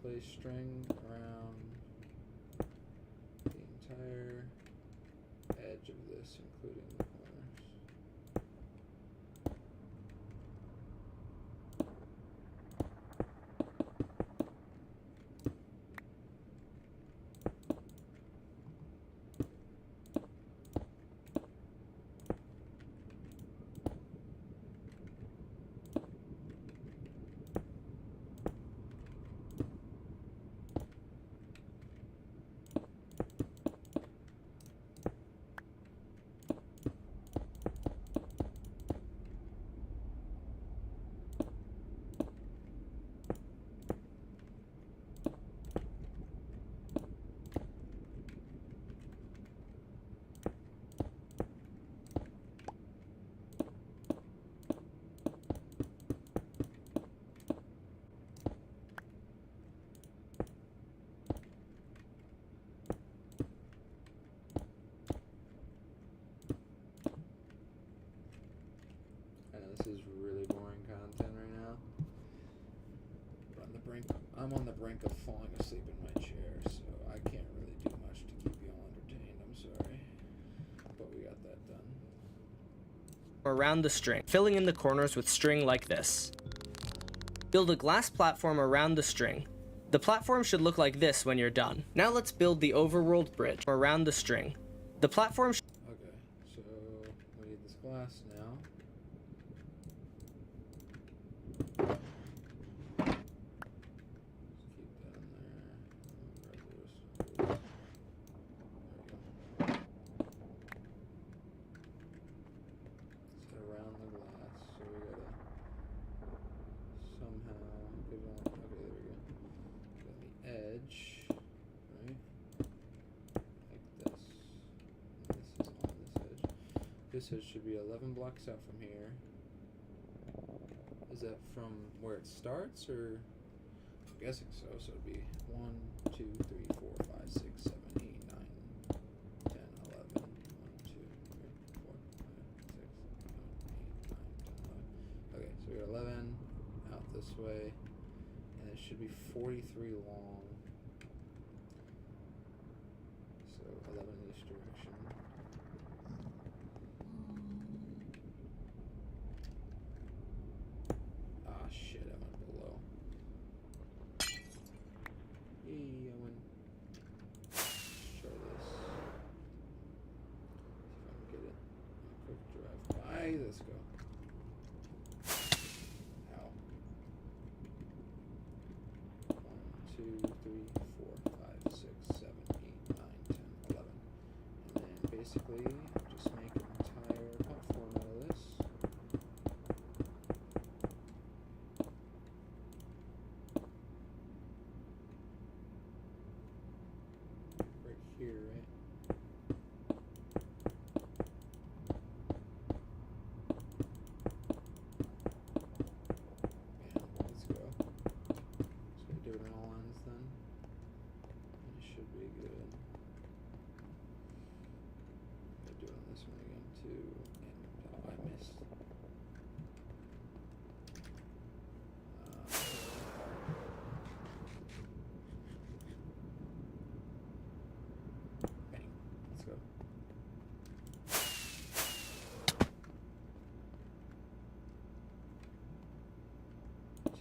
Speaker 1: Place string around the entire edge of this, including the corners. This is really boring content right now. But I'm on the brink of falling asleep in my chair, so I can't really do much to keep you all entertained. I'm sorry. But we got that done.
Speaker 2: Around the string, filling in the corners with string like this. Build a glass platform around the string. The platform should look like this when you're done. Now let's build the overworld bridge around the string. The platform
Speaker 1: Okay, so we need this glass now. This edge should be 11 blocks out from here. Is that from where it starts, or? I'm guessing so. So it'd be 1, 2, 3, 4, 5, 6, 7, 8, 9, 10, 11. 1, 2, 3, 4, 5, 6, 7, 8, 9, 10, 11. Okay, so we got 11 out this way, and it should be 43 long. So 11 in each direction. 2, 3, 4, 5, 6, 7, 8, 9, 10, 11. And then basically just make an entire platform out of this. Right here, right? Let's go. Just gonna do it on all ends then. And it should be good. I'm gonna do it on this one again too. And I missed. Bang. Let's go.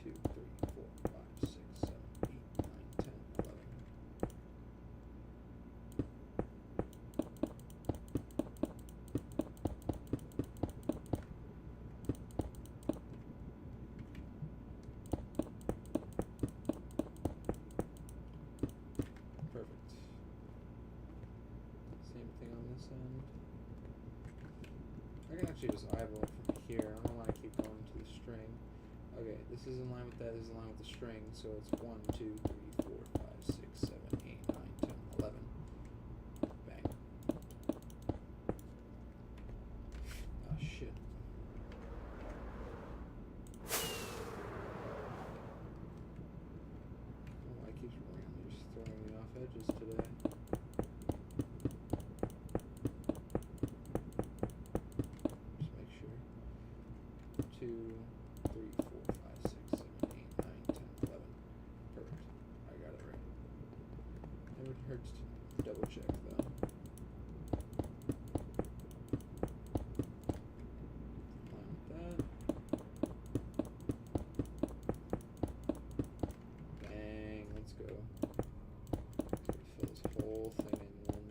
Speaker 1: Two, three, 4, 5, 6, 7, 8, 9, 10, 11. Perfect. Same thing on this end. I can actually just eyeball it from here. I don't want to keep going to the string. Okay, this is in line with that. This is in line with the string. So it's 1, 2, 3, 4, 5, 6, 7, 8, 9, 10, 11. Bang. Oh shit. Oh, I keep randomly just throwing me off edges today. Just make sure. 2, 3, 4, 5, 6, 7, 8, 9, 10, 11. Perfect. I got it right. Never hurts to double check though. Line with that. Bang, let's go. Fill this whole thing in then.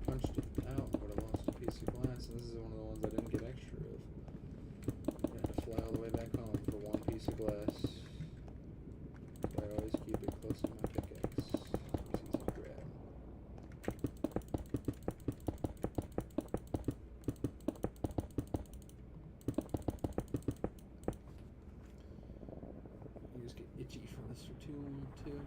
Speaker 1: Punched it out, but I lost a piece of glass, and this is one of the ones I didn't get extra of. I had to fly all the way back home for one piece of glass. But I always keep it close to my pickaxe. It's easy to grab. You just get itchy from this too.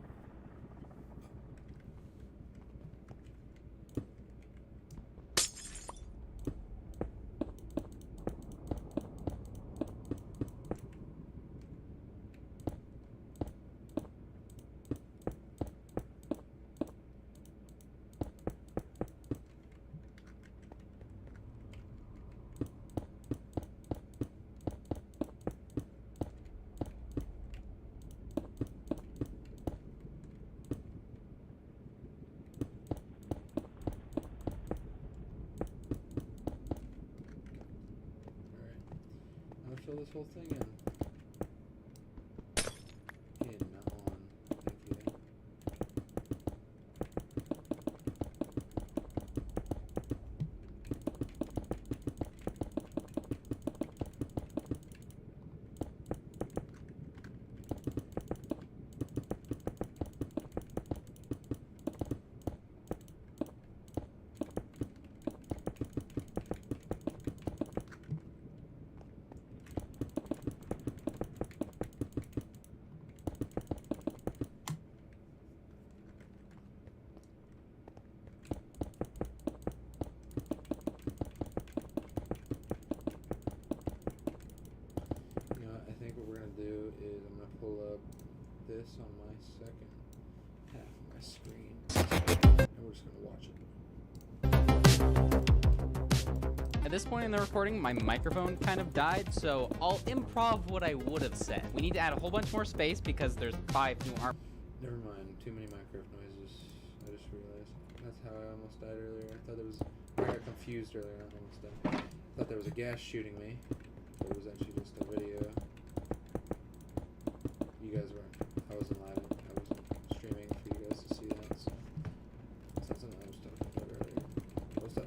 Speaker 1: Fill this whole thing in. Not on. Thank you.
Speaker 4: this point in the recording, my microphone kind of died, so I'll improv what I would have said. We need to add a whole bunch more space because there's 5 new armor.
Speaker 1: Never mind. Too many Minecraft noises. I just realized. That's how I almost died earlier. I thought there was. I got confused earlier. Not almost died. I thought there was a gas shooting me. But it was actually just a video. You guys weren't. I wasn't live. I wasn't streaming for you guys to see that. So that's not something I was talking about earlier.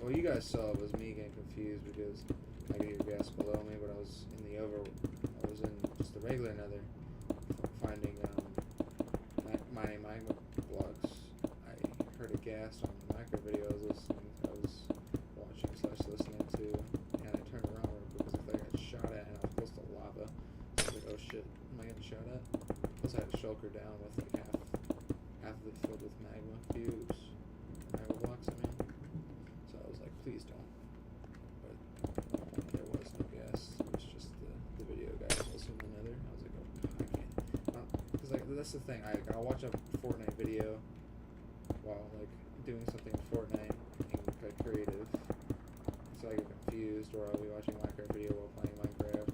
Speaker 1: What you guys saw was me getting confused because I could hear gas below me, but I was in the I was in just the regular nether, finding mining magma blocks. I heard a gas on the micro video I was watching / listening to, and I turned around real quick because I got shot at, and I was close to lava. So I was like, oh shit, am I getting shot at? Plus I had a shulker down with like half of it filled with magma cubes, magma blocks. I mean, so I was like, please don't. But there was no gas. It was just the video guy was also in the nether. I was like, oh, I can't. Because like that's the thing. I'll watch a Fortnite video while like doing something in Fortnite and like creative. So I get confused, or I'll be watching a Minecraft video while playing Minecraft.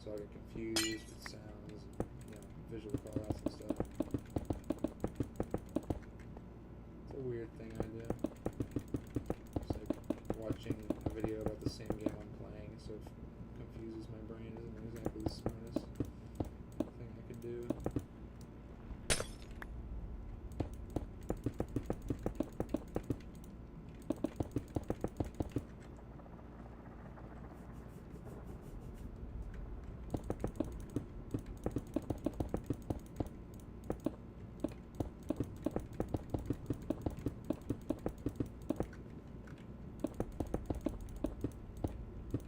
Speaker 1: So I get confused with sounds and visual callouts and stuff. It's a weird thing I do. It's like watching a video about the same game I'm playing, so it confuses my brain. Isn't exactly the smartest thing I could do.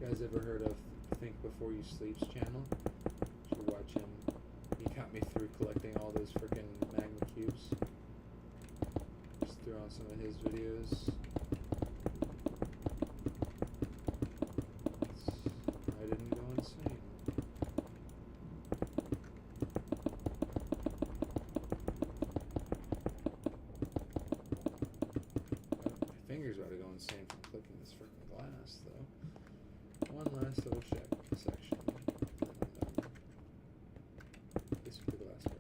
Speaker 1: You guys ever heard of Think Before You Sleep's channel? You should watch him. He got me through collecting all those freaking magma cubes. Just threw on some of his videos. I didn't go insane. My finger's about to go insane from clicking this freaking glass, though. One last little section. This is the glass part.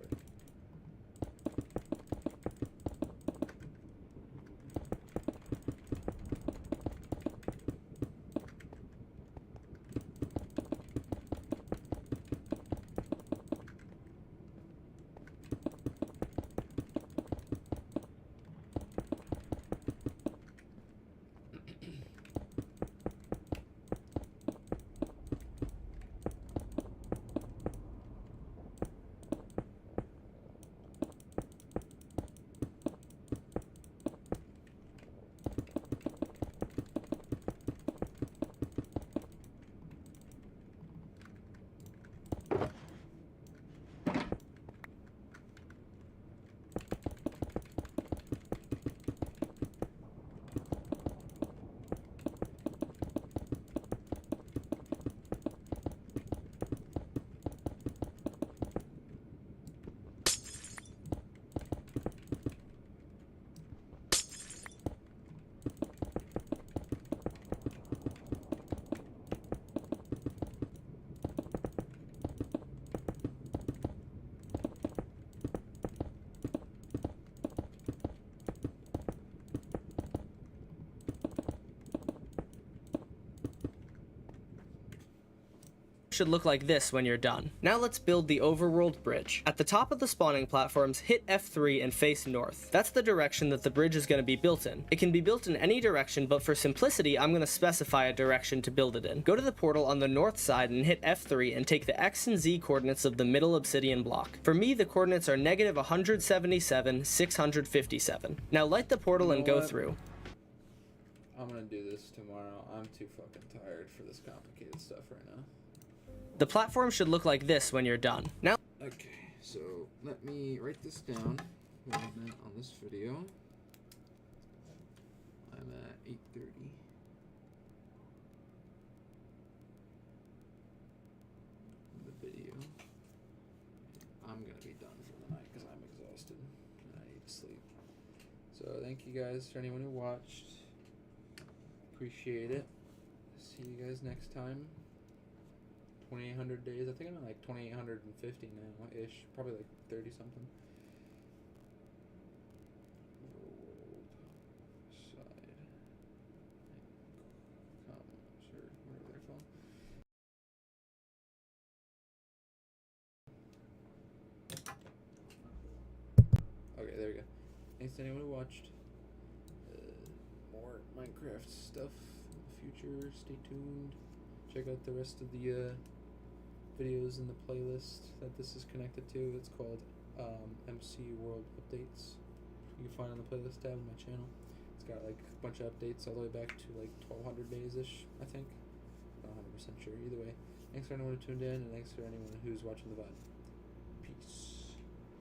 Speaker 2: Should look like this when you're done. Now let's build the overworld bridge. At the top of the spawning platforms, hit F3 and face north. That's the direction that the bridge is going to be built in. It can be built in any direction, but for simplicity, I'm going to specify a direction to build it in. Go to the portal on the north side and hit F3 and take the X and Z coordinates of the middle obsidian block. For me, the coordinates are -177, 657. Now light the portal and go through.
Speaker 1: I'm gonna do this tomorrow. I'm too fucking tired for this complicated stuff right now.
Speaker 2: The platform should look like this when you're done. Now,
Speaker 1: okay, so let me write this down. What I meant on this video. I'm at 8:30. The video. I'm gonna be done for the night because I'm exhausted and I need to sleep. So thank you guys for anyone who watched. Appreciate it. See you guys. guys next time. 2,800 days. I think I'm at like 2,850 now ish. Probably like 30 something. World side. Sure, whatever they're called. Okay, there we go. Thanks to anyone who watched. More Minecraft stuff in the future. Stay tuned. Check out the rest of the videos in the playlist that this is connected to. It's called MC World Updates. You can find it on the playlist tab on my channel. It's got like a bunch of updates all the way back to like 1,200 days-ish, I think. Not 100% sure. Either way, thanks for anyone who tuned in, and thanks for anyone who's watching the VOD.